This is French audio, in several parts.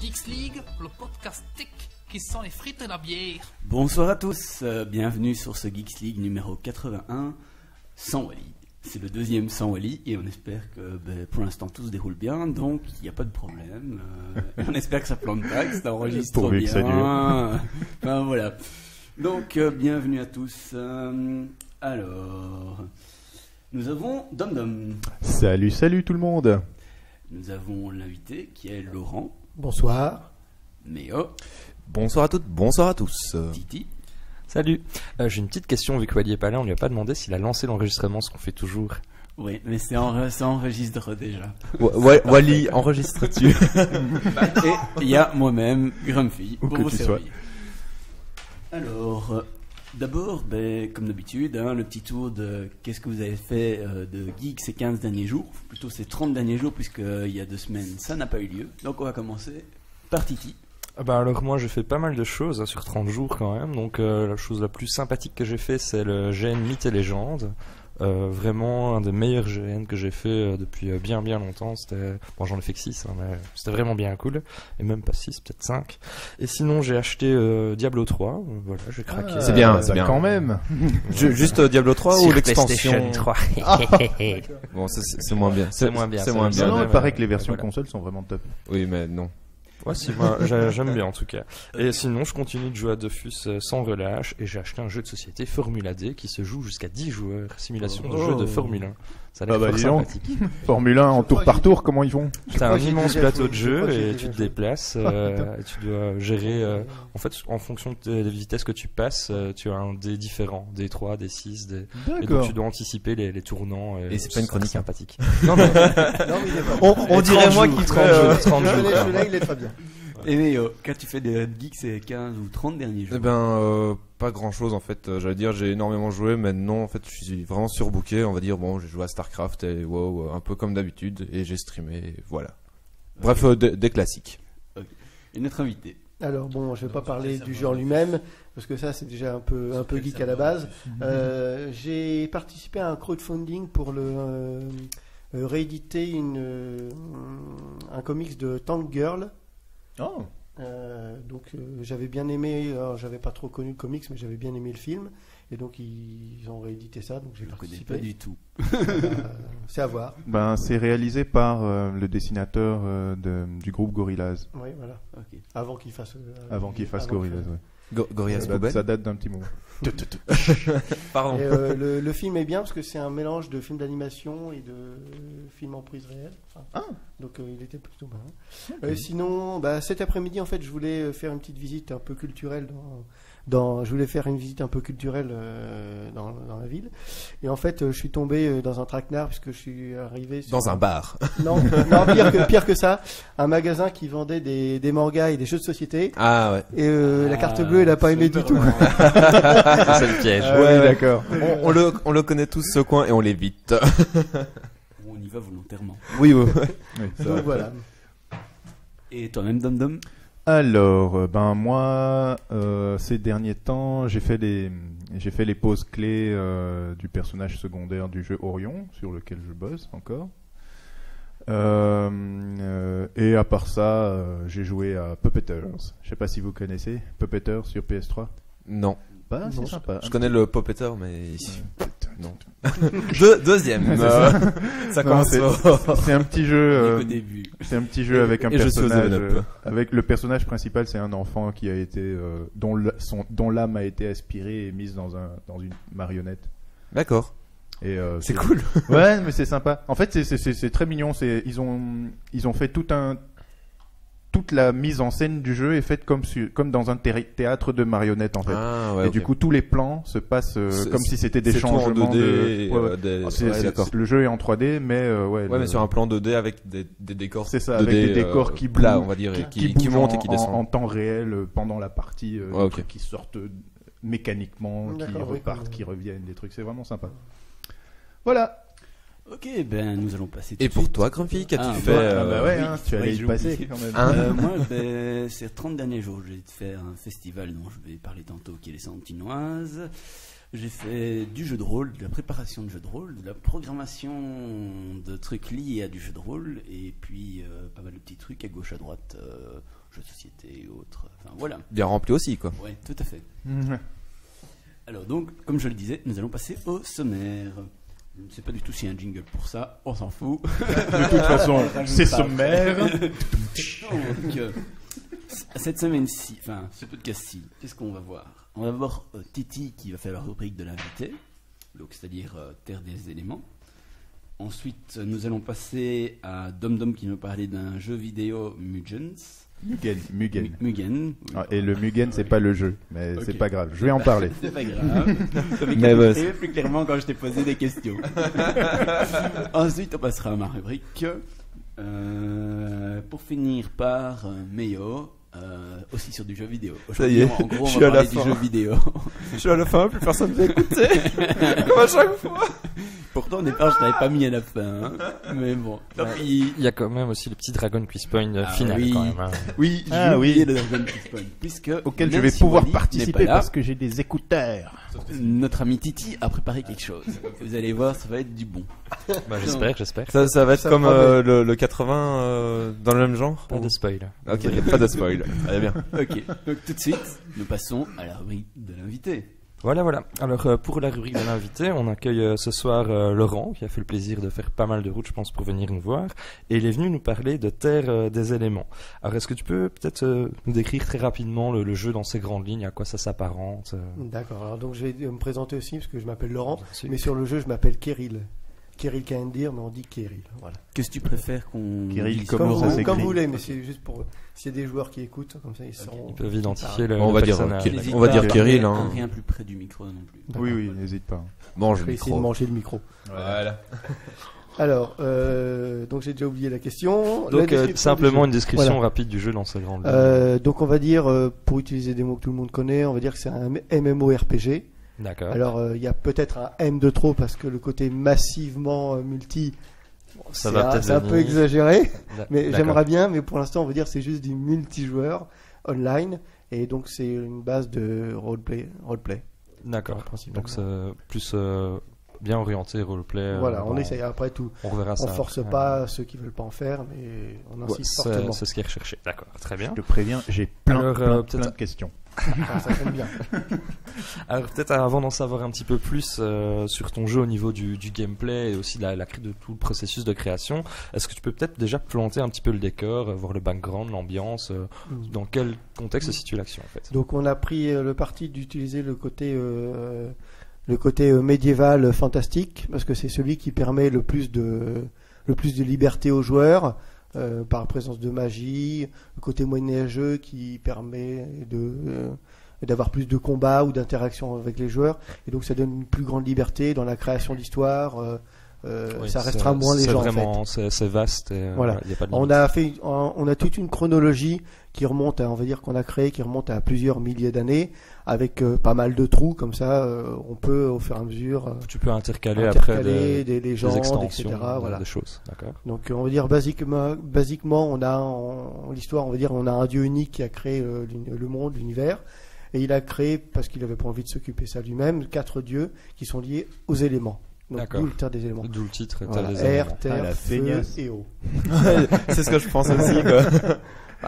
Geeks League, le podcast tech qui sent les frites et la bière. Bonsoir à tous, bienvenue sur ce Geeks League numéro 81, sans Wally. C'est le deuxième sans Wally et on espère que pour l'instant tout se déroule bien, donc il n'y a pas de problème. On espère que ça plante pas, que ça enregistre Pourvu bien. que ça dure. Enfin voilà. Donc bienvenue à tous. Alors, nous avons Dom Dom. Salut tout le monde. Nous avons l'invité qui est Laurent. Bonsoir. Méo. Bonsoir à toutes, bonsoir à tous. Titi. Salut, j'ai une petite question vu que Wally est pas là, on lui a pas demandé s'il a lancé l'enregistrement, ce qu'on fait toujours. Oui, mais ça enregistre déjà. Wally, enregistre-tu? Et il y a moi-même, Grumpy, Où pour que vous tu servir. Alors, d'abord, comme d'habitude, le petit tour de qu'est-ce que vous avez fait de geek ces 15 derniers jours, plutôt ces 30 derniers jours, puisqu'il y a 2 semaines, ça n'a pas eu lieu. Donc on va commencer par Titi. Alors moi j'ai fait pas mal de choses sur 30 jours quand même, donc la chose la plus sympathique que j'ai fait c'est le GN Mythes et Légendes. Vraiment un des meilleurs GN que j'ai fait depuis bien longtemps. C'était j'en ai fait que 6 mais c'était vraiment bien cool, et même pas 6, peut-être 5. Et sinon j'ai acheté Diablo 3, voilà, j'ai craqué. C'est bien, c'est bien. Quand même. Juste Diablo 3 Sur ou l'extension? PlayStation 3. Bon, c'est moins bien. C'est moins bien. C'est moins bien. Non, il paraît que les versions voilà. consoles sont vraiment top. Oui, mais non. Ouais, si, moi j'aime bien en tout cas. Et sinon, je continue de jouer à Dofus sans relâche, et j'ai acheté un jeu de société Formula D qui se joue jusqu'à 10 joueurs, simulation de jeu de Formule 1. Ça a l'air fort dis donc. sympathique. Formule 1 en tour par tour, comment ils font? T'as un immense plateau de je jeu crois que j'ai et déjà tu te joué. déplaces et tu dois gérer. En fait, en fonction des vitesses que tu passes, tu as un dé différent, des 3, des 6, et donc D'accord. tu dois anticiper les tournants. Et c'est pas une chronique, hein. sympathique. Non, mais il est pas bien. On dirait moi qui 30 serait... jours, 30 jours. Celui-là, il est très bien. Et Méo, quand tu fais des geeks ces 15 ou 30 derniers jours? Eh ben, pas grand chose en fait. J'allais dire, j'ai énormément joué, mais non, en fait, je suis vraiment surbooké. On va dire, bon, j'ai joué à StarCraft et WoW, un peu comme d'habitude, et j'ai streamé, et voilà. Bref, des classiques. Ok. Et notre invité. Alors bon, je vais pas parler du jeu en lui-même parce que ça c'est déjà un peu geek à la base. J'ai participé à un crowdfunding pour rééditer un comics de Tank Girl. Oh. J'avais bien aimé, alors j'avais pas trop connu le comics mais j'avais bien aimé le film et donc ils ont réédité ça, donc j'ai Je ne connais participé. pas du tout. C'est à voir. Ben, c'est réalisé par le dessinateur du groupe Gorillaz. Oui, voilà. Ok. Avant qu'il fasse Gorillaz, ouais. Gorillaz Poubelle. Ça date d'un petit moment. Pardon. Et, le film est bien parce que c'est un mélange de film d'animation et de film en prise réelle. Enfin, donc il était plutôt bien. Sinon, cet après-midi, en fait, je voulais faire une petite visite un peu culturelle je voulais faire une visite un peu culturelle dans la ville. Et en fait, je suis tombé dans un traquenard puisque je suis arrivé sur Dans un bar. Non, pire que ça, un magasin qui vendait des mangas et des jeux de société. Ah ouais. Et la carte bleue, elle a pas aimé du tout. C'est le piège. Ouais, d'accord. On le connaît tous ce coin et on l'évite. On y va volontairement. Oui. Oui, ça Donc va. voilà. Et toi-même, Dom Dom? Alors, moi, ces derniers temps, j'ai fait les poses clés du personnage secondaire du jeu Orion, sur lequel je bosse encore. Et à part ça, j'ai joué à Puppeteers. Je sais pas si vous connaissez Puppeteers sur PS3. Non. Bah, c'est Non, sympa. Je connais le Puppeter, mais non. Ouais. Deuxième. Ça Non, commence. c'est un petit jeu. Au début. C'est un petit jeu avec un et je suis au personnage. 7-Up. Avec le personnage principal, c'est un enfant qui a été dont l'âme a été aspirée et mise dans une marionnette. D'accord. Et C'est cool. Ouais, mais c'est sympa. En fait, c'est très mignon. Ils ont fait toute la mise en scène du jeu est faite comme dans un théâtre de marionnettes en fait. Ah ouais. Et du coup, tous les plans se passent comme si c'était des c'est tout en changements 2D, de. Ouais, ouais. d'accord. Le jeu est en 3D, mais Ouais, mais sur un plan 2D avec des décors. C'est ça, 2D, avec des décors qui plats, bougent, on va dire, qui qui bougent montent et qui descendent. en temps réel pendant la partie, Ouais, ok. qui sortent mécaniquement, qui D'accord, oui, repartent, comme- qui reviennent, des trucs. C'est vraiment sympa. Voilà. Ok, nous allons passer tout Et de pour suite. toi, Grumpy, qu'as-tu Ah, fait Ah bah ouais, oui, hein, tu ouais, allais j'ai y passer oublié. quand même. Hein Moi, ces 30 derniers jours, j'ai faire un festival dont je vais parler tantôt, qui est les Santinoises. J'ai fait du jeu de rôle, de la préparation de jeu de rôle, de la programmation de trucs liés à du jeu de rôle, et puis pas mal de petits trucs à gauche à droite, jeux de société et autres. Enfin voilà. Bien rempli aussi, quoi. Ouais, tout à fait. Alors donc, comme je le disais, nous allons passer au sommaire. Je ne sais pas du tout s'il y a un jingle pour ça, on s'en fout. De toute façon, c'est sommaire. Donc, cette semaine-ci, enfin ce podcast-ci, qu'est-ce qu'on va voir? On va voir Titi qui va faire la rubrique de l'invité, donc c'est-à-dire Terre des éléments. Ensuite, nous allons passer à Dom qui nous parlait d'un jeu vidéo Mugens. Mugen. Ah, et le Mugen, c'est pas le jeu, mais Ok. c'est pas grave. Je vais en parler. C'est pas grave. Ça fait Mais capter plus clairement quand je t'ai posé des questions. Ensuite, on passera à ma rubrique. Pour finir par Meyo, aussi sur du jeu vidéo. Ça y est, En gros, on je suis va à la parler du fin. jeu vidéo. Je suis à la fin, plus personne ne veut écouter. Comme à chaque fois. Pourtant, au départ, je l'avais pas mis à la fin. Hein. Mais bon, tant pis. Il y a quand même aussi le petit Dragon Quiz Point Ah final oui. quand même. Hein. Oui, j'ai Ah oublié oui. le Dragon Quiz Point, puisque Auquel je même vais si pouvoir Wally n'est participer pas là, parce que j'ai des écouteurs. notre ami Titi a préparé quelque chose. Vous allez voir, ça va être du bon. Bah, j'espère. Ça va être Ça comme promet. le 80 dans le même genre. Pas de spoil. Ok, pas de spoil. Allez bien. Ok, donc tout de suite, nous passons à la rubrique de l'invité. Voilà. Alors pour la rubrique de l'invité, on accueille ce soir Laurent, qui a fait le plaisir de faire pas mal de routes, je pense, pour venir nous voir. Et il est venu nous parler de Terre des éléments. Alors est-ce que tu peux peut-être nous décrire très rapidement le jeu dans ses grandes lignes, à quoi ça s'apparente D'accord, alors donc je vais me présenter aussi parce que je m'appelle Laurent, Merci. mais sur le jeu je m'appelle Kirill. Kirill qu'à dire, mais on dit Kirill. Voilà. Qu'est-ce que tu préfères qu'on Kirill, dise comment ça s'écrit Comme vous voulez, mais c'est juste pour s'il y a des joueurs qui écoutent, comme ça ils sauront. Ils peuvent identifier le On va dire, personnage. ok. N'hésite On va pas dire à parler Kirill, hein. Rien plus près du micro non plus. Oui, n'hésite pas. Mange Je le vais essayer de micro. manger le micro. Voilà. Alors, donc j'ai déjà oublié la question. La Donc description simplement du une jeu. description Voilà. rapide du jeu dans ses grandes lignes. Donc on va dire, pour utiliser des mots que tout le monde connaît, on va dire que c'est un MMORPG. D'accord. Alors il y a peut-être un M de trop parce que le côté massivement multi, Ça c'est va peut-être c'est un peu venir. exagéré, mais D'accord. j'aimerais bien, mais pour l'instant on va dire que c'est juste du multijoueur online, et donc c'est une base de roleplay. D'accord. Principalement. Donc c'est plus bien orienté roleplay. Voilà, on bon, essaye après tout. On reverra ça. On force après. pas ceux qui veulent pas en faire, mais on Ouais, insiste c'est fortement. c'est ce qui est recherché. D'accord, très bien. Je te préviens, j'ai plein Alors, de peut-être- questions. Ça tombe bien. Alors peut-être avant d'en savoir un petit peu plus sur ton jeu au niveau du gameplay et aussi de tout le processus de création, est-ce que tu peux peut-être déjà planter un petit peu le décor, voir le background, l'ambiance, dans quel contexte se situe l'action en fait? Donc on a pris le parti d'utiliser le côté médiéval fantastique, parce que c'est celui qui permet le plus de liberté aux joueurs, par présence de magie, le côté moyenâgeux qui permet d'avoir plus de combats ou d'interaction avec les joueurs, et donc ça donne une plus grande liberté dans la création d'histoire. Oui, Ça restera moins les gens en fait. vraiment, c'est vaste et Voilà. il y a pas de On limite. on a toute une chronologie qui remonte à, on va dire qu'on a créé, qui remonte à plusieurs milliers d'années, avec pas mal de trous comme ça. On peut au fur et à mesure Tu peux intercaler après intercaler des des légendes, extensions, etc. Voilà. des choses, d'accord. Donc on va dire basiquement, on a en l'histoire, on va dire, on a un dieu unique qui a créé le monde, l'univers, et il a créé, parce qu'il avait pas envie de s'occuper ça lui-même, 4 dieux qui sont liés aux éléments. Donc D'accord. d'où le terre des éléments. D'où le titre, Voilà. Terre des éléments. Air, terre, Ah, la feu feignasse. et eau. C'est ce que je pense aussi, quoi.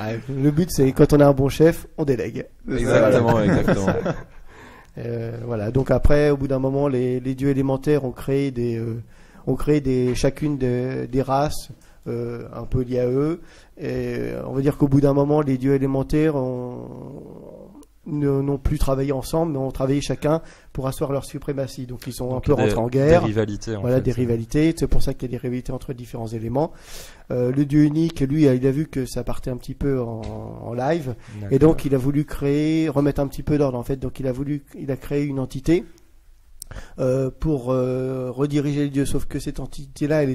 Ouais, le but c'est quand on a un bon chef, on délègue. Exactement. Voilà. Donc après, au bout d'un moment, les dieux élémentaires ont créé chacune des races un peu liées à eux. Et on va dire qu'au bout d'un moment, les dieux élémentaires n'ont plus travaillé ensemble, mais ont travaillé chacun pour asseoir leur suprématie. Donc ils sont un Donc, peu rentrés en guerre. Des rivalités en Voilà, fait. des rivalités. C'est pour ça qu'il y a des rivalités entre différents éléments. Le dieu unique, lui, il a vu que ça partait un petit peu en live. D'accord. Et donc, il a voulu remettre un petit peu d'ordre, en fait. Donc, il a créé une entité pour rediriger les dieux. Sauf que cette entité-là, elle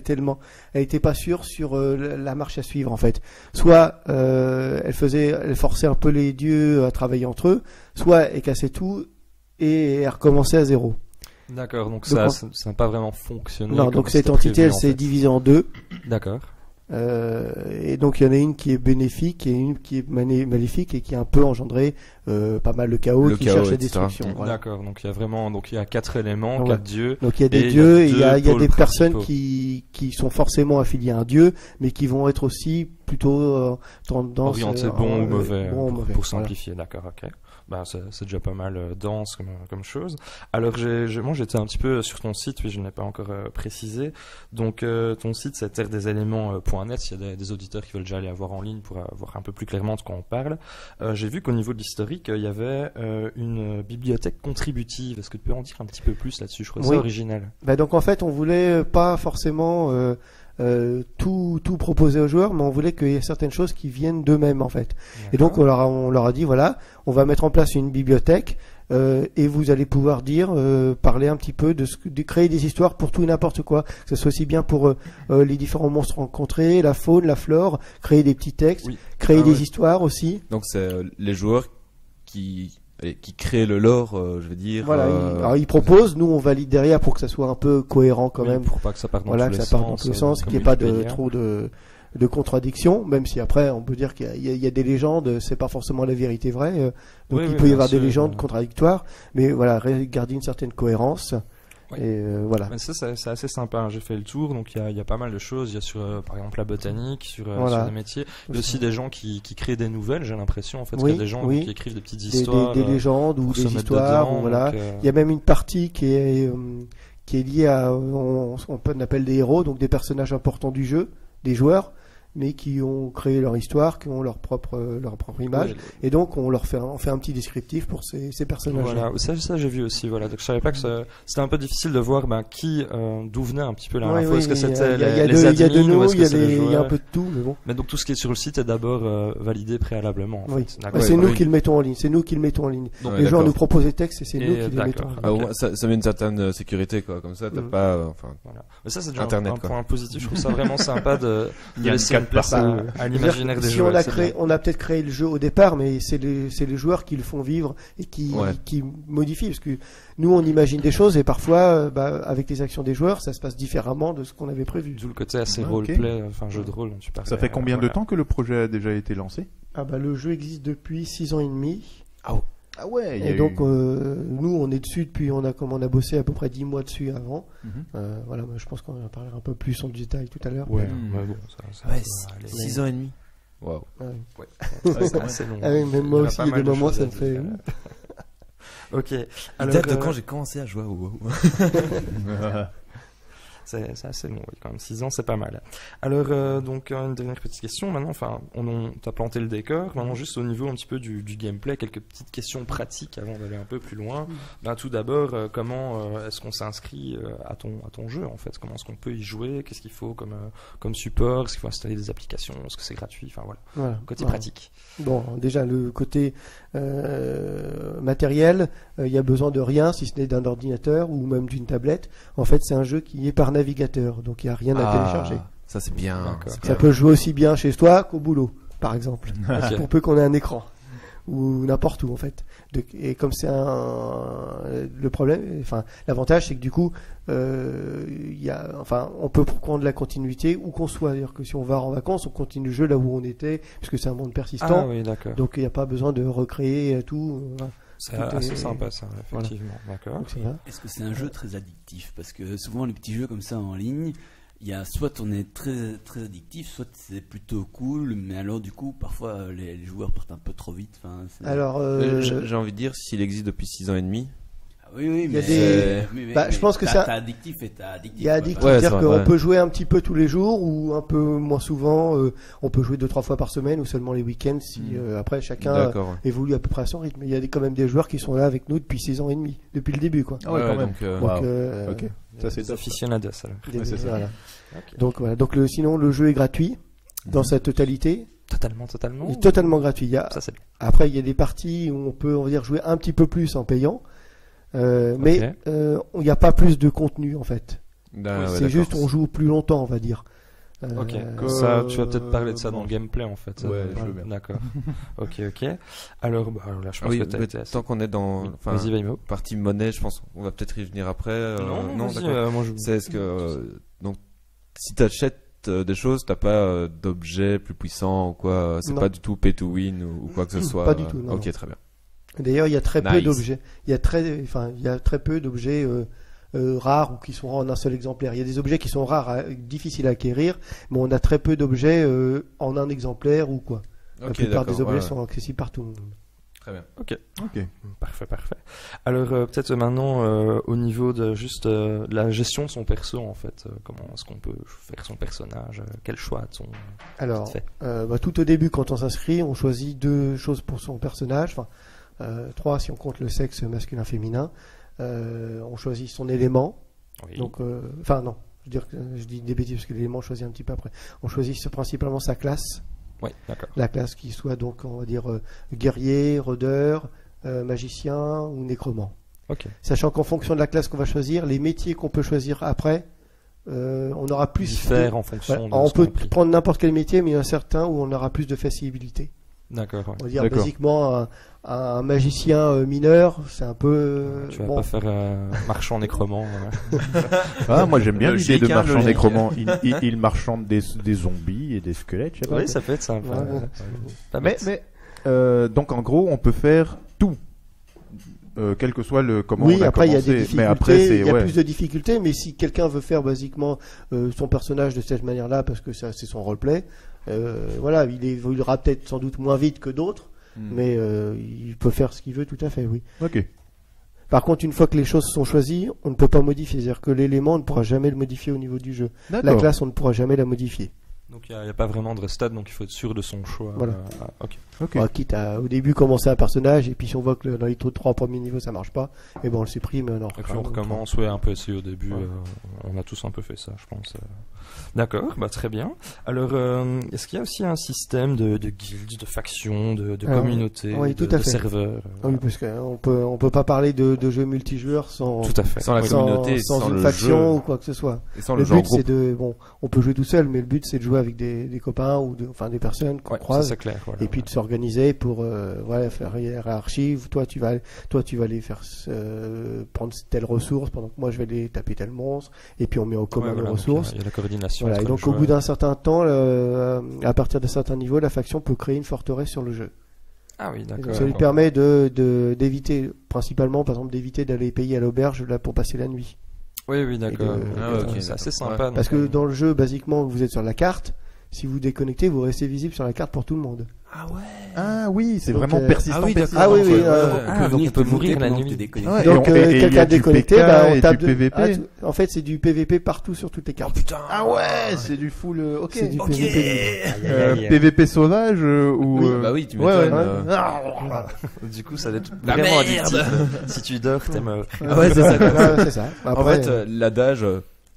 était pas sûre sur la marche à suivre, en fait. Soit elle forçait un peu les dieux à travailler entre eux, soit elle cassait tout et elle recommençait à zéro. D'accord, donc Donc, ça n'a pas vraiment fonctionné. Non, comme donc cette c'était entité, prévu, elle en s'est fait. divisée en deux. D'accord. Et donc il y en a une qui est bénéfique et une qui est maléfique et qui a un peu engendré pas mal de chaos, qui cherche la etc. destruction. Voilà. D'accord, donc il y a vraiment, donc il y a 4 éléments, Ouais. 4 dieux. Donc il y a des Et dieux et il y a deux des pôles personnes principaux. qui sont forcément affiliées à un dieu, mais qui vont être aussi plutôt tendance Orienté bon ou mauvais, bon ou mauvais. pour Voilà. simplifier, d'accord, ok. Bah, c'est déjà pas mal dense comme chose. Alors, moi, j'étais un petit peu sur ton site, oui, je n'ai pas encore précisé. Donc, ton site, c'est terredeselelements.net. S'il y a des auditeurs qui veulent déjà aller voir en ligne pour voir un peu plus clairement de quoi on parle. J'ai vu qu'au niveau de l'historique, il y avait une bibliothèque contributive. Est-ce que tu peux en dire un petit peu plus là-dessus? Je crois que Oui. c'est original. Bah donc en fait, on voulait pas forcément tout proposer aux joueurs, mais on voulait qu'il y ait certaines choses qui viennent d'eux-mêmes en fait. Et donc on leur a dit voilà, on va mettre en place une bibliothèque et vous allez pouvoir parler un petit peu de créer des histoires pour tout et n'importe quoi, que ce soit aussi bien pour les différents monstres rencontrés, la faune, la flore, créer des petits textes, Oui. créer Ah des ouais. histoires aussi. Donc c'est les joueurs qui créent le lore, je veux dire. Voilà, alors ils proposent, nous on valide derrière pour que ça soit un peu cohérent quand Oui, même. pour pas que ça parte dans Voilà, tous que les ça parte dans sens, tous les sens, comme qu'il n'y ait pas de Wikipédia. trop de contradictions, même si après on peut dire qu'il y a des légendes, c'est pas forcément la vérité vraie, donc Oui, il oui, peut y bien avoir des sûr, légendes contradictoires, mais voilà, garder une certaine cohérence. Oui. Et voilà. Mais ça, c'est assez sympa, hein. J'ai fait le tour, donc il y a pas mal de choses. Il y a sur, par exemple, la botanique, sur Voilà. des métiers. Il y a aussi des gens qui créent des nouvelles, j'ai l'impression, en fait. Oui, qu'il y a des gens oui. qui écrivent des petites Des histoires. des légendes ou pour se des mettre histoires, dedans, ou voilà. donc, Il y a même une partie qui est liée à, on appelle des héros, donc des personnages importants du jeu, des joueurs, mais qui ont créé leur histoire, qui ont leur propre image. ouais, Et donc on fait un petit descriptif pour ces personnages. Voilà, ça j'ai vu aussi, voilà. Donc je savais pas que c'était un peu difficile de voir d'où venait un petit peu l'info. Est-ce que c'était il y a les de admins nous, ou est-ce il y que a c'est les il y a un joueurs? peu de tout, mais bon. Mais donc tout ce qui est sur le site est d'abord validé préalablement. En Oui. fait. D'accord. C'est nous oui. qui le mettons en ligne. C'est nous qui le mettons en ligne. Donc, Ouais, les joueurs d'accord. nous proposent des textes et c'est Et nous qui les mettons en d'accord. ligne. Ah, au moins, ça met une certaine sécurité, quoi. Comme ça, t'as Mhm. pas. Enfin, Voilà. Mais ça c'est déjà Internet, un quoi. point positif. Je trouve ça vraiment sympa de Il y a laisser une une place carte à partout. l'imaginaire des Si joueurs. on a c'est créé, bien. on a peut-être créé le jeu au départ, mais c'est les joueurs qui le font vivre et qui Ouais. modifient, parce que nous on imagine des choses et parfois, avec les actions des joueurs, ça se passe différemment de ce qu'on avait prévu. D'où le côté assez Ok. roleplay, enfin jeu de rôle dont tu parlais. Ça fait combien de voilà. temps que le projet a déjà été lancé? Ah bah le jeu existe depuis 6 ans et demi. Ah ouais, il y a Et donc eu... nous on est dessus depuis on a bossé à peu près 10 mois dessus avant. Mhm. Voilà, moi, je pense qu'on en parlera un peu plus en détail tout à l'heure. Ouais, Mhm. mais bon, ça ouais, peut aller. 6 ans et demi. Waouh. Ouais. C'est assez long. Ah oui, même moi Il y a aussi, pas il y a mal des de moments, choses ça à me fait- dire. Ok. Il Alors, date de quand j'ai commencé à jouer à WoW. C'est assez long, oui, quand même. 6 ans, c'est pas mal. Alors, donc, une dernière petite question. Maintenant, enfin, t'as planté le décor. Maintenant, juste au niveau un petit peu du gameplay, quelques petites questions pratiques avant d'aller un peu plus loin. Ben, tout d'abord, comment est-ce qu'on s'inscrit à ton jeu, en fait? Comment est-ce qu'on peut y jouer? Qu'est-ce qu'il faut comme support? Est-ce qu'il faut installer des applications? Est-ce que c'est gratuit? Enfin, voilà. Voilà. Côté Voilà. pratique. Bon, déjà le côté matériel, il y a besoin de rien si ce n'est d'un ordinateur ou même d'une tablette. En fait, c'est un jeu qui est par navigateur, donc il n'y a rien à télécharger. Ça, c'est bien. D'accord. c'est Ça bien. peut jouer aussi bien chez toi qu'au boulot, par exemple, Ok. pour peu qu'on ait un écran ou n'importe où en fait. Et comme c'est le problème, enfin l'avantage, c'est que du coup, on peut prendre la continuité où qu'on soit. C'est-à-dire que si on va en vacances, on continue le jeu là où on était, puisque c'est un monde persistant. Ah oui, d'accord. Donc il n'y a pas besoin de recréer tout. Voilà. C'est tout assez est- sympa, ça, effectivement. D'accord. Donc, c'est ça. Est-ce que c'est un jeu très addictif? Parce que souvent les petits jeux comme ça en ligne, il y a soit on est très très addictif, soit c'est plutôt cool, mais alors du coup parfois les joueurs partent un peu trop vite. Enfin, Alors, J'ai envie de dire, s'il existe depuis 6 ans et demi, oui, oui, il y a mais, des- mais je pense que t'as ça- addictif et t'as addictif. il y a quoi. addictif, Ouais, c'est-à-dire c'est qu'on vrai. peut jouer un petit peu tous les jours ou un peu moins souvent. On peut jouer 2-3 fois par semaine ou seulement les week-ends. Si après chacun d'accord. évolue à peu près à son rythme. Il y a quand même des joueurs qui sont là avec nous depuis 6 ans et demi, depuis le début, quoi. Ah ouais, quand même. donc, Donc, Wow. Ok. Ça, c'est Des top. aficionados, alors. des- Ouais, c'est ça. voilà. Ok. Donc voilà. Donc sinon le jeu est gratuit dans sa totalité. Totalement. Il est totalement gratuit. Il y a Ça, c'est bien. Après, il y a des parties où on peut, on va dire, jouer un petit peu plus en payant, mais il n'y a pas plus de contenu en fait. C'est juste, on joue plus longtemps, on va dire. Ok. que- Ça, tu vas peut-être parler de ça dans le gameplay, en fait. Ouais, je veux bien. D'accord. Ok. Alors, là, je pense Oui, que t'as mais été assez... tant qu'on est dans Vas-y, Vaimo. partie monnaie, je pense qu'on va peut-être y venir après. Non, vas-y, d'accord. moi, je... C'est ce que donc si t'achètes achètes des choses, t'as pas d'objets plus puissants ou quoi. C'est Non. pas du tout pay to win ou quoi que ce soit. Pas du tout, non, Ok, non. très bien. D'ailleurs, il y a très peu Nice. d'objets. Il y a très peu d'objets rares ou qui sont en un seul exemplaire. Il y a des objets qui sont rares, difficiles à acquérir, mais on a très peu d'objets en un exemplaire ou quoi. La Ok, plupart des d'accord, objets ouais. sont accessibles par tout le monde. Très bien. Ok. Parfait. Alors peut-être maintenant au niveau de juste la gestion de son perso en fait, comment est-ce qu'on peut faire son personnage, quel choix a-t-on Alors, fait tout au début, quand on s'inscrit, on choisit 2 choses pour son personnage, 3 si on compte le sexe masculin-féminin. On choisit son élément. Oui. Donc, non, je dis des bêtises parce que l'élément on choisit un petit peu après. On choisit principalement sa classe, Oui, d'accord. la classe qui soit donc, on va dire, guerrier, rôdeur, magicien ou nécromant. Ok. Sachant qu'en fonction de la classe qu'on va choisir, les métiers qu'on peut choisir après, on aura plus. Diffère en fonction de on ce peut qu'on a pris. prendre n'importe quel métier, mais il y en a certains où on aura plus de facilité. D'accord. Ouais. On va dire D'accord. basiquement un magicien mineur, c'est un peu. Tu vas pas faire marchand nécromant. Ah, moi j'aime bien l'idée de Logique, hein, marchand logique. nécromant. Il marchande des zombies et des squelettes, je sais pas. Oui, ça peut être sympa. Ouais. Pas Mais, bête. donc en gros, on peut faire tout. Quel que soit le comment Oui, on a après il y a commencé. des difficultés, Mais après, c'est il y a ouais. plus de difficultés, mais si quelqu'un veut faire basiquement son personnage de cette manière-là, parce que ça c'est son roleplay, voilà, il évoluera peut-être sans doute moins vite que d'autres, mais il peut faire ce qu'il veut tout à fait, oui. Ok. Par contre, une fois que les choses sont choisies, on ne peut pas modifier, c'est-à-dire que l'élément, on ne pourra jamais le modifier au niveau du jeu. La D'accord. classe, on ne pourra jamais la modifier. Donc il n'y a pas vraiment de stade, donc il faut être sûr de son choix. Voilà. Ok. Ok. Bon, quitte à au début commencer un personnage, et puis si on voit que dans les 3 premiers niveaux ça marche pas, et ben on le supprime et on en Et puis refera on un autre. recommence, ouais, un peu essayer au début. Ouais. On a tous un peu fait ça, je pense. D'accord, bah très bien. Alors, est-ce qu'il y a aussi un système de guildes, de factions, de communautés, oui, de, tout à de fait. serveurs Oui, parce qu'on peut pas parler de jeux multijoueurs sans Tout à fait. Sans la communauté, sans sans une le faction jeu. ou quoi que ce soit. Et sans Le le genre but c'est groupe. de on peut jouer tout seul, mais le but c'est de jouer avec des copains ou des personnes qu'on Ouais, ça croise. c'est clair. Voilà, Et puis de s'organiser pour faire une hiérarchie. Toi tu vas aller faire prendre telle ressource pendant que moi je vais aller taper tel monstre. Et puis on met en commun Ouais, les voilà, donc ressources. il y a la coordination. Voilà. Et entre donc les au bout joueurs. d'un certain temps, à partir d'un certain niveau, la faction peut créer une forteresse sur le jeu. Ah oui, Et d'accord. donc, ça lui permet d'éviter, principalement par exemple d'éviter d'aller payer à l'auberge là pour passer la nuit. Oui, d'accord. Et de- Ah ouais, ok, C'est assez d'accord. sympa. Parce donc, que dans le jeu, basiquement, vous êtes sur la carte. Si vous déconnectez, vous restez visible sur la carte pour tout le monde. Ah oui, c'est Donc, vraiment persistant. ah oui, persistant. Ah oui, oui, Ouais, donc on peut mourir la pendant que nuit. t'es déconnecté. Ouais, Donc et il y a quelqu'un du déconnecté, PK on et tape du PVP. en fait, c'est du PVP partout sur toutes les cartes. Ah ouais, c'est du full. Ok. C'est du PVP. PVP sauvage ou. Oui, Bah oui, tu ouais, m'étonnes. ouais. Du coup, ça va être La vraiment merde. addictif. Si tu dors, t'es mort. Ah ouais, c'est ça. quoi. Ouais, c'est ça. En Après, fait, l'adage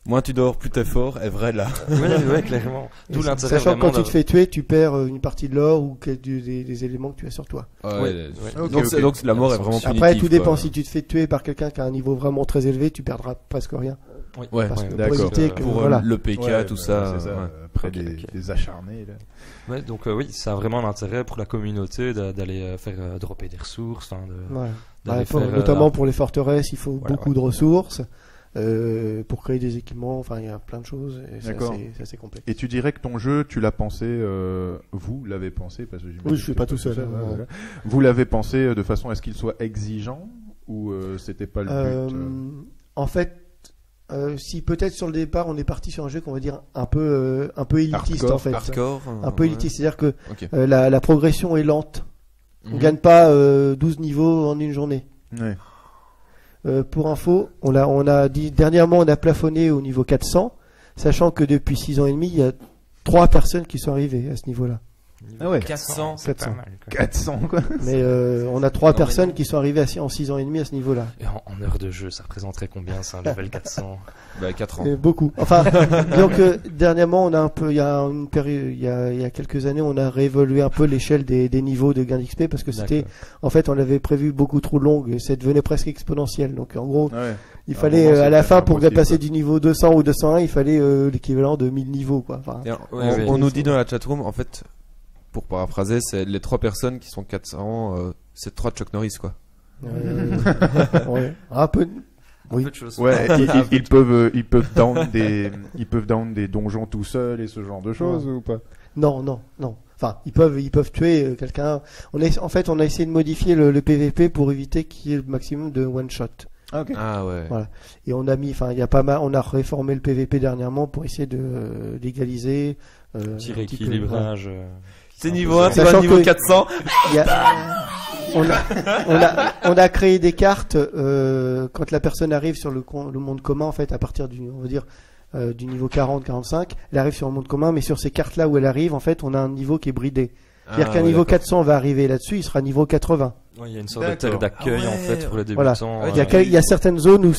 moins tu dors, plus t'es fort est vrai là. Ouais, clairement. D'où l'intérêt sachant que quand vraiment tu te fais tuer, tu perds une partie de l'or ou des éléments que tu as sur toi. Ouais. Donc, Ok, ok. donc la mort est vraiment punitive. Après, tout dépend. quoi. Si tu te fais tuer par quelqu'un qui a un niveau vraiment très élevé, tu perdras presque rien. Ouais, Parce que pour d'accord. éviter que pour voilà. le PK, Ouais, tout bah, ça. c'est ça. ouais. Après Ok, des acharnés. Là. Ouais, donc oui, ça a vraiment un intérêt pour la communauté d'aller faire dropper des ressources, hein, Voilà. d'aller Ouais, faire, notamment pour les forteresses, il faut voilà, beaucoup de ressources pour créer des équipements. Enfin, il y a plein de choses. Et D'accord. c'est assez complexe. Et tu dirais que ton jeu, tu l'as pensé, vous l'avez pensé, parce que j'imagine Oui, je suis que pas t'es tout seul, hein. voilà. Vous l'avez pensé de façon à ce qu'il soit exigeant ou c'était pas le but En fait, si peut-être sur le départ, on est parti sur un jeu qu'on va dire un peu élitiste Hardcore, en fait. Hardcore. Un peu élitiste, c'est-à-dire que Ok. la progression est lente. On Mhm. gagne pas 12 niveaux en une journée. Ouais. Pour info, on a dit dernièrement, on a plafonné au niveau 400, sachant que depuis 6 ans et demi, il y a 3 personnes qui sont arrivées à ce niveau-là. Ah ouais. 400. c'est pas 400. mal. Quoi. 400 quoi. Mais on a 3 Non, mais personnes non. qui sont arrivées en 6 ans et demi à ce niveau-là. Et en heure de jeu, ça représenterait combien, c'est un level 400? Bah 4 ans. Beaucoup. Enfin, donc dernièrement, on a un peu, il y a une période, il y a quelques années, on a réévolué un peu l'échelle des niveaux de gain d'XP parce que c'était, D'accord. en fait, on l'avait prévu beaucoup trop longue et ça devenait presque exponentiel. Donc en gros, Ouais. il À un fallait moment, à la c'était fin pour impossible, passer quoi. du niveau 200 ou 201, il fallait l'équivalent de 1000 niveaux quoi. Enfin, Et Ouais. on nous dit dans la chatroom, en fait, pour paraphraser, c'est les 3 personnes qui sont 400, c'est 3 Chuck Norris quoi. ouais, un peu. Oui. Peu de choses. Ouais, ils peuvent down des donjons tout seuls et ce genre de choses ou pas? Non. Enfin, ils peuvent tuer quelqu'un. On a essayé de modifier le PVP pour éviter qu'il y ait le maximum de one shot. Ah, ok. Ah ouais. Voilà. Et on a réformé le PVP dernièrement pour essayer de légaliser. Petit un petit peu, rééquilibrage. C'est niveau 1, c'est Sachant pas niveau que- 400. Il y a- on a créé des cartes quand la personne arrive sur le monde commun, en fait, à partir on va dire, du niveau 40-45, elle arrive sur le monde commun, mais sur ces cartes-là où elle arrive, en fait, on a un niveau qui est bridé. C'est-à-dire qu'un niveau 400 va arriver là-dessus, il sera niveau 80. Ouais, il y a une sorte de D'accord. terre d'accueil en fait pour les Voilà. débutants. Il y a certaines zones où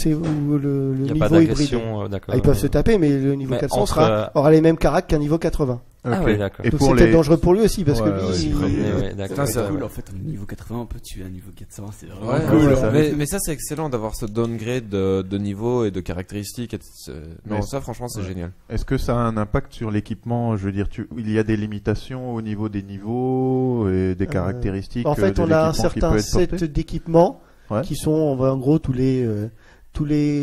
le il y a niveau pas est bridé. d'agression, d'accord. Ils peuvent se taper, mais le niveau Mais 400 entre, aura les mêmes caractères qu'un niveau 80. Ah Ok. ouais, d'accord. Et Donc pour c'est peut-être les dangereux pour lui aussi, parce Ouais, que lui, ouais, il- Ouais, d'accord. Putain, C'est ça- cool en fait, au niveau 80 on peut tuer à niveau 400, c'est vraiment Ouais, cool. ouais, ça. mais ça c'est excellent d'avoir ce downgrade de niveau et de caractéristiques. Non, Mais- ça franchement c'est Ouais. génial. Est-ce que ça a un impact sur l'équipement? Je veux dire, il y a des limitations au niveau des niveaux et des caractéristiques. En fait, de on a un l'équipement qui certain peut être set porté d'équipements Ouais. qui sont, en gros, tous les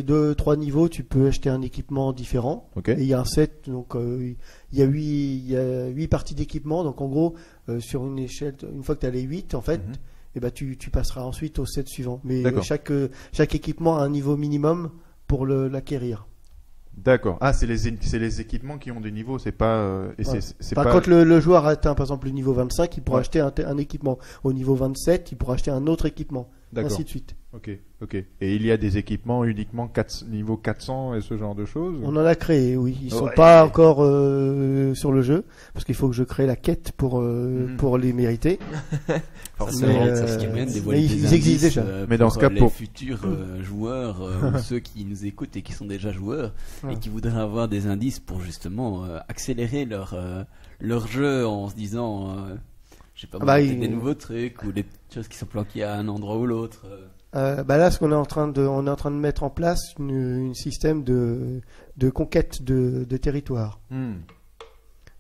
2-3 niveaux, tu peux acheter un équipement différent. Ok. Et il y a un set, donc il y a 8 parties d'équipement. Donc en gros, sur une échelle, une fois que tu as les 8, en fait, Mhm. et ben, tu passeras ensuite au set suivant. Mais D'accord. chaque équipement a un niveau minimum pour l'acquérir. D'accord. Ah, c'est les équipements qui ont des niveaux, c'est pas. Et Ouais. c'est Enfin, pas. quand le joueur atteint par exemple le niveau 25, il pourra Ouais. acheter un équipement. Au niveau 27, il pourra acheter un autre équipement. D'accord. Ainsi de suite. Ok. Et il y a des équipements uniquement niveau 400 et ce genre de choses. On en a créé, oui. Ils sont Ouais. pas encore sur le jeu, parce qu'il faut que je crée la quête pour les mériter. Forcément, Mais, c'est ce qui est bien de dévoiler mais des ils indices, existent déjà. Mais dans pour, ce cas, les pour- futurs joueurs ou ceux qui nous écoutent et qui sont déjà joueurs Ouais. et qui voudraient avoir des indices pour justement accélérer leur jeu en se disant j'ai pas Bah, des nouveaux trucs ou des choses qui sont planquées à un endroit ou l'autre. Là, ce qu'on est en train de mettre en place, un système de conquête de territoire.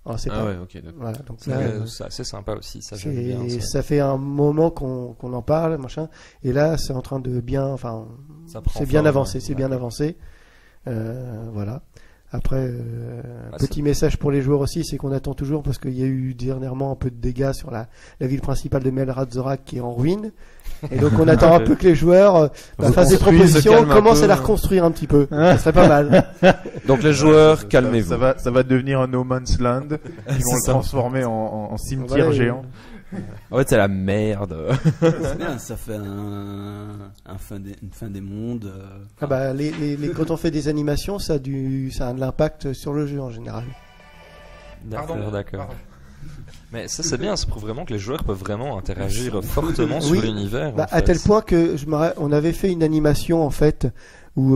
Alors, c'est Ah pas- ouais, ok. D'accord. voilà, donc C'est là, c'est assez sympa aussi, ça j'aime bien. ça. ça fait un moment qu'on en parle, machin. Et là, c'est en train de bien, enfin, Ça prend c'est bien forme, avancé, ouais. c'est bien avancé. Voilà. Après, Ah, petit message pour les joueurs aussi, c'est qu'on attend toujours parce qu'il y a eu dernièrement un peu de dégâts sur la ville principale de Melrad Zorak qui est en ruine. Et donc on attend un peu que les joueurs fassent des Reconstruisent, se propositions, calment un commencent peu. à la reconstruire un petit peu. Ça serait pas mal. Donc les joueurs, calmez-vous. Ça va devenir un No Man's Land. Ils vont le ça. transformer en cimetière Voilà, géant. En fait, c'est la merde. C'est bien, ça fait une fin des mondes. Ah bah, quand on fait des animations, ça a de l'impact sur le jeu en général. D'accord. Mais ça c'est bien, ça prouve vraiment que les joueurs peuvent vraiment interagir fortement Oui. sur l'univers. Bah, en à fait. tel point que on avait fait une animation en fait où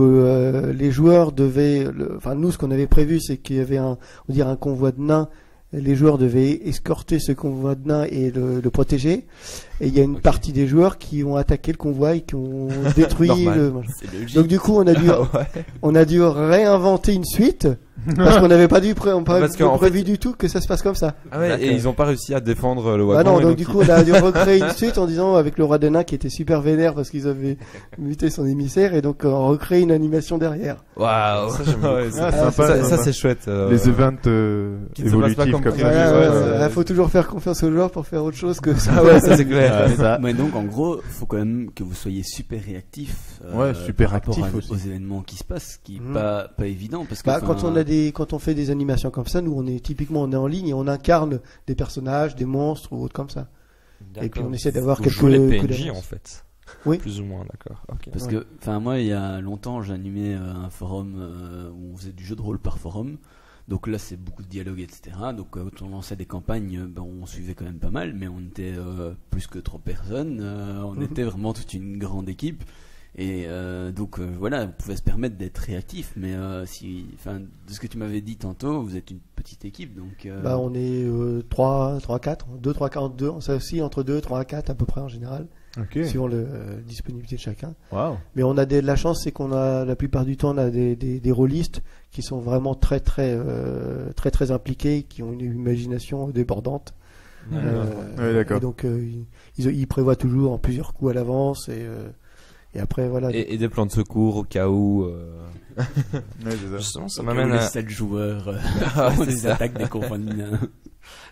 les joueurs devaient, enfin nous ce qu'on avait prévu c'est qu'il y avait on va dire un convoi de nains. Les joueurs devaient escorter ce convoi de nains et le protéger. Et il y a une partie des joueurs qui ont attaqué le convoi et qui ont détruit Normal. le. C'est logique. Donc du coup on a dû réinventer une suite parce qu'on n'avait pas Parce qu'en prévu du tout que ça se passe comme ça. Ah ouais, et ils ont pas réussi à défendre le Bah wagon. non, et donc du coup on a dû recréer une suite en disant avec le roi des nains qui était super vénère parce qu'ils avaient muté son émissaire et donc on recrée une animation derrière. Waouh, ça j'aime Ah, beaucoup. sympa, Ça, sympa. c'est chouette. Les events qui ne se passent pas évolutifs comme comme prévu. ça. Il faut toujours faire confiance aux joueurs pour faire autre chose que ça. Ah ouais, ça c'est clair. Mais donc en gros, faut quand même que vous soyez super réactif. Ouais, super par rapport actif aussi. aux événements qui se passent, ce qui est Mhm. pas évident parce que Bah, enfin, quand on fait des animations comme ça, nous on est en ligne et on incarne des personnages, des monstres ou autres comme ça. Et puis on essaie d'avoir Vous quelques jouez les coups PNJ d'avance. en fait. Oui. Plus ou moins, d'accord. Ok. Parce que, enfin, moi, il y a longtemps, j'animais un forum où on faisait du jeu de rôle par forum. Donc là, c'est beaucoup de dialogue, etc. Donc quand on lançait des campagnes, on suivait quand même pas mal, mais on était plus que 3 personnes. On était vraiment toute une grande équipe. Et donc voilà, vous pouvez se permettre d'être réactif. Mais de ce que tu m'avais dit tantôt, vous êtes une petite équipe, donc. Bah, on est 3, 4, 2, 3, 42, ça aussi entre 2, 3, 4 à peu près en général, Ok. suivant la disponibilité de chacun. Waouh. Mais on a de la chance, c'est qu'on a la plupart du temps on a des rôlistes qui sont vraiment très impliqués, qui ont une imagination débordante. D'accord. Ouais, d'accord. Et donc ils prévoient toujours en plusieurs coups à l'avance et Et après, voilà. Et des plans de secours au cas où. Ouais, c'est ça. Justement, ça Au m'amène cas où les à... 7 joueurs c'est des ça. attaques des compagnies.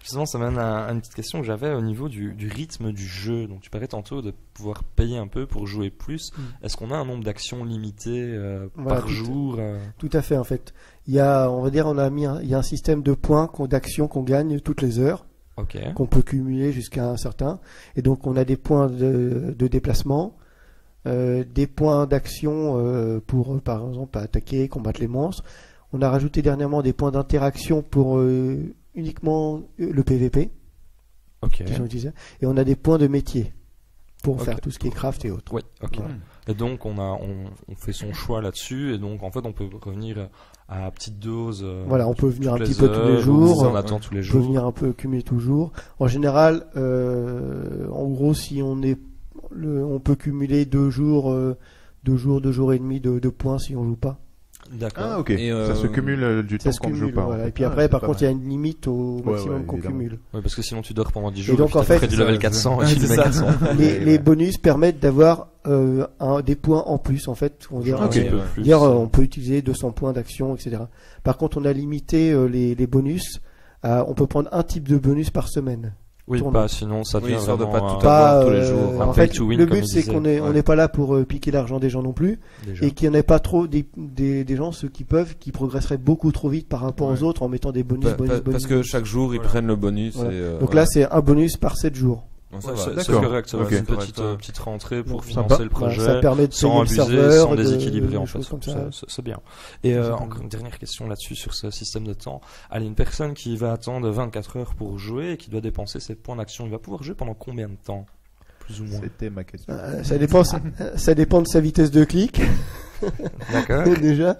Justement, ça m'amène à une petite question que j'avais au niveau du rythme du jeu. Donc, tu parlais tantôt de pouvoir payer un peu pour jouer plus. Est-ce qu'on a un nombre d'actions limité Voilà, par jour Tout à fait, en fait. Il y a, on va dire, il y a un système de points, d'actions qu'on gagne toutes les heures, Ok. qu'on peut cumuler jusqu'à un certain. Et donc, on a des points de déplacement, des points d'action pour, par exemple, attaquer, combattre les monstres. On a rajouté dernièrement des points d'interaction pour uniquement le PVP, Ok. qui sont utilisés. Et on a des points de métier pour Ok. faire tout ce qui est craft et autres. Oui, ok. Voilà. Et donc, on fait son choix là-dessus. Et donc, en fait, on peut revenir à petite dose. Voilà, on peut venir un toutes petit les peu tous les heures, jours. ou si on attend tous les On peut jours. venir un peu cumuler toujours. En général, en gros, si on peut cumuler 2 jours, 2 jours et demi de points si on joue pas. D'accord. Ah, ok. Et, Ça se cumule du Ça temps se qu'on ne joue cumule, pas. voilà. en fait. Et puis Ah, après, c'est par pas contre, il y a mal. une limite au maximum qu'on évidemment. cumule. Ouais, parce que sinon, tu dors pendant 10 jours. donc, puis en fait, t'as du level 400 et tu c'est mets ça. 400. Les bonus permettent d'avoir des points en plus, en fait. On va dire, Ok. on peut utiliser 200 points d'action, etc. Par contre, on a limité les bonus. On peut prendre un type de bonus par semaine. Oui, tourne. pas sinon ça Oui, devient histoire de vraiment pas un- tout avoir tous les euh, jours. Un En pay fait, to win, le comme but il c'est disait. qu'on Ouais. n'est pas là pour piquer l'argent des gens non plus, déjà. et qu'il n'y en ait pas trop des gens ceux qui progresseraient beaucoup trop vite par rapport Ouais. aux autres en mettant des bonus, Parce bonus. que chaque jour, ils Voilà. prennent le bonus. Voilà. Et, Donc voilà. là, c'est un bonus par 7 jours. Bon, ça Ouais, va. c'est D'accord. correct, ça va, Ok. c'est une Correct. petite rentrée pour Sympa. financer le Voilà, projet. ça permet de Sans payer le abuser, serveur, sans déséquilibrer de en fait. choses comme ça. C'est bien. Et C'est encore bien. une dernière question là-dessus sur ce système de temps. Allez, une personne qui va attendre 24 heures pour jouer et qui doit dépenser ses points d'action, il va pouvoir jouer pendant combien de temps? Plus ou moins. C'était ma question. Ça dépend de sa vitesse de clic D'accord. déjà.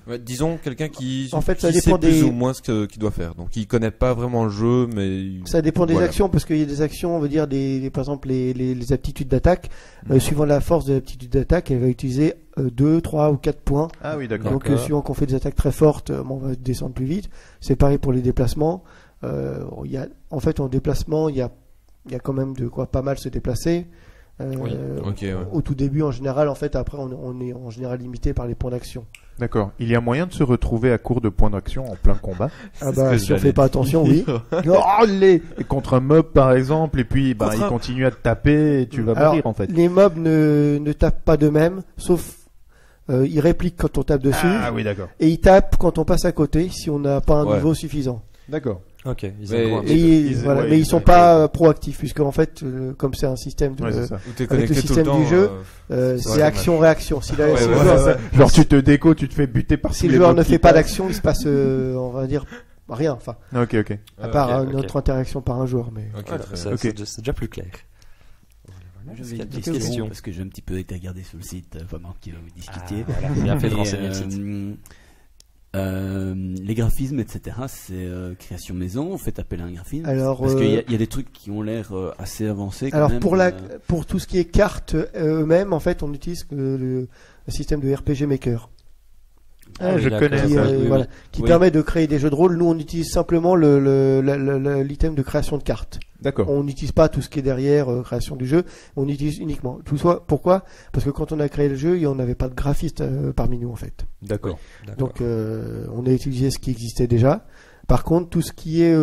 Ouais, disons quelqu'un qui, En fait, ça qui dépend sait plus des- ou moins ce qu'il doit faire. Donc, il connaît pas vraiment le jeu, mais Ça dépend des Voilà. actions, parce qu'il y a des actions, on veut dire, par exemple, les aptitudes d'attaque. Mhm. Suivant la force de l'aptitude d'attaque, elle va utiliser 2, 3 ou 4 points. Ah oui, d'accord. Donc, D'accord. suivant qu'on fait des attaques très fortes, on va descendre plus vite. C'est pareil pour les déplacements. En fait, en déplacement, il y a quand même de quoi pas mal se déplacer. Oui. Ok, ouais. Au tout début, en général, en fait, après, on est en général limité par les points d'action. D'accord. Il y a moyen de se retrouver à court de points d'action en plein combat. Ah ce bah, que si on j'allais fait pas attention, oui. Non, Et contre un mob par exemple, et puis Contre il un- continue à te taper et tu vas Alors, mourir en fait. les mobs ne tapent pas d'eux-mêmes, sauf ils répliquent quand on tape dessus. Ah oui, d'accord. Et ils tapent quand on passe à côté si on n'a pas un Ouais. niveau suffisant. D'accord. Ok. Mais- aggro un Et petit peu. voilà, ouais, mais ils ils sont ont- pas proactifs puisque en fait, comme c'est un système Ouais, c'est ça. Où t'es Avec connecté le tout système le temps. du jeu, c'est c'est dommage. action-réaction. Si, Ouais, si ouais, le ouais, joueur, ça. Genre tu te déco, tu te fais buter par si tous le les joueur mobs ne qui fait pas passent. d'action, il se passe, on va dire, rien. Enfin, Ok, ok. à part ok. notre interaction par un joueur. Mais Ok, Voilà, très ça- bien. Ok. c'est déjà plus clair. J'avais Est-ce qu'il y a une des petite questions question parce que j'ai un petit peu été regardé sur le site pendant que vous discutiez. Voilà, bien fait de Et, renseigner le site. les graphismes, etc., c'est création maison. Vous faites appel à un graphisme. alors, Parce qu'il y a des trucs qui ont l'air assez avancés. Quand alors même, pour tout ce qui est cartes eux-mêmes, en fait, on utilise le système de RPG Maker. Ah, je d'accord. connais qui, ça. voilà, qui Oui. permet de créer des jeux de rôle. Nous, on utilise simplement l'item de création de cartes. D'accord. On n'utilise pas tout ce qui est derrière création du jeu. On utilise uniquement. Pourquoi? Parce que quand on a créé le jeu, on n'avait pas de graphiste parmi nous en fait. D'accord. D'accord. Donc, on a utilisé ce qui existait déjà. Par contre, tout ce qui est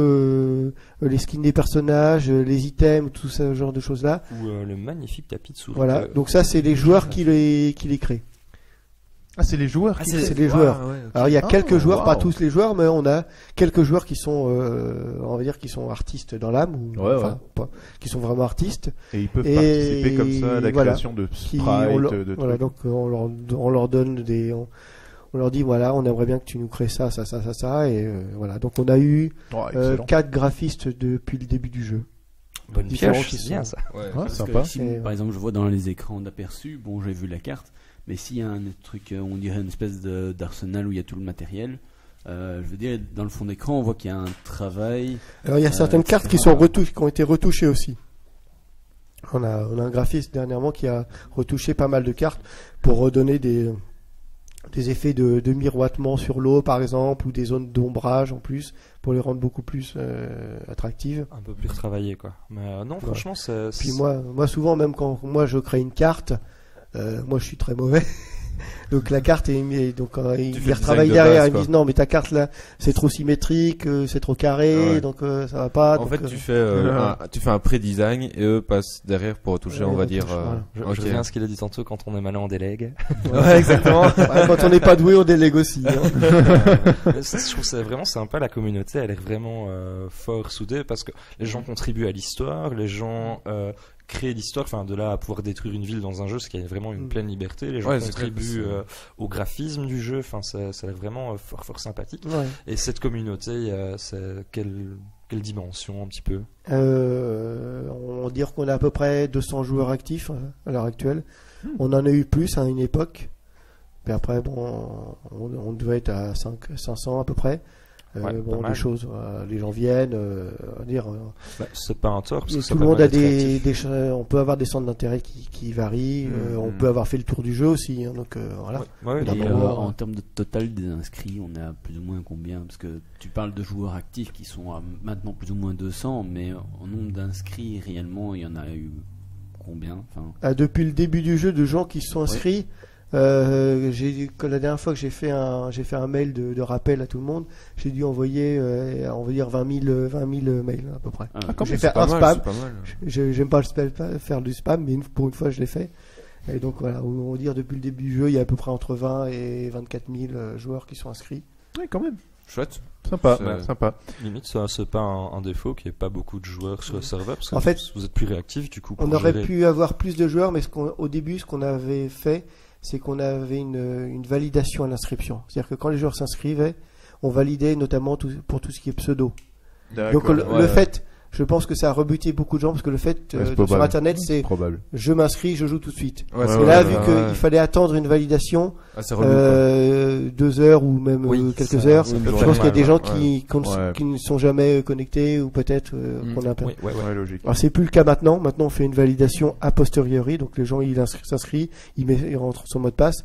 les skins des personnages, les items, tout ce genre de choses là, Ou le magnifique tapis de souris. voilà. Donc ça, c'est les joueurs qui les créent. Ah, c'est les joueurs qui c'est les joueurs. Alors il y a Ah, quelques joueurs, wow. pas tous les joueurs, mais on a quelques joueurs qui sont, on va dire, qui sont artistes dans l'âme, ou Ouais, enfin, qui sont vraiment artistes. Et ils peuvent Et participer comme ça à la voilà. création de Qui, sprites, voilà, de trucs. donc on leur donne on leur dit voilà, on aimerait bien que tu nous crées ça, et voilà. Donc on a eu Oh, excellent. 4 graphistes depuis le début du jeu. Bonne différents pioche, qui c'est bien sont- ça. Ouais. Ah, Parce que sympa. ici, Et, par exemple, je vois dans les écrans d'aperçu, bon, j'ai vu la carte, mais s'il y a un truc, on dirait une espèce d'arsenal où il y a tout le matériel, je veux dire, dans le fond d'écran, on voit qu'il y a un travail. Alors il y a certaines cartes qui etc. sont qui ont été retouchées aussi. On a un graphiste dernièrement qui a retouché pas mal de cartes pour redonner des des effets de miroitement sur l'eau par exemple, ou des zones d'ombrage en plus, pour les rendre beaucoup plus attractives. Un peu plus retravaillé, quoi. Mais non, franchement, c'est... Puis moi souvent, même quand moi je crée une carte, moi je suis très mauvais. Donc la carte donc ils fais le retravaillent design de derrière, base, ils me disent non mais ta carte là c'est trop symétrique, c'est trop carré, Ouais. donc ça va pas. En donc, fait, tu fais un pré-design et eux passent derrière pour retoucher, on va dire. voilà. Je ok. reviens à ce qu'il a dit tantôt, quand on est malin, on délègue. Ouais, exactement. Ouais, quand on n'est pas doué, on délègue aussi. Hein. Je trouve ça vraiment sympa, la communauté, elle est vraiment fort soudée, parce que les gens contribuent à l'histoire, les gens créer l'histoire, enfin de là à pouvoir détruire une ville dans un jeu, ce qui est vraiment une pleine liberté. Les gens Ouais, c'est clair, contribuent au graphisme du jeu, enfin ça est vraiment fort sympathique. Ouais. Et cette communauté, c'est quelle dimension un petit peu? On va dire qu'on a à peu près 200 joueurs actifs à l'heure actuelle. On en a eu plus à une époque. Puis après, bon, on devait être à 500 à peu près. Ouais, pas bon, mal. les choses, les gens viennent, dire. C'est pas un tort, parce que ça Tout le monde permet a d'être créatif. on peut avoir des centres d'intérêt qui varient. On peut avoir fait le tour du jeu aussi. Hein, donc voilà. Ouais, Et d'abord, en termes de total des inscrits, on est à plus ou moins combien? Parce que tu parles de joueurs actifs qui sont à maintenant plus ou moins 200, mais en nombre d'inscrits, réellement, il y en a eu combien? Enfin, Depuis le début du jeu, de gens qui se sont inscrits. La dernière fois que j'ai fait un mail de rappel à tout le monde, j'ai dû envoyer, on va dire 20 000 mails à peu près. J'ai fait un spam. C'est pas mal. J'aime pas faire du spam, mais pour une fois je l'ai fait. Et donc voilà, on va dire depuis le début du jeu, il y a à peu près entre 20 et 24 000 joueurs qui sont inscrits. Oui, quand même. Chouette. Sympa, C'est- sympa. limite, ça c'est pas un défaut qu'il n'y ait pas beaucoup de joueurs sur le serveur, parce que En fait, vous êtes plus réactif, du coup. On pour aurait gérer. pu avoir plus de joueurs, mais au début, ce qu'on avait fait, c'est qu'on avait une validation à l'inscription. C'est-à-dire que quand les joueurs s'inscrivaient, on validait notamment pour tout ce qui est pseudo. Donc le fait, je pense que ça a rebuté beaucoup de gens, parce que le fait Ouais, c'est sur probable. Internet, c'est Probable. je m'inscris, je joue tout de suite. Ouais, Et c'est là, vrai, vu ouais. qu'il fallait attendre une validation, Ah, c'est relou, quoi. 2 heures ou même Oui, quelques ça- heures, ça je peut pense faire qu'il y a des mal, gens Ouais. qui ne sont jamais connectés, ou peut-être qu'on a Oui, ouais. Ouais, logique. Alors c'est plus le cas maintenant. Maintenant on fait une validation a posteriori, donc les gens il s'inscrit, il rentre son mot de passe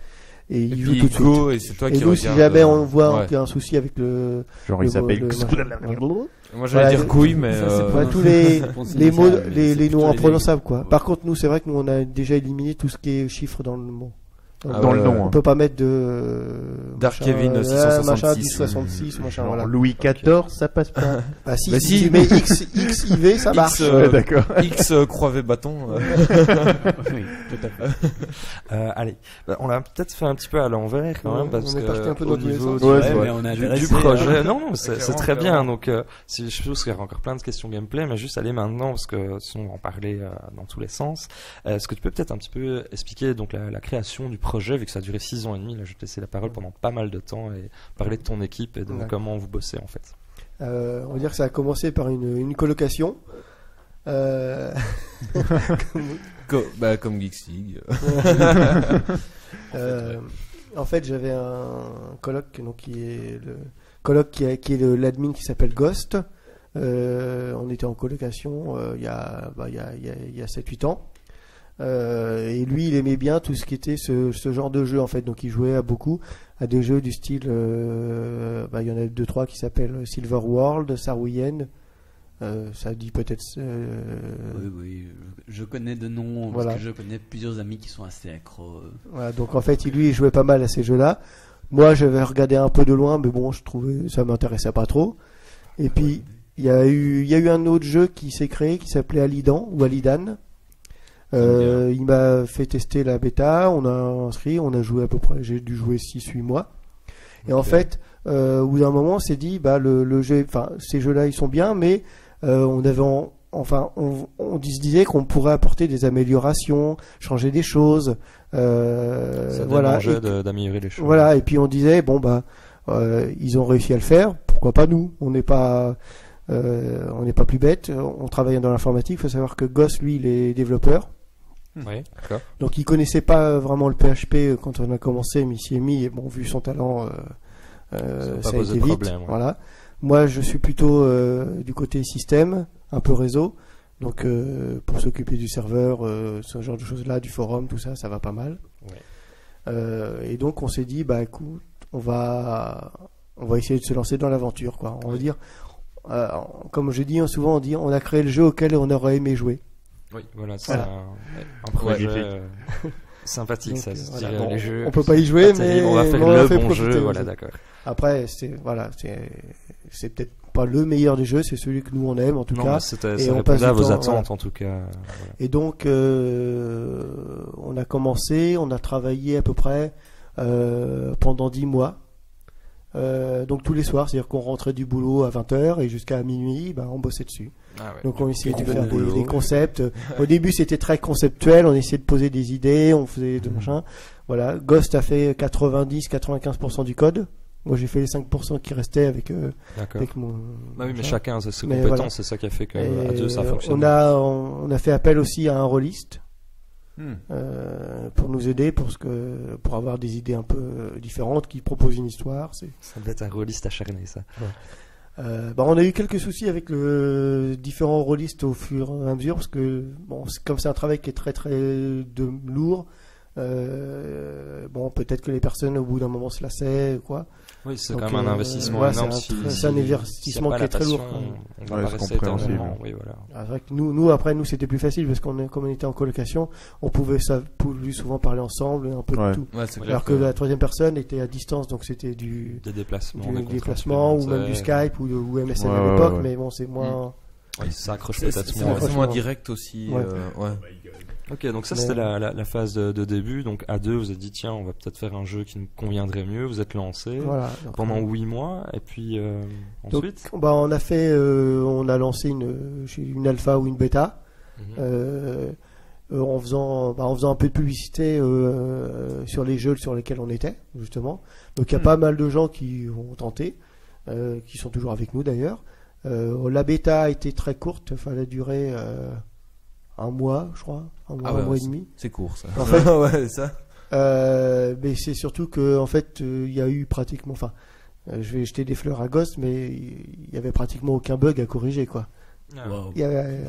et il joue puis tout de suite. go, et c'est toi Et qui nous si regarde, jamais on voit ouais. qu'il y a un souci avec le Genre, il s'appelle. Moi, j'allais Voilà, dire couille, mais. ça, c'est Ouais, pas- tous les les mots ça, mais c'est les plutôt noms les imprononçables quoi. Ouais. Par contre nous c'est vrai que nous on a déjà éliminé tout ce qui est chiffres dans le mot. Ah Dans ouais, le ouais. nom. On hein. peut pas mettre de Dark machin, Kevin machin 666. 1066 machin Genre voilà. Louis XIV, ça passe pas. Bah si, Bah si si. tu mets XIV ça marche. Ouais, d'accord. X croivé bâton. oui, tout à fait. Allez, on l'a peut-être fait un petit peu à l'envers quand Ouais, même, parce on est que parti un peu au dans tous les niveau sens. du, Ouais, Ouais, c'est mais on a du intéressé, projet, hein. non, c'est Clairement, très bien. clairement. Donc, si je suppose qu'il y aura encore plein de questions gameplay, mais juste aller maintenant, parce que sinon on va en parler dans tous les sens. Est-ce que tu peux peut-être un petit peu expliquer donc la création du projet, vu que ça a duré 6 ans et demi. Là, je vais te laisser la parole pendant pas mal de temps et parler de ton équipe et de Ouais. comment vous bossez en fait. On va dire que ça a commencé par une colocation. Comme Geeks League. En fait, j'avais un coloc donc qui est le coloc qui est l'admin qui s'appelle Ghost. On était en colocation il y a 7-8 ans. Et lui, il aimait bien tout ce qui était ce genre de jeu en fait. Donc, il jouait à des jeux du style. Il y en a 2-3 qui s'appellent Silver World, Sarwiyen. Ça dit peut-être. Oui, je connais de noms, Voilà. parce que je connais plusieurs amis qui sont assez accros. Voilà, donc en fait, lui, il jouait pas mal à ces jeux-là. Moi, j'avais regardé un peu de loin, mais bon, je trouvais ça m'intéressait pas trop. Et puis, il y a eu un autre jeu qui s'est créé qui s'appelait Alidan ou Alidan. Il m'a fait tester la bêta, on a inscrit, on a joué à peu près, j'ai dû jouer 6-8 mois. Et en fait, au bout d'un moment, on s'est dit, le jeu, enfin, ces jeux-là, ils sont bien, mais on se disait qu'on pourrait apporter des améliorations, changer des choses. Ça Voilà. démangeait d'améliorer les choses. Voilà, et puis on disait bon ils ont réussi à le faire, pourquoi pas nous? On n'est pas plus bêtes, on travaille dans l'informatique. Il faut savoir que Goss, lui, il est développeur, Oui, d'accord. donc il connaissait pas vraiment le PHP quand on a commencé, mais il s'y est mis. Et bon, vu son talent, Ça va pas ça a poser été de vite. problème, ouais. Voilà. Moi, je suis plutôt du côté système, un peu réseau. Donc pour s'occuper du serveur, ce genre de choses-là, du forum, tout ça, ça va pas mal. Ouais. Et donc on s'est dit, bah écoute, on va essayer de se lancer dans l'aventure, quoi. On va dire, comme je dis souvent, on a créé le jeu auquel on aurait aimé jouer. Oui, voilà, c'est Voilà. un projet sympathique, Donc, ça se voilà. dirait, Bon, les jeux. on peut pas y jouer, pas mais terrible, on va faire on en le fait bon profiter jeu, aux voilà, autres. d'accord. Après, c'est peut-être pas le meilleur des jeux, c'est celui que nous on aime en tout Non, cas. mais c'était, et ça on répondait passe à du vos temps, attentes voilà. en tout cas. Voilà. Et donc, on a commencé, on a travaillé à peu près pendant 10 mois. Donc tous les soirs, c'est-à-dire qu'on rentrait du boulot à 20h et jusqu'à minuit, on bossait dessus. Ah ouais. Donc on essayait de Gros faire boulot. des concepts. Au début, c'était très conceptuel, on essayait de poser des idées, on faisait de machin. Voilà, Ghost a fait 90-95% du code. Moi, j'ai fait les 5% qui restaient avec D'accord. mon. Bah oui, mais machin. chacun a ses Mais compétences, voilà. c'est ça qui a fait qu'à Et, deux ça fonctionne. on a fait appel aussi à un rôliste Hmm. pour nous aider pour avoir des idées un peu différentes, qui proposent une histoire. Ça devait être un rôliste acharné, ça. On a eu quelques soucis avec le différents rôlistes au fur et à mesure, parce que comme c'est un travail qui est très très lourd, peut-être que les personnes au bout d'un moment se lassaient, quoi. Oui, c'est Donc, quand même un investissement ouais, énorme. c'est un investissement qui est très lourd, quoi. On va Ouais, pas c'est rester compréhensible. éternellement. Oui, voilà. C'est vrai que nous c'était plus facile parce comme on était en colocation, on pouvait plus souvent parler ensemble, un peu Ouais. de tout. Ouais, c'est clair Alors que la troisième personne était à distance, donc c'était du Des déplacements, des contrats déplacement ou même du supplémentaires. Skype ou MSN Ouais, à ouais, l'époque, ouais. mais bon, c'est moins. Oui, ça accroche C'est peut-être c'est moins. moins- c'est moins direct aussi. Ouais. Ouais. Ok, donc ça Mais- c'était la phase de début. Donc à deux, vous vous êtes dit tiens, on va peut-être faire un jeu qui nous conviendrait mieux. Vous êtes lancé Voilà. Donc, pendant 8 mois et puis donc, ensuite. on a lancé une alpha ou une bêta. En faisant un peu de publicité sur les jeux sur lesquels on était, justement. Donc il y a pas mal de gens qui ont tenté, qui sont toujours avec nous d'ailleurs. La bêta a été très courte, enfin, elle a duré un mois, je crois, un mois et demi. C'est court ça. En fait- ouais, ça. Mais c'est surtout que en fait, il y a eu pratiquement, je vais jeter des fleurs à Ghost, mais il y avait pratiquement aucun bug à corriger, quoi. Wow. Il y avait,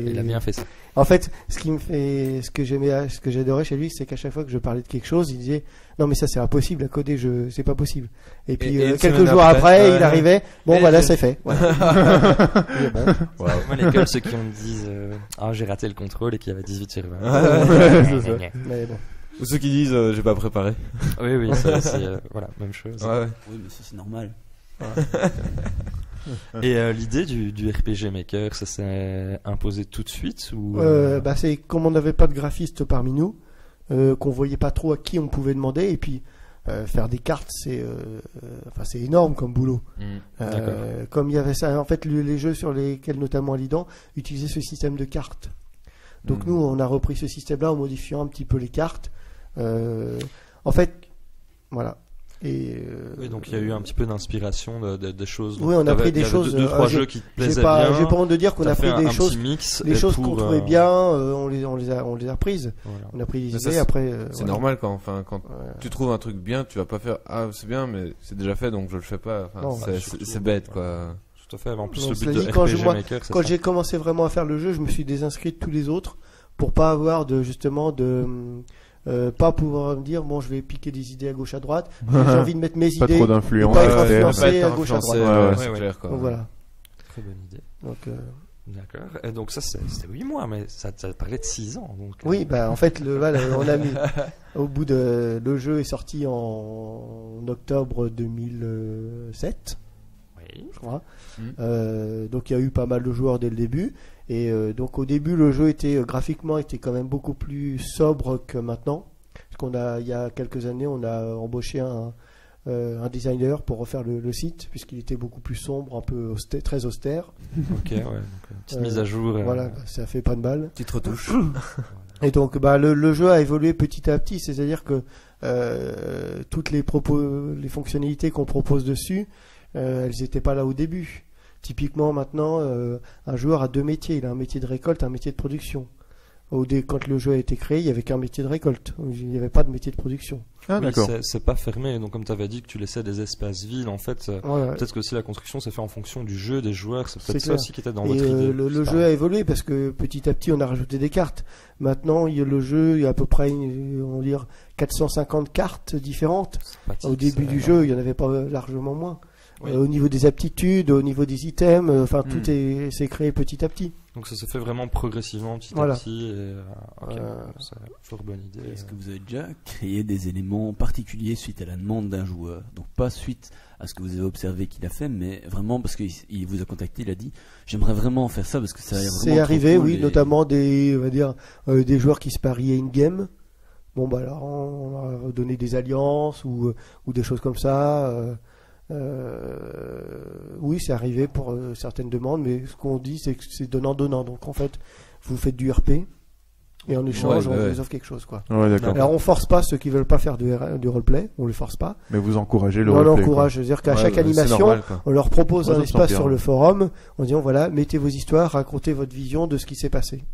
Il a bien fait ça. En fait, ce que j'adorais chez lui, c'est qu'à chaque fois que je parlais de quelque chose, il disait non mais ça c'est impossible à coder, c'est pas possible. Et puis une quelques semaine jours après, après, ouais. il arrivait, bon Et voilà je- c'est fait. Voilà. Et bon, Moi, l'école, ceux qui me disent j'ai raté le contrôle et qu'il y avait 18 sur 20. mais bon. Ou ceux qui disent j'ai pas préparé. Oui, ça, c'est voilà, même chose. Ouais. Oui, mais ça c'est normal. Et l'idée du RPG Maker, ça s'est imposé tout de suite ou C'est comme on n'avait pas de graphiste parmi nous, qu'on voyait pas trop à qui on pouvait demander, et puis faire des cartes, c'est énorme comme boulot. D'accord. Comme il y avait ça, en fait, les jeux sur lesquels notamment Alidan utilisaient ce système de cartes. Donc nous, on a repris ce système-là en modifiant un petit peu les cartes. En fait, voilà. Et Oui, donc il y a eu un petit peu d'inspiration de choses. Oui, on a pris des Il y avait choses, deux, trois j'ai- jeux qui te j'ai plaisaient pas bien. honte de dire qu'on T'as a fait pris des un choses, petit mix les choses qu'on pour, trouvait bien, on les a prises. Voilà. On a pris des Mais ça, idées c'est- après. C'est voilà. normal quand Ouais. tu trouves un truc bien, tu vas pas faire c'est bien mais c'est déjà fait donc je le fais pas. Enfin, Non, c'est- surtout, c'est bête quoi. Tout à fait. En plus, Non, le cela but de dit, quand RPG moi, Maker, c'est Quand ça. j'ai commencé vraiment à faire le jeu, je me suis désinscrit de tous les autres pour pas avoir pas pouvoir me dire bon je vais piquer des idées à gauche à droite, j'ai envie de mettre mes Pas idées, trop d'influence. pas être externe. influencé à gauche à droite. Ouais, c'est ouais. clair quoi. Donc voilà. Très bonne idée. Donc, D'accord. Et donc ça, c'était 8 mois, mais ça parlait de 6 ans. Donc, oui, en fait on a mis au bout de le jeu est sorti en octobre 2007. Oui. Je crois. Mm. Donc il y a eu pas mal de joueurs dès le début, et donc au début le jeu était graphiquement était quand même beaucoup plus sobre que maintenant, parce il y a quelques années on a embauché un designer pour refaire le site, puisqu'il était beaucoup plus sombre, un peu très austère. Ok, ouais. Donc, petite mise à jour. Voilà, ça fait pas de mal. Petite retouche. Et donc le jeu a évolué petit à petit, c'est-à-dire que toutes les fonctionnalités qu'on propose dessus, elles n'étaient pas là au début. Typiquement maintenant, un joueur a deux métiers, il a un métier de récolte, un métier de production. Quand le jeu a été créé, il y avait qu'un métier de récolte. Il n'y avait pas de métier de production. Ah, Oui, d'accord. c'est pas fermé. Donc, comme tu avais dit que tu laissais des espaces vides, en fait, Voilà. peut-être que aussi la construction s'est fait en fonction du jeu, des joueurs. C'est C'est peut-être ça clair. aussi qui était dans Et votre idée. le jeu a évolué parce que petit à petit on a rajouté des cartes. Maintenant le jeu, il y a à peu près on va dire 450 cartes différentes. C'est pratique, Au début c'est- du jeu, il y en avait pas largement moins. Oui. Au niveau des aptitudes, au niveau des items, tout s'est créé petit à petit. Donc ça se fait vraiment progressivement, petit Voilà. à petit. Et, ok, c'est une fort bonne idée. Est-ce que vous avez déjà créé des éléments particuliers suite à la demande d'un joueur? Donc pas suite à ce que vous avez observé qu'il a fait, mais vraiment parce qu'il vous a contacté, il a dit j'aimerais vraiment faire ça parce que ça a l'air vraiment C'est trop arrivé, cool oui, et- notamment des joueurs qui se pariaient in-game. Bon, bah alors, on a donné des alliances ou des choses comme ça. Oui, c'est arrivé pour certaines demandes, mais ce qu'on dit, c'est que c'est donnant-donnant. Donc, en fait, vous faites du RP et en échange, Ouais, on ouais. vous offre quelque chose, quoi. Ouais, d'accord. Alors, on force pas ceux qui veulent pas faire du roleplay, on les force pas. Mais vous encouragez le On roleplay, encourage, c'est-à dire qu'à Ouais, chaque c'est animation, normal, quoi. on leur propose Ouais, un ça me espace semble sur bien. le forum en disant voilà, mettez vos histoires, racontez votre vision de ce qui s'est passé.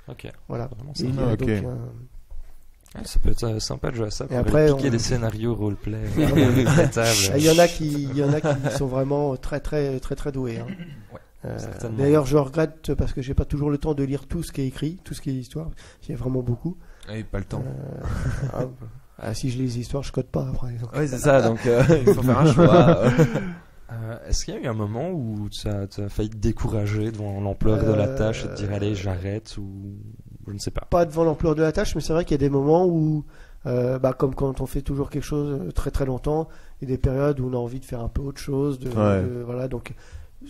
Ok. Voilà. Vraiment, Et, ça. Ah, ok. Ça peut être sympa de jouer à ça. Pour après, piquer on- des scénarios roleplay à la table. Il y en a qui sont vraiment très doués. Hein. Ouais, certainement. D'ailleurs, je regrette parce que j'ai pas toujours le temps de lire tout ce qui est écrit, tout ce qui est histoire. Il y a vraiment beaucoup. Ah, pas le temps. Si je lis les histoires, je code pas après. Donc. Ouais, c'est ça, donc il faut faire un choix. Est-ce qu'il y a eu un moment où tu as failli te décourager devant l'ampleur de la tâche et te dire allez j'arrête ou je ne sais pas. Pas devant l'ampleur de la tâche, mais c'est vrai qu'il y a des moments où, comme quand on fait toujours quelque chose très très longtemps, il y a des périodes où on a envie de faire un peu autre chose. Voilà, donc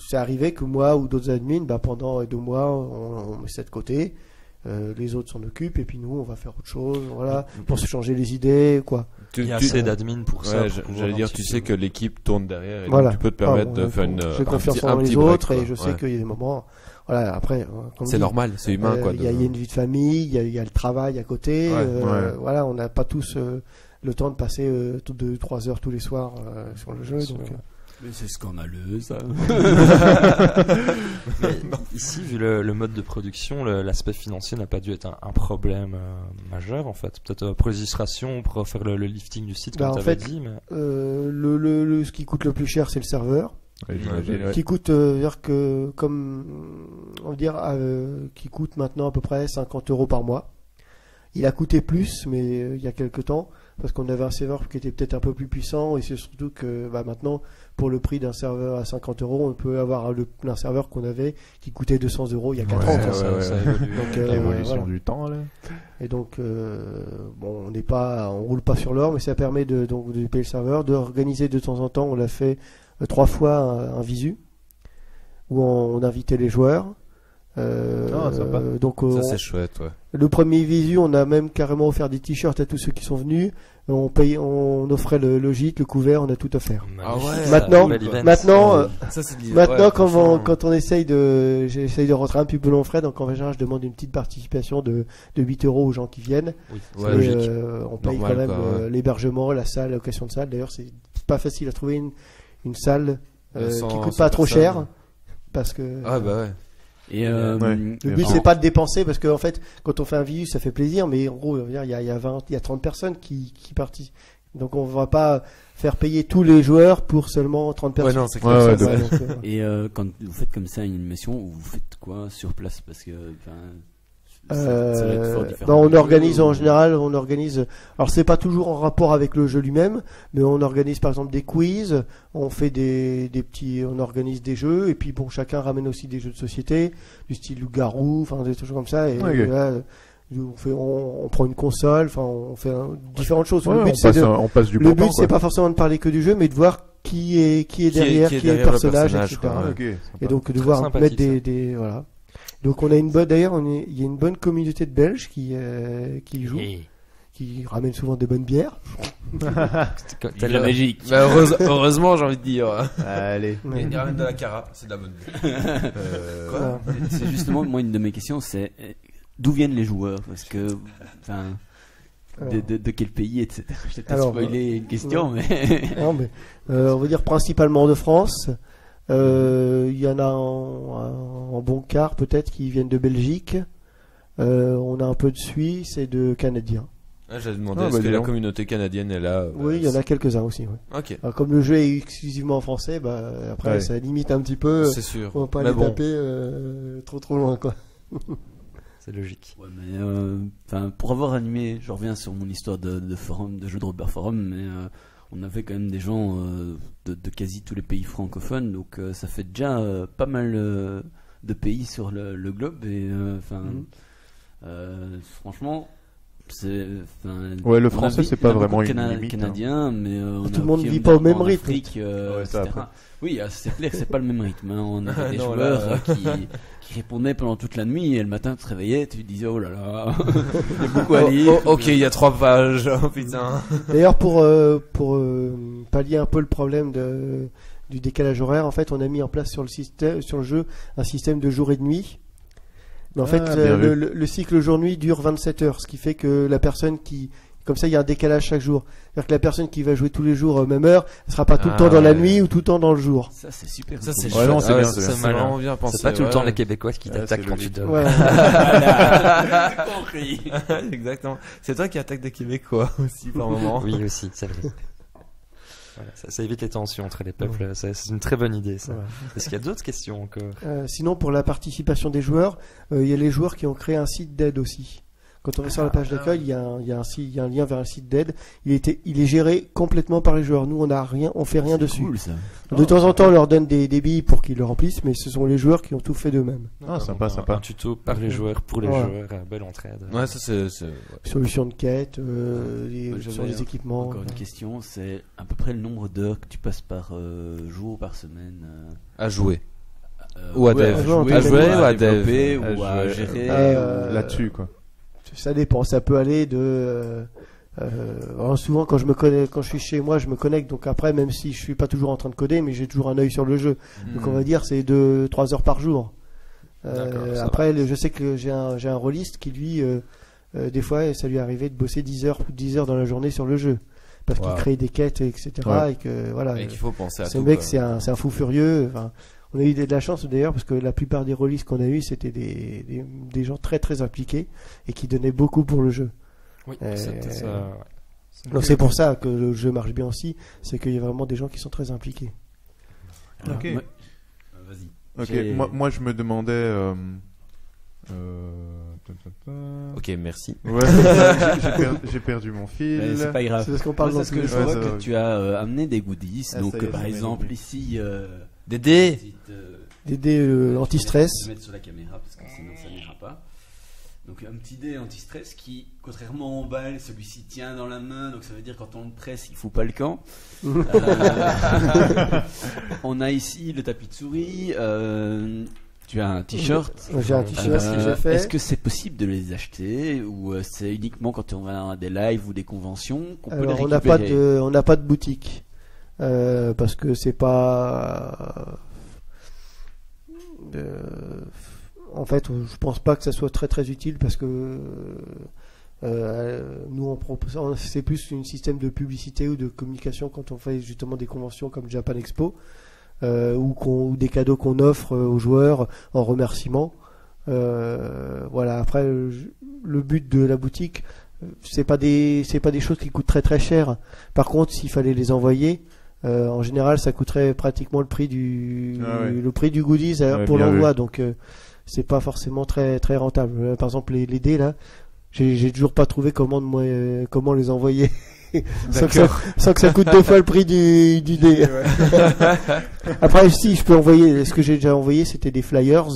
c'est arrivé que moi ou d'autres admins, pendant 2 mois, on met ça de côté. Les autres s'en occupent et puis nous on va faire autre chose, voilà, pour se changer les idées, quoi. Il y a assez d'admin pour ça. Ouais, pour pouvoir j'allais un dire, petit tu peu- sais que l'équipe tourne derrière et Voilà. donc tu peux te permettre Ah, de bon, faire une. J'ai confiance en les break, autres et quoi. je sais Ouais. qu'il y a des moments. Voilà, après, comme C'est dit, normal, c'est humain, quoi. Il y a une vie de famille, il y a le travail à côté. Ouais, ouais. Voilà, on n'a pas tous le temps de passer 2-3 heures tous les soirs sur le jeu. Bien sûr. Donc, Mais c'est scandaleux ça. Mais ici, vu le mode de production, l'aspect financier n'a pas dû être un problème majeur en fait. Peut-être pour les illustrations, pour faire le lifting du site, comme en tu avais fait, dit. Mais... ce qui coûte le plus cher, c'est le serveur. Ouais, j'imagine, ouais. Qui coûte, qui coûte maintenant à peu près 50 € par mois. Il a coûté plus, mais il y a quelques temps, parce qu'on avait un serveur qui était peut-être un peu plus puissant, et c'est surtout que maintenant, pour le prix d'un serveur à 50 €, on peut avoir un serveur qu'on avait qui coûtait 200 € il y a 4 ans. Ouais, quoi. ça évolue. Donc, L'évolution voilà. du temps, là. Et donc, on roule pas sur l'or, mais ça permet de payer le serveur, d'organiser de temps en temps. On l'a fait 3 fois un visu où on invitait les joueurs. Sympa. Donc, Ça, c'est chouette, ouais. le premier visu, on a même carrément offert des t-shirts à tous ceux qui sont venus. On offrait le gîte, le couvert, on a tout offert. Ah ouais. Maintenant, Bel event. Maintenant, Ça, c'est Maintenant, quand on essaye j'essaye de rentrer un petit peu long frais, donc en général, je demande une petite participation de 8 € aux gens qui viennent. Oui, Ouais, Et, logique. on paye Normal, quand même quoi, ouais. l'hébergement, la salle, la location de salle. D'ailleurs, c'est pas facile à trouver une salle Sans- qui coûte sans pas trop personne. cher, parce que Ah bah ouais. Et Ouais. le but c'est pas de dépenser, parce qu'en fait, quand on fait un visu, ça fait plaisir, mais en gros, il y a 30 personnes qui participent. Donc on va pas faire payer tous les joueurs pour seulement 30 Ouais, personnes. non, c'est Ouais, clair. ouais, ça, de- c'est- donc, Et quand vous faites comme ça une animation, vous faites quoi sur place? Parce que ça va être fort différent. on du organise jeu, en ou- général, alors c'est pas toujours en rapport avec le jeu lui-même, mais on organise par exemple des quiz, on fait des on organise des jeux, et puis bon, chacun ramène aussi des jeux de société, du style loup-garou, enfin des trucs comme ça, et Ok. là, on prend une console, enfin on fait différentes choses. Ouais, le but on passe du le bon but temps, c'est quoi. pas forcément de parler que du jeu, mais de voir qui est derrière, qui est le personnage, etc. quoi, ouais. Ok, sympa. Et donc de Très voir sympathique, mettre des voilà. Donc on a une bonne, d'ailleurs il y a une bonne communauté de Belges qui joue, qui ramène souvent des bonnes bières. C'est la magique. Bah, heureusement, j'ai envie de dire. Allez. Ouais. Il ramène de la cara, c'est de la bonne. Voilà. C'est justement moi une de mes questions, c'est d'où viennent les joueurs? Parce que, enfin, de quel pays, etc. Je t'ai peut-être Alors, spoilé une question, mais Non, mais, on va dire principalement de France. Il y en a en bon quart peut-être qui viennent de Belgique. On a un peu de Suisse et de Canadiens. Ah, j'avais demandé Ah, est-ce bah, que dis la donc. communauté canadienne est là. Oui, il y en a quelques-uns aussi. Ouais. Ok, Alors, comme le jeu est exclusivement en français, après Ouais. ça limite un petit peu. c'est sûr. On va pas Mais les bon, taper trop loin, quoi. C'est logique. Ouais, mais pour avoir animé, je reviens sur mon histoire de forum, de jeu de Robert Forum, mais on avait quand même des gens de quasi tous les pays francophones, donc ça fait déjà pas mal de pays sur le globe, et franchement, Ouais, le on français, a c'est pas on a vraiment beaucoup de une limite, Canadiens, mais on Tout a le monde aussi vit pas au même en rythme. Afrique, Ouais, ça, etc. après. Oui, c'est clair que c'est pas le même rythme. Hein. On avait des Non, joueurs là, qui répondaient pendant toute la nuit, et le matin tu te réveillais, tu te disais oh là là, il y a beaucoup à lire. ok, il y a 3 pages. Oh putain. D'ailleurs, pour pallier un peu le problème du décalage horaire, en fait, on a mis en place sur le jeu un système de jour et de nuit. Mais en fait, bien vu. le cycle jour-nuit dure 27 heures, ce qui fait que la personne qui... Comme ça, il y a un décalage chaque jour. C'est-à-dire que la personne qui va jouer tous les jours même heure, elle sera pas tout le temps dans la ouais. nuit ou tout le temps dans le jour. Ça c'est super. Ça, c'est Ouais, chouette. non, c'est Ah, bien, c'est c'est bien. vraiment bien pensé. C'est pas tout le temps ouais. les Québécois qui Ouais, t'attaquent c'est quand tu logique. dors. Ouais. Exactement. C'est toi qui attaques des Québécois aussi par moment. Oui, aussi, c'est vrai. Voilà, ça évite les tensions entre les peuples. C'est une très bonne idée, ça. Ouais. Est-ce qu'il y a d'autres questions encore? Sinon, pour la participation des joueurs, il y a les joueurs qui ont créé un site d'aide aussi. Quand on va sur la page d'accueil, il y a un lien vers un site d'aide. Il est géré complètement par les joueurs. Nous, on fait rien dessus. Cool ça. De temps en temps, on leur donne des billes pour qu'ils le remplissent, mais ce sont les joueurs qui ont tout fait d'eux-mêmes. Ah, sympa, Un sympa. tuto par les joueurs, pour les Ouais. joueurs, belle entraide. Ouais, ça c'est. Solutions de quête, Moi, sur j'avais les équipements. Encore une question, c'est à peu près le nombre d'heures que tu passes par jour, par semaine. À jouer. Ou à ouais, dev. jouer en À jouer ou à développer, dev. ou à jouer, gérer. Là-dessus, quoi. Ça dépend. Ça peut aller de. Alors souvent, quand je suis chez moi, je me connecte. Donc après, même si je suis pas toujours en train de coder, mais j'ai toujours un œil sur le jeu. Donc on va dire c'est 2-3 heures par jour. D'accord, ça Après, je sais que j'ai un rôliste qui lui, des fois, ça lui est arrivé de bosser 10 heures dans la journée sur le jeu, parce qu'il Wow. crée des quêtes, etc. Ouais. Et que voilà. Et qu'il faut penser à Ce tout. mec, quoi. c'est un fou furieux. Enfin, on a eu de la chance d'ailleurs parce que la plupart des releases qu'on a eu, c'était des gens très très impliqués et qui donnaient beaucoup pour le jeu. Oui, Euh, c'était ça. Ouais. Donc c'est pour ça que le jeu marche bien aussi, c'est qu'il y a vraiment des gens qui sont très impliqués. Ok. Ouais. Vas-y. Ok, J'ai- moi je me demandais. Ok, merci. Ouais, j'ai perdu mon fil. C'est pas grave. C'est parce qu'on parle Moi, dans c'est ce que je Ouais, vois ça va. que tu as amené des goodies. Ah, Donc ça y est, par j'en ai exemple des ici. Dédé. petite, des dés anti-stress. Je vais mettre sur la caméra parce que sinon ça n'ira pas. Donc un petit dé anti-stress qui, contrairement au bal, celui-ci tient dans la main, donc ça veut dire quand on le presse, il fout pas le camp. On a ici le tapis de souris. Tu as un t-shirt. J'ai un t-shirt que j'ai fait. Est-ce que c'est possible de les acheter ou c'est uniquement quand on va à des lives ou des conventions qu'on peut Alors les on n'a pas récupérer? on n'a pas de boutique parce que c'est pas. En fait, je pense pas que ça soit très très utile parce que nous on propose, c'est plus un système de publicité ou de communication quand on fait justement des conventions comme Japan Expo ou des cadeaux qu'on offre aux joueurs en remerciement. Voilà. Après, le but de la boutique, c'est pas des choses qui coûtent très très cher. Par contre, s'il fallait les envoyer, en général, ça coûterait pratiquement le prix du goodies pour bien l'envoi. vu. Donc c'est pas forcément très très rentable. Par exemple, les dés là, j'ai toujours pas trouvé comment les envoyer. sans que ça coûte 2 fois le prix du dé. Après, si je peux envoyer, ce que j'ai déjà envoyé, c'était des flyers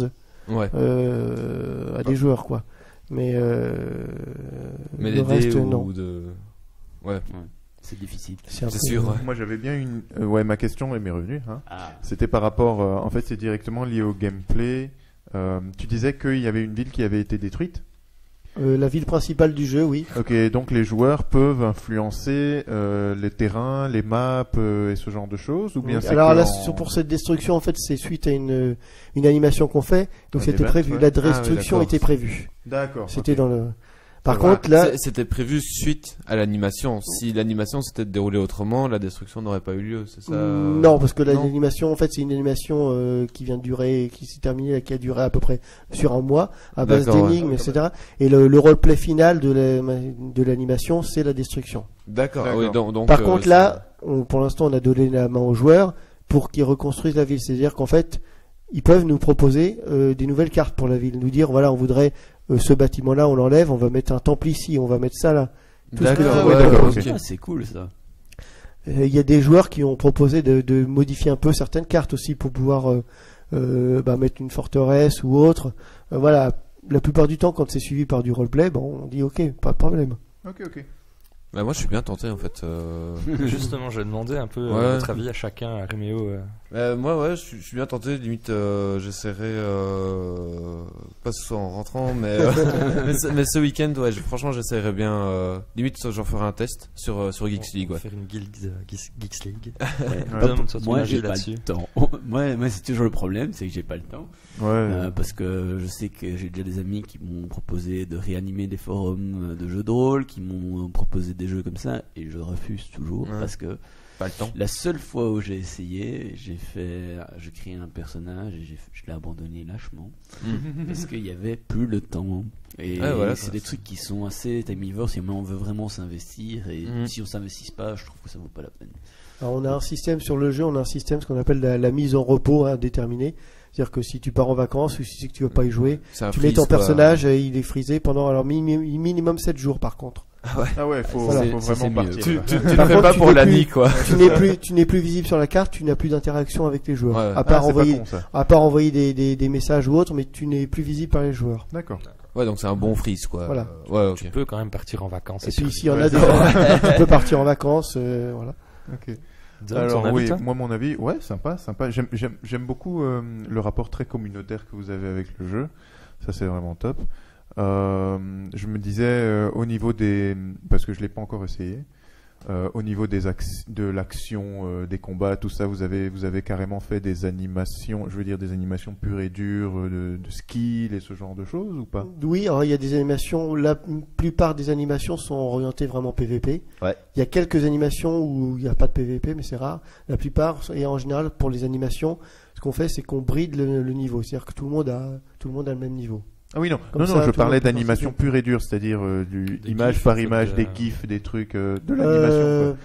Ouais. à des joueurs, quoi. Mais Mais le des reste, dés non. ou de. Ouais. C'est difficile. C'est un C'est peu- sûr. Ouais. Moi j'avais bien une. Ouais, ma question m'est revenue. Hein. Ah. C'était par rapport. En fait, c'est directement lié au gameplay. Tu disais qu'il y avait une ville qui avait été détruite. La ville principale du jeu, oui. Ok, donc les joueurs peuvent influencer les terrains, les maps et ce genre de choses, ou bien c'est Alors que là, en- pour cette destruction, en fait, c'est suite à une animation qu'on fait. Donc Un c'était event, prévu. ouais. La Ah oui, destruction d'accord. était prévue. D'accord. C'était ok. dans le. Par contre, là, C'était prévu suite à l'animation. Si l'animation s'était déroulée autrement, la destruction n'aurait pas eu lieu, c'est ça non, parce que Non. l'animation, en fait, c'est une animation qui vient de durer, qui s'est terminée, qui a duré à peu près sur un mois, à base D'accord, d'énigmes, ouais. etc. Et le roleplay final de l'animation, c'est la destruction. D'accord. D'accord. Oui, donc, Par contre, là, pour l'instant, on a donné la main aux joueurs pour qu'ils reconstruisent la ville. C'est-à-dire qu'en fait, ils peuvent nous proposer des nouvelles cartes pour la ville, nous dire voilà, on voudrait ce bâtiment-là, on l'enlève, on va mettre un temple ici, on va mettre ça là. Tout ce que D'accord, tu ouais, veux. d'accord, ok. ok. Ah, c'est cool ça. Il y a des joueurs qui ont proposé de modifier un peu certaines cartes aussi pour pouvoir mettre une forteresse ou autre. Voilà, la plupart du temps, quand c'est suivi par du roleplay, on dit ok, pas de problème. Ok. Bah, moi, je suis bien tenté en fait. Justement, j'ai demandé un peu Ouais. votre avis à chacun, à Réméo. Moi, ouais, je suis bien tenté. Limite, j'essaierai pas ce soir en rentrant, mais mais ce week-end, ouais, franchement, j'essaierai bien. Limite, j'en ferai un test sur Geeks League, On va ouais. faire une guilde Geeks League. Ouais. Dom, toi, tu Moi, m'agis j'ai pas là-dessus. le temps. moi, c'est toujours le problème, c'est que j'ai pas le temps. Ouais. Parce que je sais que j'ai déjà des amis qui m'ont proposé de réanimer des forums de jeux de rôle, qui m'ont proposé des jeux comme ça, et je refuse toujours Ouais. parce que Pas le temps. la seule fois où j'ai essayé, j'ai créé un personnage et je l'ai abandonné lâchement parce qu'il y avait plus le temps. Et Ouais, voilà, c'est ça, des c'est- trucs qui sont assez timivores si on veut vraiment s'investir, et Mhm. si on s'investit pas, je trouve que ça vaut pas la peine. Alors, on a un système sur le jeu, on a un système ce qu'on appelle la mise en repos indéterminée. C'est-à-dire que si tu pars en vacances ou si c'est que tu veux pas y jouer, C'est un tu mets freeze, ton quoi. personnage et il est frisé pendant minimum 7 jours par contre. Ah ouais, faut Voilà. faut C'est vraiment mieux. partir. Tu là. le Par fais contre, pas tu pour n'es la plus- nuit, quoi. Tu n'es plus visible sur la carte, tu n'as plus d'interaction avec les joueurs. Ouais. À Ah, part c'est pas envoyer con, ça. des messages ou autre, mais tu n'es plus visible par les joueurs. D'accord. Ouais, donc c'est un bon freeze, quoi. Voilà. Ouais, ok. Tu peux quand même partir en vacances. Et c'est puis sûr. s'il y en Ouais, a c'est des tu peux partir en vacances, voilà. Ok. Dom, Alors ton avis, oui, toi moi mon avis, ouais, sympa. J'aime beaucoup le rapport très communautaire que vous avez avec le jeu. Ça c'est vraiment top. Je me disais au niveau des, parce que je l'ai pas encore essayé, au niveau de l'action, des combats, tout ça, vous avez carrément fait des animations, je veux dire des animations pures et dures de skill et ce genre de choses ou pas? Oui, alors il y a des animations, la plupart des animations sont orientées vraiment PVP. Ouais. Il y a quelques animations où il n'y a pas de PVP, mais c'est rare. La plupart, et en général, pour les animations, ce qu'on fait, c'est qu'on bride le niveau. C'est-à-dire que tout le monde a le même niveau. Ah oui, non, Comme non, ça, non, je tout le parlais monde peut d'animation participer. pure et dure, c'est-à-dire Des image gifs, par en fait, image, des gifs, des trucs, de Euh, l'animation, quoi.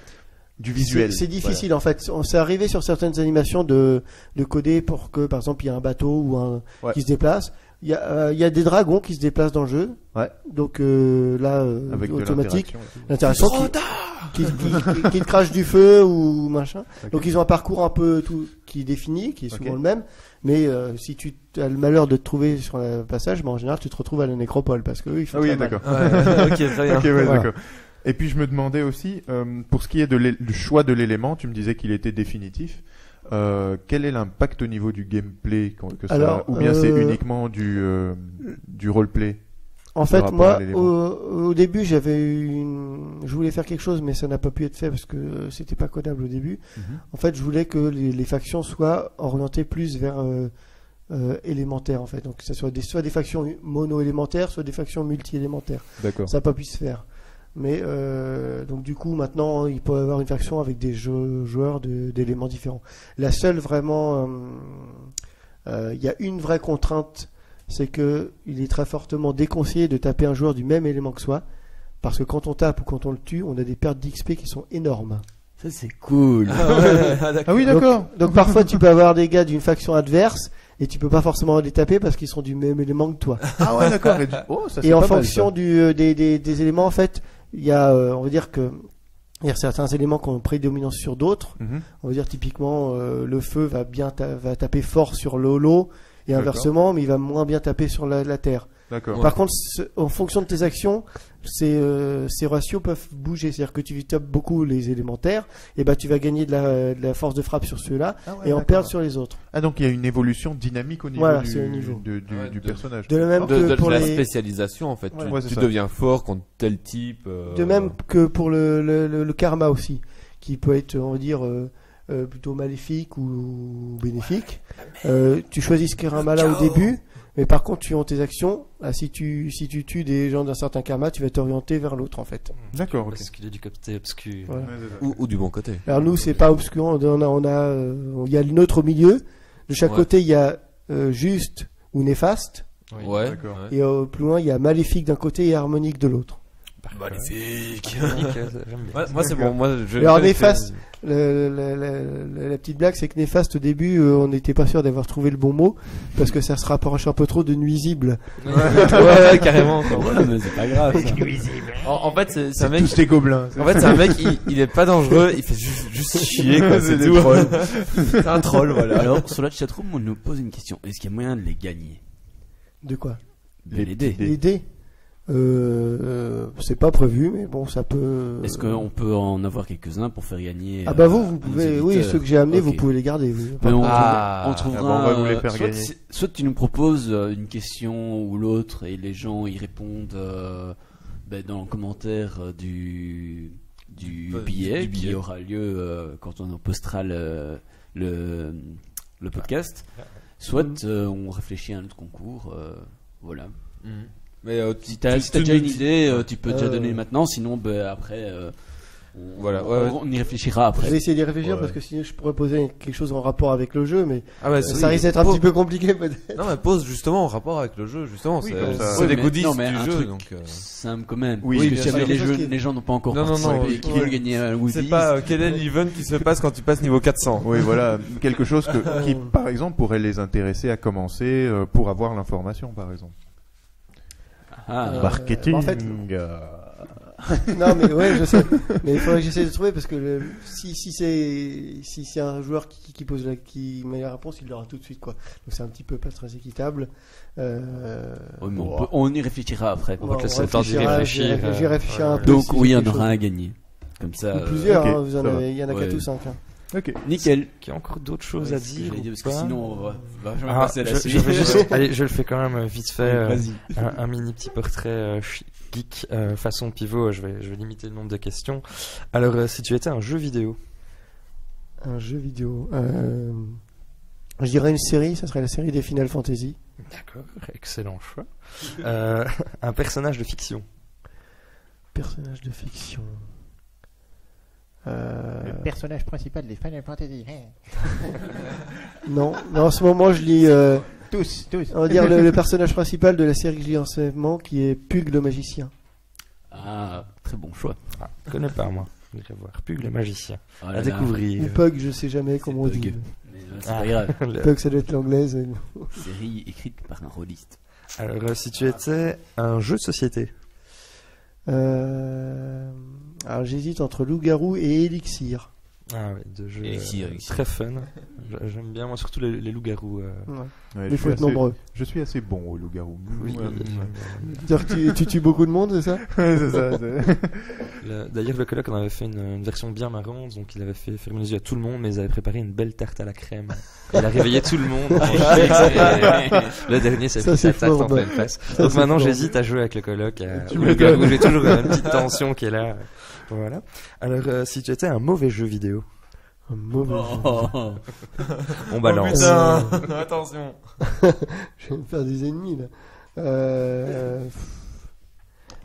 Du visuel. C'est difficile en fait. On s'est arrivé sur certaines animations de coder pour que, par exemple, il y a un bateau ou Ouais. qui se déplace. Il y a des dragons qui se déplacent dans le jeu. Ouais. Donc là, Avec de automatique. l'interaction. L'interaction qui te crache du feu ou machin. Ok. Donc ils ont un parcours un peu tout qui est défini, qui est souvent Ok. le même. Mais si tu as le malheur de te trouver sur le passage, en général tu te retrouves à la nécropole parce que eux, ils font Ah oui, très mal. d'accord. Ouais, ok, très bien. Ok, ouais, Voilà. d'accord. Et puis je me demandais aussi, pour ce qui est du choix de l'élément, tu me disais qu'il était définitif. Quel est l'impact au niveau du gameplay que ça, Alors, ou bien c'est uniquement du roleplay? En par fait, rapport moi, à l'élément. au début, je voulais faire quelque chose, mais ça n'a pas pu être fait parce que c'était pas codable au début. En fait, je voulais que les factions soient orientées plus vers élémentaires, en fait. Donc, que ce soit des factions mono-élémentaires, soit des factions multi-élémentaires. D'accord. Ça n'a pas pu se faire. Mais donc du coup maintenant il peut y avoir une faction avec des joueurs d'éléments différents. La seule vraiment, il y a une vraie contrainte, c'est que il est très fortement déconseillé de taper un joueur du même élément que soi, parce que quand on tape ou quand on le tue, on a des pertes d'XP qui sont énormes. Ça c'est cool. Ah oui, d'accord. Donc parfois tu peux avoir des gars d'une faction adverse et tu peux pas forcément les taper parce qu'ils sont du même élément que toi. Ah ouais, d'accord. Oh, ça, c'est Et en pas mal, fonction ça. des éléments, en fait, il y a, on va dire que il y a certains éléments qui ont prédominance sur d'autres. Mhm. On va dire typiquement le feu va bien va taper fort sur l'eau et D'accord. inversement, mais il va moins bien taper sur la terre. D'accord. Par contre, en fonction de tes actions, ces ratios peuvent bouger. C'est-à-dire que tu tapes beaucoup les élémentaires, et ben tu vas gagner de la force de frappe sur ceux-là Ah ouais, et en d'accord. perdre sur les autres. Ah, donc il y a une évolution dynamique au niveau Voilà, du, c'est au niveau. Ouais, du de- personnage. De la même que De pour la les spécialisation, en fait. Voilà. Ouais, c'est Tu ça. deviens fort contre tel type. De même que pour le karma aussi, qui peut être, on va dire, plutôt maléfique ou bénéfique. Tu choisis ce karma là au début, Mais par contre, suivant tes actions, si tu tues des gens d'un certain karma, tu vas t'orienter vers l'autre en fait. D'accord, ok. Parce qu'il est du côté obscur. Voilà. Ou du bon côté. Alors nous, c'est pas obscur. Il y a le neutre au milieu. De chaque Ouais. côté, il y a juste ou néfaste. Oui. Ouais. D'accord. ouais. Et plus loin, il y a maléfique d'un côté et harmonique de l'autre. Magnifique. J'aime bien. Moi c'est bon. Moi, Alors néfaste, la petite blague, c'est que néfaste au début, on n'était pas sûr d'avoir trouvé le bon mot parce que ça se rapproche un peu trop de nuisible. Ouais, carrément. quoi. Ouais, mais c'est pas grave. ça. En fait, c'est un mec. Tous des gobelins. En fait, c'est un mec. Il est pas dangereux. Il fait juste chier. Quoi, c'est des tout. trolls. C'est un troll, voilà. Alors, sur la chatroom, on nous pose une question. Est-ce qu'il y a moyen de les gagner? De quoi? De les dés. Les dés. C'est pas prévu, mais bon, ça peut. Est-ce qu'on peut en avoir quelques-uns pour faire gagner Ah bah vous à nos pouvez, oui, auditeurs ceux que j'ai amenés, Ok. vous pouvez les garder. Oui. Mais on, Ah. on trouvera. Ah bah, on va vous les faire soit, gagner. soit tu nous proposes une question ou l'autre et les gens y répondent dans le commentaire du billet du billet. qui aura lieu quand on postera le podcast. Soit on réfléchit à un autre concours. Voilà. Mais Si t'as déjà une idée, tu peux déjà donner maintenant. Sinon, après, Voilà, on y réfléchira après. Je vais essayer d'y réfléchir Ouais. parce que sinon je pourrais poser quelque chose en rapport avec le jeu, mais Ah ouais, ça risque d'être un petit peu compliqué peut-être. Non, mais pose justement en rapport avec le jeu, justement. Oui, c'est comme ça. c'est Ouais, des mais- goodies non, mais du un jeu, truc donc. simple quand même. Oui, Oui, bien si jamais sûr. les gens n'ont pas encore Non, non, participé non, et qui ouais. veulent gagner un Woody. C'est pas quel est l'event qui se passe quand tu passes niveau 400. Oui, voilà, quelque chose qui, par exemple, pourrait les intéresser à commencer pour avoir l'information, par exemple. Ah, Marketing. en fait- Non mais ouais, je sais. Mais il faudrait que j'essaie de trouver parce que si c'est un joueur qui pose qui met la réponse, il l'aura tout de suite quoi. Donc c'est un petit peu pas très équitable. oui, mais on y réfléchira après. On va te laisser on le temps d'y réfléchira, réfléchir, j'y réfléchirai un peu. Donc si oui, il y j'ai en quelque aura chose. un gagné. Comme ça. Ou plusieurs, ok, hein, vous en ça va. avez, il y en a Ouais. 4 ou 5. Hein. Ok. Nickel. Qu'il y a encore d'autres choses à dire ou Parce que pas sinon, on va jamais Ah, passer à la je suite. vais juste- allez, je le fais quand même vite fait. Vas-y. Un mini petit portrait geek façon pivot. Je vais limiter le nombre de questions. Alors, si tu étais un jeu vidéo, Un jeu vidéo. Je dirais une série, ça serait la série des Final Fantasy. d'accord, excellent choix. Un personnage de fiction. Personnage de fiction. Le personnage principal des Final Fantasy. Non, mais en ce moment je lis. Tous. On va dire le personnage principal de la série que je lis en ce moment, qui est Pug le magicien. Ah, très bon choix. Ah, je connais pas moi. Je vais voir. Pug le magicien. Oh là À là. découvrir. Ou Pug, je sais jamais comment on Pug. dit. Mais, c'est pas grave. Le- Pug, ça doit être l'anglaise. Série écrite par un rôliste. Alors, si tu étais un jeu de société. Alors j'hésite entre Loup-garou et Elixir. Ah oui, deux jeux Elixir. très fun. J'aime bien, moi, surtout les loups-garous. Ouais. Ouais, Il faut être nombreux. Je suis assez bon au loup-garou. Oui, C'est-à-dire que tu tues beaucoup de monde, c'est ça? c'est ça. D'ailleurs, le coloc en avait fait une version bien marrante, donc il avait fait fermer les yeux à tout le monde, mais ils avaient préparé une belle tarte à la crème. Il a réveillé tout le monde. Et le dernier, c'est Ça, pris c'est sa tarte en fort, pleine face. Donc c'est maintenant, fort. j'hésite à jouer avec le coloc. Tu Ou me le gars donnes. où j'ai toujours une petite tension qui est là. Voilà. Alors, si tu étais un mauvais jeu vidéo, Un mauvais jeu. Oh. on balance. Putain, attention. Je vais me faire des ennemis là.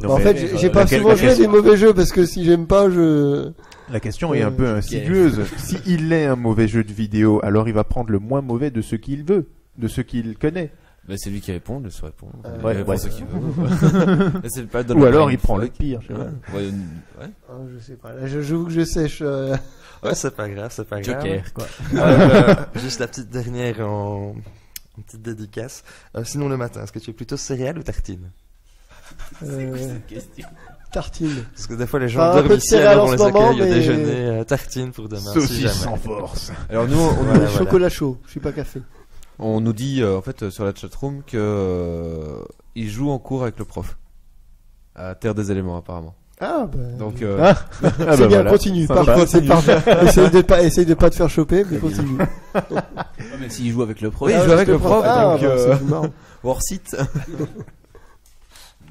Non, En mais, fait, j'ai pas la- souvent la joué à question- des mauvais jeux parce que si j'aime pas, je. La question est un peu insidieuse. S'il est un mauvais jeu de vidéo, alors il va prendre le moins mauvais de ce qu'il veut, de ce qu'il connaît. Bah, c'est lui qui répond, laisse répondre. Ouais, Il répond ouais. ce qu'il veut. Et c'est pas de Ou la alors brain il prend le fuck. pire. Je sais pas. Ouais, ouais. Ah, je sais pas. Là, je joue que je sèche. Ouais, c'est pas grave, c'est pas grave. Joker, quoi. Juste la petite dernière en petite dédicace. Sinon, le matin, est-ce que tu es plutôt céréales ou tartines? Question. Tartine. Parce que des fois, les gens Enfin, un peu dorment de ici, céréales alors en on les ce moment, accueille au mais- déjeuner. Tartines pour demain, si Saucisse jamais. sans force. Alors nous, Voilà. Chocolat chaud. Je suis pas café. on nous dit en fait sur la chatroom que il joue en cours avec le prof à Terre des éléments apparemment. Ah bah. Donc c'est bien, voilà. continue. Sympa. Parfait, c'est parfait. Essaye de pas te faire choper, mais continue. Mais s'il joue avec le pro, Oui, il Ah, joue avec je te le prof, Ah, donc, bah, c'est marrant. Warsit.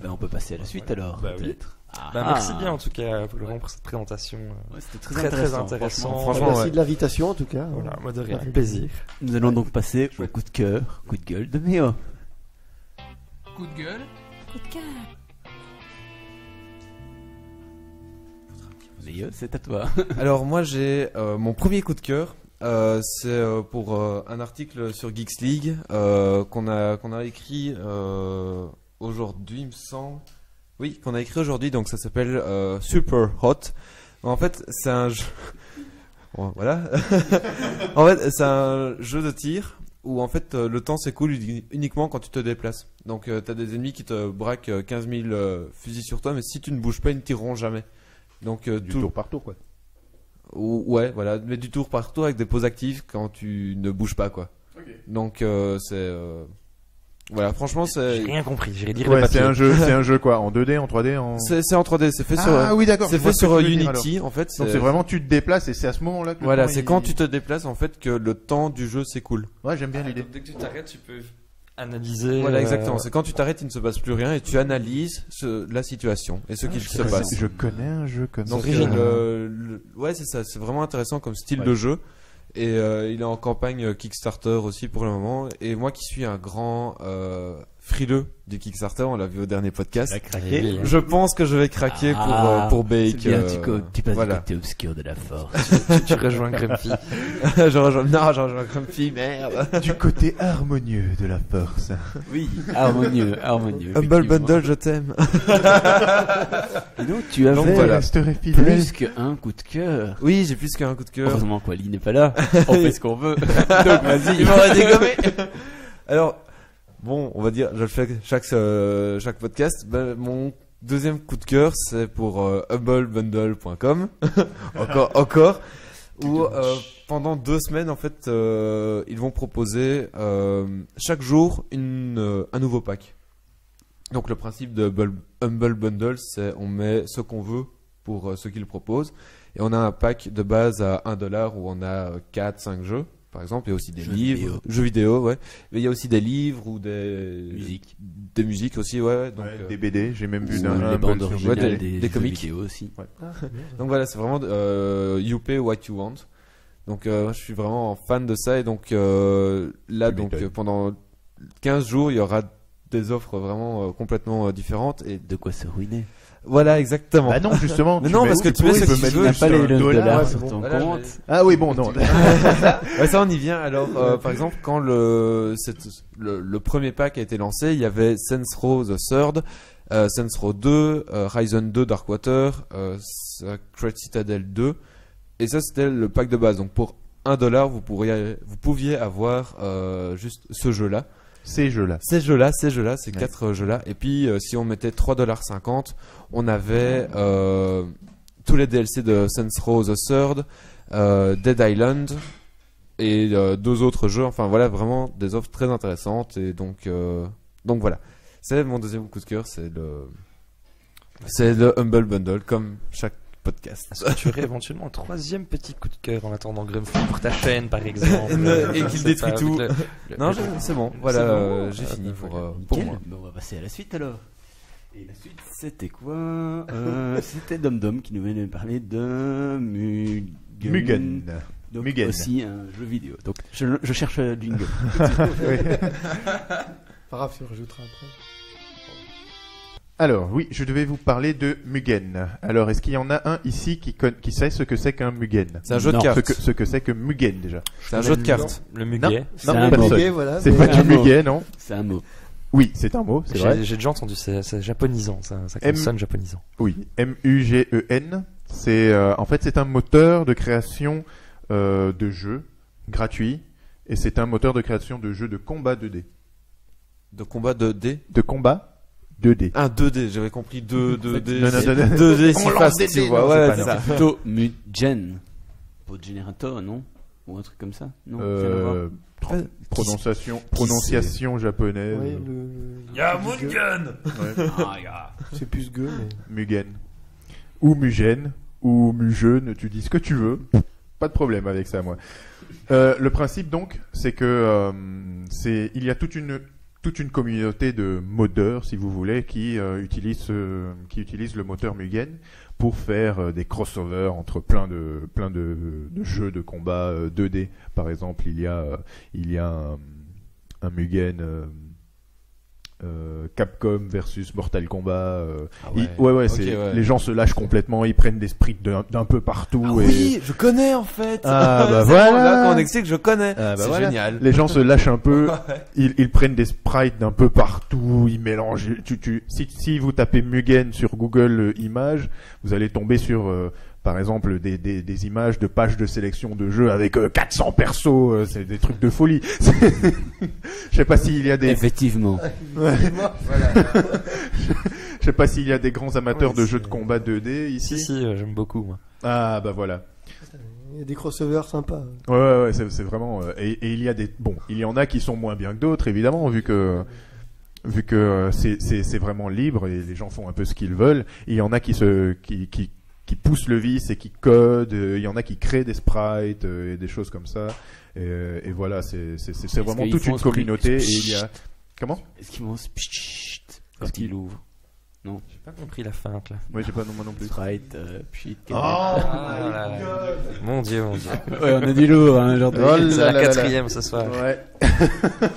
on peut passer à la suite alors. Bah oui. peut-être. Ah. Bah, merci bien en tout cas Laurent pour cette présentation. Ouais, c'était Très, très intéressant. Franchement, Merci ouais. de l'invitation en tout cas. Voilà, moi de rien, Ouais. plaisir. Nous allons donc passer au coup de cœur, coup de gueule de Méo. Coup de gueule. Coup de cœur. Léo, c'est à toi. Alors moi j'ai mon premier coup de cœur. C'est pour un article sur Geeks League qu'on a écrit aujourd'hui, il me semble. Oui, qu'on a écrit aujourd'hui. Donc ça s'appelle Super Hot. En fait, c'est un jeu. Bon, voilà. En fait, c'est un jeu de tir où en fait le temps s'écoule uniquement quand tu te déplaces. Donc t'as des ennemis qui te braquent 15 000 fusils sur toi, mais si tu ne bouges pas, ils ne tireront jamais. Donc Du tour par tour, quoi. Ouais, voilà, mais du tour par tour avec des pauses actives quand tu ne bouges pas, quoi. Donc c'est voilà, franchement J'ai c'est rien compris, j'irai lire Ouais, les c'est papiers. un jeu quoi, en 2D, en 3D, en. c'est en 3D, c'est fait sur Ah oui, d'accord. c'est je vois fait ce que sur tu veux dire, Unity en fait. Donc c'est vraiment tu te déplaces et c'est à ce moment-là que le voilà, temps, c'est il- quand tu te déplaces en fait que le temps du jeu s'écoule. Ouais, j'aime bien l'idée. Donc, dès que tu t'arrêtes, tu peux analyser. Voilà, exactement. C'est quand tu t'arrêtes, il ne se passe plus rien et tu analyses la situation et ce qu'il se passe. Je connais un jeu comme ça. Donc original. ouais, c'est ça, c'est vraiment intéressant comme style Ouais. de jeu. Et il est en campagne Kickstarter aussi pour le moment. Et moi qui suis un grand frileux du Kickstarter, on l'a vu au dernier podcast. craqué. Je pense que je vais craquer pour Bake. C'est bien, tu passes voilà. du côté obscur de la force. Tu rejoins Grumpy. je rejoins Grumpy, merde. Du côté harmonieux de la force. Oui, harmonieux. Humble effectivement. Bundle, je t'aime. Et donc, tu avais Donc, voilà. Resterai fidèle. plus qu'un coup de cœur. Oui, j'ai plus qu'un coup de cœur. Heureusement qu'Wally n'est pas là. On fait ce qu'on veut. Donc, vas-y. Il m'aurait dégommé. Alors, bon, on va dire, je le fais chaque podcast. Ben, mon deuxième coup de cœur, c'est pour humblebundle.com. encore. Où pendant 2 semaines, en fait, ils vont proposer chaque jour un nouveau pack. Donc le principe de Humble Bundle, c'est on met ce qu'on veut pour ce qu'ils proposent. Et on a un pack de base à $1 où on a 4-5 jeux. Par exemple, il y a aussi des livres, jeux vidéo, ouais. Mais il y a aussi des livres ou des musiques aussi, ouais. Donc, Des BD, j'ai même vu Ou un les bandes sur- originales des des comics. jeux vidéo aussi. donc voilà, c'est vraiment you pay what you want. Donc je suis vraiment fan de ça et donc là Tu donc m'étonnes. pendant 15 jours, il y aura des offres vraiment complètement différentes et De quoi se ruiner. voilà exactement. Bah non, justement. Mais non, parce que tu mets ce peux que tu mettre veux, Tu juste n'as pas un les dollar, dollars ouais, sur bon. ton Voilà, compte. Ah oui, bon, non. Ouais, ça on y vient. Alors par exemple quand le premier pack a été lancé, il y avait Saints Row the Third, Saints Row 2, Ryzen 2 Darkwater, Sacred Citadel 2 et ça c'était le pack de base. Donc pour $1 vous pouviez avoir juste ce jeu là. Ces jeux-là. Ces jeux-là, ces Ouais. 4 jeux-là. Et puis, si on mettait $3,50, on avait tous les DLC de Saints Row the Third, Dead Island et 2 autres jeux. Enfin, voilà, vraiment des offres très intéressantes. Et donc voilà. C'est mon deuxième coup de cœur, c'est le Humble Bundle, comme chaque podcast. Est-ce que tu aurais éventuellement un troisième petit coup de cœur en attendant Grumpy pour ta chaîne, par exemple Et qu'il je sais détruit pas, tout. avec Non, c'est bon. Voilà, bon. j'ai fini pour Nickel. moi. Ben, on va passer à la suite alors. Et la suite, c'était quoi C'était Dom qui nous venait de parler de Mugen. Donc Mugen. aussi un jeu vidéo. Donc je cherche un jingle. Pas grave, tu rajouteras après. Alors, oui, je devais vous parler de Mugen. Alors, est-ce qu'il y en a un ici qui sait ce que c'est qu'un Mugen? C'est un jeu de Non, cartes. Ce que c'est que Mugen, déjà. C'est un jeu de cartes. Le muguet. C'est Non, un personne. mot. Muguet, voilà. C'est mais- pas du un mot. Mugen, non? C'est un mot. Oui, c'est un mot, c'est vrai. J'ai déjà entendu, c'est japonisant, ça M- sonne japonisant. Oui, M-U-G-E-N. C'est en fait c'est un moteur de création de jeux gratuit et c'est un moteur de création de jeux de combat 2D. De combat 2D. De combat 2D. Ah, 2D, j'avais compris 2D. Non, non, non, non. 2D, si On lance fast, des tu dés, vois. non, Ouais, c'est c'est pas ça. Plutôt Mugen. Pour générateur, non? Ou un truc comme ça? Non. rien à voir. Prononciation japonaise. Ouais, c'est plus gueux, mais. Mugen. Ou Mugen. Ou Mugen, tu dis ce que tu veux. Pas de problème avec ça, moi. Le principe, donc, c'est que il y a toute une communauté de modeurs, si vous voulez, qui utilisent le moteur Mugen pour faire des crossovers entre plein de jeux de combat 2D. Par exemple, il y a un Mugen Capcom versus Mortal Kombat. ouais. Ouais, Ok, ouais. les gens se lâchent complètement, ils prennent des sprites d'un peu partout. Ah oui, je connais en fait. Ah, bah C'est voilà. bon, là, quand on explique, je connais. Ah, bah c'est voilà. génial. Les gens se lâchent un peu, Ouais. ils prennent des sprites d'un peu partout, ils mélangent. Si vous tapez Mugen sur Google Images, vous allez tomber sur, par exemple, des images de pages de sélection de jeux avec 400 persos, c'est des trucs de folie. Je sais pas s'il y a des, Effectivement. je sais pas s'il y a des grands amateurs de jeux de combat 2D ici. Si, j'aime beaucoup, moi. Ah bah voilà. Il y a des crossovers sympas. Ouais, c'est vraiment. Et il y a il y en a qui sont moins bien que d'autres, évidemment, vu que c'est vraiment libre et les gens font un peu ce qu'ils veulent. Et il y en a qui poussent le vice et qui codent. Il y en a qui créent des sprites et des choses comme ça. Et voilà, c'est vraiment qu'ils toute font une ce communauté. Et prix- il y a comment? Est-ce qu'ils vont pchit Quand il ouvre. J'ai pas compris la feinte, là. Ouais, j'ai pas moi non plus. Sprite, pchit. Ah, mon Dieu. Ouais, on a du lourd, hein, genre de... Oh C'est là la là là. quatrième ce soir. Ouais.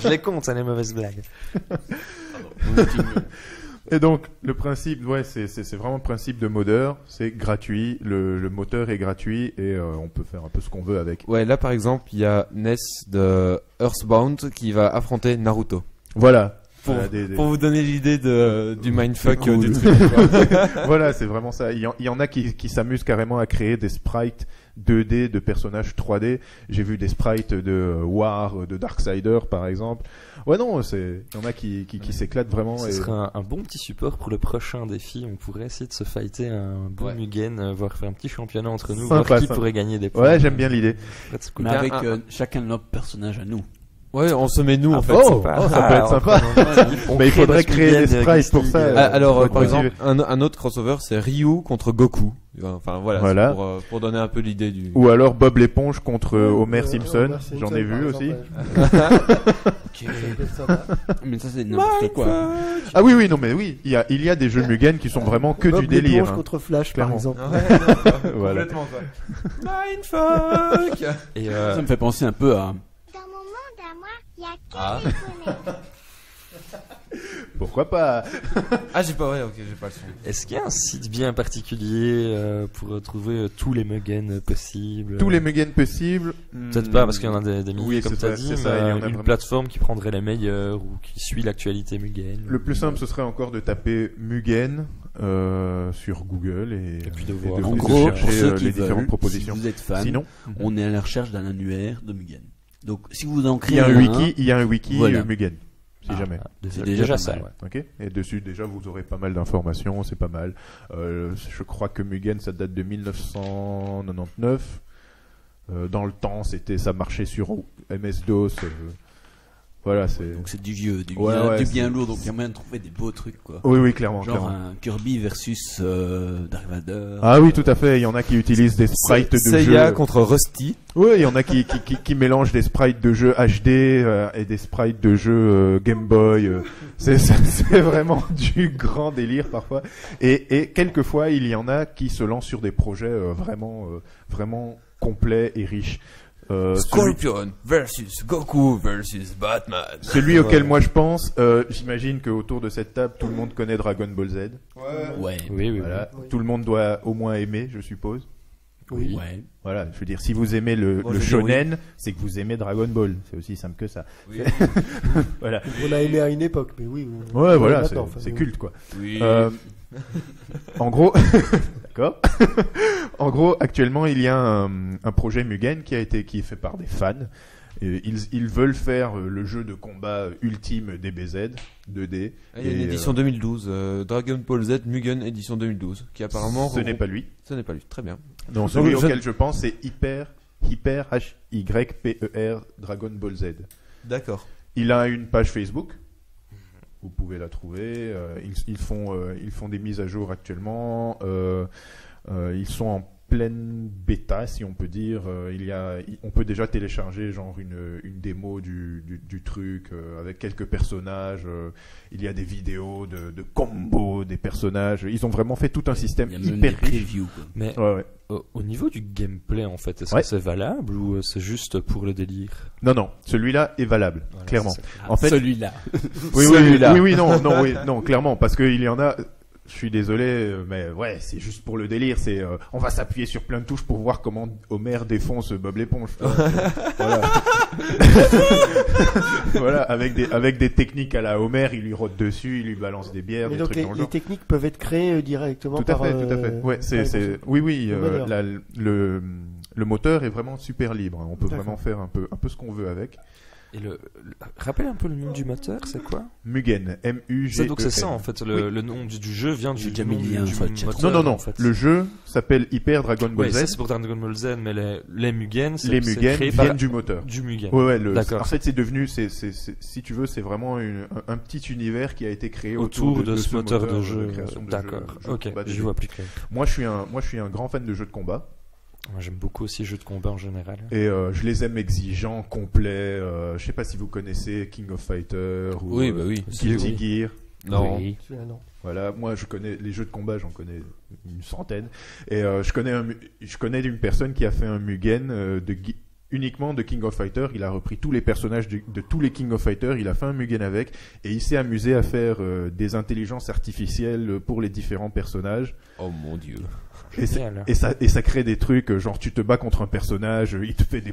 Je les compte, ça, les mauvaises blagues. Et donc, le principe, ouais, c'est vraiment le principe de modeur. C'est gratuit. Le moteur est gratuit et on peut faire un peu ce qu'on veut avec. Ouais, là par exemple, il y a Ness de Earthbound qui va affronter Naruto. Voilà. Pour, Voilà, pour vous donner l'idée du mindfuck Cool. du truc. quoi. Voilà, c'est vraiment ça. Il y en a qui s'amusent carrément à créer des sprites 2D de personnages 3D. J'ai vu des sprites de War, de Darksider par exemple. Ouais, non, il y en a qui s'éclatent vraiment. Ce et... serait un bon petit support pour le prochain défi. On pourrait essayer de se fighter un bon Ouais. Mugen, voire faire un petit championnat entre nous, Sympa, voir qui sympa. pourrait gagner des points. Ouais, j'aime bien l'idée. C'est cool. Mais avec Un- chacun de nos personnages à nous. Ouais, on se met nous en fait. Oh, ça peut être sympa. Mais il faudrait créer des sprites pour ça. Ah, alors, faut par cultiver. exemple, un autre crossover, c'est Ryu contre Goku. Enfin, voilà, Voilà. c'est pour donner un peu l'idée du... Ou alors Bob l'éponge contre Homer Homer Simpson. Simpson, J'en ai par vu exemple, aussi. ouais. Ça peut être sympa. Mais ça, c'est n'importe quoi. Ah oui, non, mais oui, il y a des jeux Mugen qui sont vraiment que Bob du délire. l'éponge hein. contre Flash, Clairement. par exemple. Voilà. Complètement, quoi. Mindfuck. Et Ça me fait penser un peu à... Dans mon monde à moi, il y a que Ah. des poneys. Pourquoi pas? Ah, j'ai pas, ouais, ok, j'ai pas le son. est-ce qu'il y a un site bien particulier pour trouver tous les Mugen possibles? Tous les Mugen possibles. Peut-être pas parce qu'il y en a des milliers Oui, comme c'est tu as ça, dit, c'est mais ça, il y en a une vraiment. plateforme qui prendrait les meilleurs ou qui suit l'actualité Mugen. Le plus simple, ce serait encore de taper Mugen sur Google et puis de et voir. de- En et de gros, chercher pour ceux qui les différentes veulent, propositions. si vous êtes fan, Sinon, on est à la recherche d'un annuaire de Mugen. Donc, si vous en il créez y a un un, wiki, il y a un wiki Voilà. Mugen, si jamais. c'est déjà déjà ça, pas mal. ouais. Ok. Et dessus, déjà, vous aurez pas mal d'informations, c'est pas mal. Je crois que Mugen, ça date de 1999. Dans le temps, ça marchait sur MS-DOS. Voilà, c'est. Donc, c'est du vieux, du Ouais, bien, ouais, du c'est- bien lourd. Donc, il y a moyen de trouver des beaux trucs, quoi. Oui, clairement. Genre clairement. un Kirby versus Dark Vader. Ah oui, tout à fait. Il y en a qui utilisent des sprites de Seiya jeux. contre Rusty. Oui, il y en a qui mélangent des sprites de jeux HD et des sprites de jeux Game Boy. C'est vraiment du grand délire parfois. Et quelquefois, il y en a qui se lancent sur des projets vraiment complets et riches. Scorpion versus Goku versus Batman. Celui auquel moi je pense, j'imagine qu'autour de cette table, tout le monde connaît Dragon Ball Z. Ouais. Oui. Voilà. Oui. Tout le monde doit au moins aimer, je suppose. Oui. Ouais. Voilà, je veux dire, si vous aimez le Moi, je veux dire shonen, c'est que vous aimez Dragon Ball. C'est aussi simple que ça. Oui. Voilà. On a aimé à une époque, mais oui. Ouais, voilà, maintenant, enfin, c'est oui. culte, quoi. Oui. En gros, d'accord. En gros, actuellement, il y a un projet Mugen qui est fait par des fans. Et ils veulent faire le jeu de combat ultime DBZ 2D. Ah, il y a une Et, édition 2012, Dragon Ball Z Mugen édition 2012, qui apparemment... ce n'est pas lui. Ce n'est pas lui, très bien. Non, celui je- auquel je pense, c'est Hyper HYPER Dragon Ball Z. D'accord. Il a une page Facebook. Vous pouvez la trouver. Ils font des mises à jour actuellement. Ils sont en pleine bêta, si on peut dire. On peut déjà télécharger genre une démo du truc avec quelques personnages. Il y a des vidéos de combos des personnages. Ils ont vraiment fait tout un système Il y a même hyper des riche. previews, quoi. Mais Ouais. Au niveau du gameplay, en fait, est-ce Ouais. que c'est valable ou c'est juste pour le délire? Non, celui-là est valable, Voilà, clairement. c'est ça. En fait, Celui-là. oui, Celui-là. oui, non, clairement, parce qu'il y en a. Je suis désolé, mais ouais, c'est juste pour le délire. C'est, on va s'appuyer sur plein de touches pour voir comment Homer défonce Bob l'éponge. Voilà. Voilà, avec des techniques à la Homer, il lui rôde dessus, il lui balance des bières, Et des donc trucs les, dans le les genre. techniques peuvent être créées directement Tout à par. fait, tout à fait. Ouais, par les consoles. oui, Le moteur. le moteur est vraiment super libre. On peut D'accord. vraiment faire un peu ce qu'on veut avec. Et rappelle un peu le nom du moteur, c'est quoi? Mugen, M-U-G-E-N. Donc c'est ça en fait, le nom du jeu vient J'ai du déjà nom mis le du lien sur le chat. moteur. Non, en fait. le jeu s'appelle Hyper Dragon Ball Ouais, ça Z. c'est pour Dragon Ball Z, mais les Mugen, c'est Les c'est Mugen créé viennent par du moteur. du Mugen. Ouais, D'accord. En fait, c'est devenu, si tu veux, c'est vraiment un petit univers qui a été créé Autour de ce moteur de jeu. création de D'accord. jeux de Ok, combat j'y 2D. vois plus clair. Moi, je suis un grand fan de jeux de combat. Moi, j'aime beaucoup aussi les jeux de combat en général. Et je les aime exigeants, complets. Je sais pas si vous connaissez King of Fighters ou Oui, bah oui. Guilty Gear. Non. Oui. Celui-là, non. Voilà, moi je connais les jeux de combat, j'en connais une centaine. Et je connais une personne qui a fait un Mugen uniquement de King of Fighters. Il a repris tous les personnages de tous les King of Fighters, il a fait un Mugen avec, et il s'est amusé à faire des intelligences artificielles pour les différents personnages. Oh mon dieu. Génial. Et ça crée des trucs, genre tu te bats contre un personnage, il te fait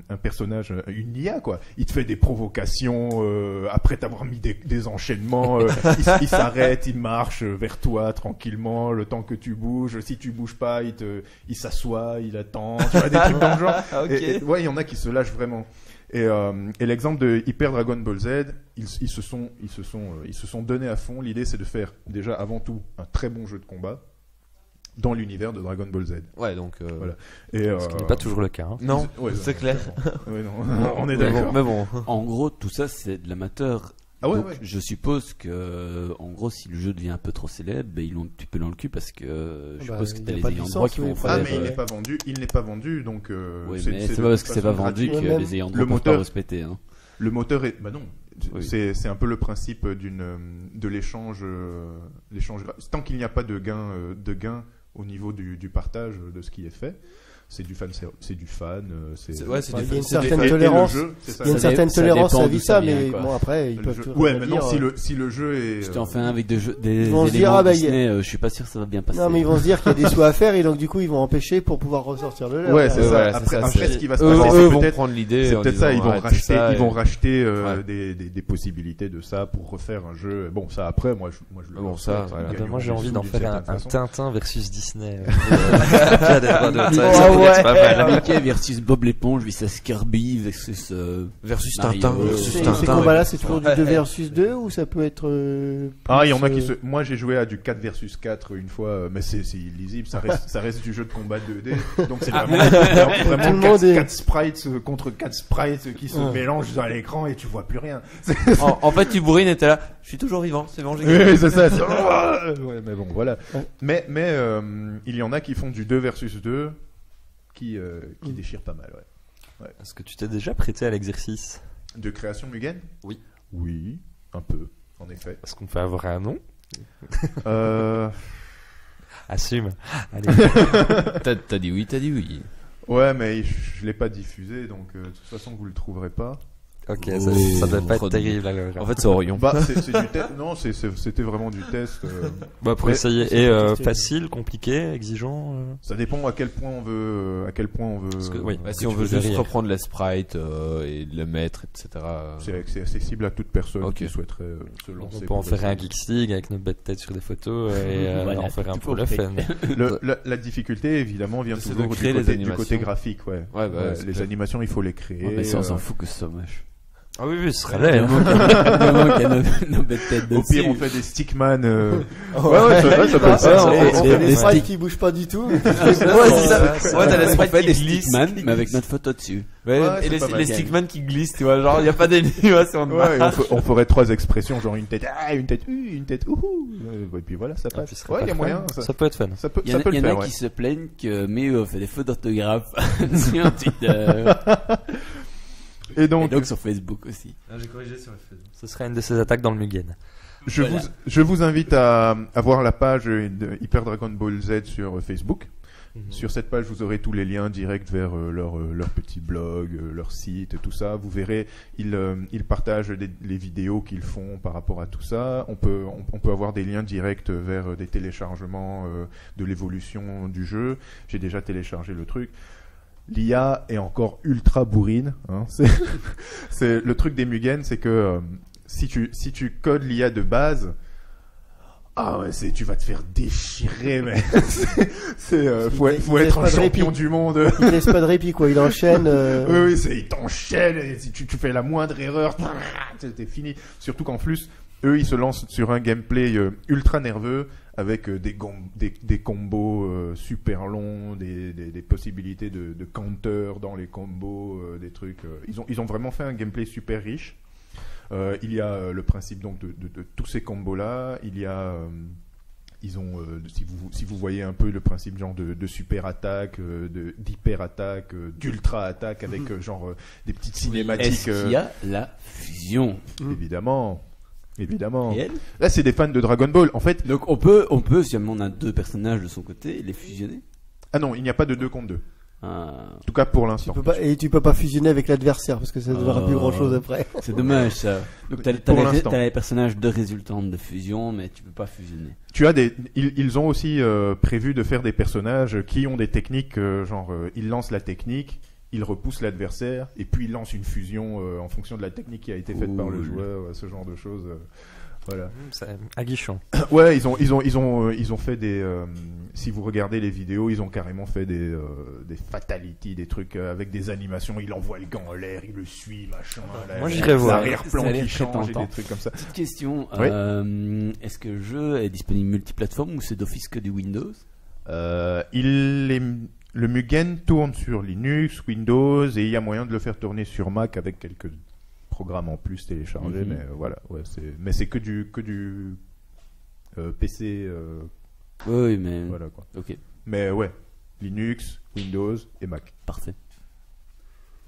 un personnage, une IA quoi. Il te fait des provocations après t'avoir mis des enchaînements. Il s'arrête, il marche vers toi tranquillement, le temps que tu bouges. Si tu bouges pas, il s'assoit, il attend. Tu vois, des trucs dans le genre. Et ouais, il y en a qui se lâchent vraiment. Et l'exemple de Hyper Dragon Ball Z, ils se sont donnés à fond. L'idée c'est de faire déjà avant tout un très bon jeu de combat dans l'univers de Dragon Ball Z. Ouais, donc. Voilà. Et, Ce qui n'est pas toujours le cas. Hein. Non, Ouais, c'est clair. Ouais, non, on est Mais d'accord. bon, mais bon. En gros, tout ça, c'est de l'amateur. Ah ouais, Donc, ouais. je suppose que, en gros, si le jeu devient un peu trop célèbre, ben, ils l'ont tu peux dans le cul parce que je Bah, suppose que il t'as y a les pas de ayants licence, droit qui oui, vont pas Ah faire. de- mais il n'est pas vendu donc. Oui, c'est- mais c'est c'est de pas parce toute que c'est façon pas vendu gratuit. que Même les ayants le droit peuvent moteur- pas respecter. Hein. Le moteur est, bah non, Oui. c'est un peu le principe de l'échange, tant qu'il n'y a pas de gain au niveau du partage de ce qui est fait, c'est du fan, c'est du fan, Ouais, c'est Enfin, du il y a une c'est des- certaine et le tolérance. jeu, c'est ça. Il y a une Ça certaine ça tolérance dépend à d'où vie ça ça, vient, mais quoi. bon après ils Le peuvent jeu- tout Ouais, rien maintenant dire. si le jeu est Si tu en fais un avec des Ils vont se dire, éléments ah, bah, Disney, je suis pas sûr que ça va bien passer. Non mais ils vont se dire qu'il y a des sous à faire et donc du coup ils vont empêcher pour pouvoir ressortir le leur. Ouais, c'est Ouais, ça. voilà, c'est Après, ça, après, c'est- ce qui va se Eux, passer, eux c'est vont peut-être prendre l'idée. c'est en peut-être disant, ça, ils vont arrêtez ça racheter Ouais. des possibilités de ça pour refaire un jeu. Bon, ça après, moi je le Bon, ça, respecte, voilà. ils gagneront Moi j'ai des envie sous d'en d'une faire un certaine façon. Tintin versus Disney. Il y a des droits d'auteur, Ah ça peut ouais. être pas mal. Mickey versus Bob l'éponge versus Kirby versus Versus Mario, Tintin. c'est- Versus Ces Tintin. combats-là ouais. c'est toujours du 2 versus 2 ou ça peut être Ah, il y en a plus, qui se. Moi, j'ai joué à du 4 versus 4 une fois, mais c'est illisible. Ça reste du jeu de combat 2D. Donc c'est vraiment Tout le monde est- 4 sprites contre 4 sprites qui se Ouais. mélangent à l'écran et tu vois plus rien. En fait, tu bourrines et t'es là. Je suis toujours vivant, c'est bon, j'ai Oui, gagné. c'est ça. Ouais, mais bon, voilà. Mais il y en a qui font du 2 versus 2 qui déchirent pas mal, ouais. Est-ce que tu t'es déjà prêté à l'exercice? De création Mugen? Oui. Oui, un peu, en effet. Est-ce qu'on peut avoir un nom? Euh, Assume. Allez. T'as dit oui, t'as dit oui. ouais, mais je l'ai pas diffusé, donc de toute façon vous le trouverez pas. Ok, Oh, ça doit pas être trop terrible alors. En fait, c'est Orion. Bah, c'est du test. Non, c'était vraiment du test. Bah, pour Ouais, essayer. c'est Et testé. facile, compliqué, exigeant. Ça dépend à quel point on veut. Parce que, oui. Bah, si que on tu veut veux juste derrière. reprendre les sprites et le mettre, etc. C'est accessible à toute personne Ok. qui souhaiterait se Donc, lancer. on peut en pour faire un essayer. Geeks League avec notre bête tête sur des photos et Voilà, en faire un tout pour le compris. fun. La difficulté, évidemment, vient C'est de toujours créer les du animations. côté graphique. Ouais. Ouais, bah, c'est les clair. animations, il faut les créer. Mais ça, on s'en fout que ce soit moche. Ah oui, ce serait Du laid. moment qu'il y a nos bêtes têtes Au dessus. pire, on fait des stickman. Ouais, ça peut le faire. on et- fait et- des et- sprites qui bougent pas du tout. Ouais, c'est ça. Ouais, t'as les On sprites fait qui des glissent. stickman, mais avec notre photo dessus. Ouais, Ouais, et c'est les, pas mal. les stickman qui glissent, tu vois. Genre, y a pas d'animation de Ouais, marche. on ferait 3 expressions, genre une tête, une tête, ouhou. Et puis voilà, ça Ah, passe. puis ce serait Ouais, pas il y a fun. moyen. Ça peut être fun. Ça peut Il y en a, le il y en a faire, qui ouais. se plaignent que Méo fait des fautes d'orthographe sur Twitter Et et donc, donc sur Facebook aussi. J'ai corrigé sur le Facebook. Ce serait une de ces attaques dans le Mugen. je vous invite à voir la page de Hyper Dragon Ball Z sur Facebook. Sur cette page, vous aurez tous les liens directs vers leur petit blog, leur site, tout ça. Vous verrez, ils partagent les vidéos qu'ils font par rapport à tout ça. On peut avoir des liens directs vers des téléchargements de l'évolution du jeu. J'ai déjà téléchargé le truc. L'IA est encore ultra bourrine. Hein. C'est le truc des Mugen, c'est que si tu codes l'IA de base, ah ouais, tu vas te faire déchirer, mais faut être un champion du monde. Il laisse pas de répit, quoi. Il enchaîne. Oui, il t'enchaîne. Et si tu fais la moindre erreur, t'es fini. Surtout qu'en plus, eux, ils se lancent sur un gameplay ultra nerveux avec des combos super longs, des possibilités de counter dans les combos, des trucs. Ils ont vraiment fait un gameplay super riche. Il y a le principe donc de tous ces combos là. Il y a si vous voyez un peu le principe genre de super attaque, d'hyper attaque, d'ultra attaque avec genre des petites cinématiques. Est-ce qu'il y a la fusion? Évidemment. Et elle Là, c'est des fans de Dragon Ball. En fait, donc on peut, si on a 2 personnages de son côté, les fusionner. Ah non, il n'y a pas de 2 contre 2. En tout cas pour l'instant. Tu peux pas fusionner avec l'adversaire parce que ça ne donnera plus grand chose après. C'est dommage ça. Donc t'as les personnages de résultantes de fusion, mais tu peux pas fusionner. Ils ont aussi prévu de faire des personnages qui ont des techniques, ils lancent la technique, ils repoussent l'adversaire et puis ils lancent une fusion en fonction de la technique qui a été faite par le joueur, ce genre de choses. Voilà. C'est aguichant. Ouais, ils ont fait des. Si vous regardez les vidéos, ils ont carrément fait des fatalities, des trucs avec des animations. Il envoie le gant en l'air, il le suit, machin. Moi, j'irais voir. L'arrière-plan qui change, et des trucs comme ça. Petite question. Oui. Est-ce que le jeu est disponible multiplateforme ou c'est d'office que du Windows? Le Mugen tourne sur Linux, Windows et il y a moyen de le faire tourner sur Mac avec quelques programmes en plus téléchargés, mais voilà, ouais, c'est que du PC. Oui, mais voilà quoi. Ok. Mais ouais, Linux, Windows et Mac. Parfait.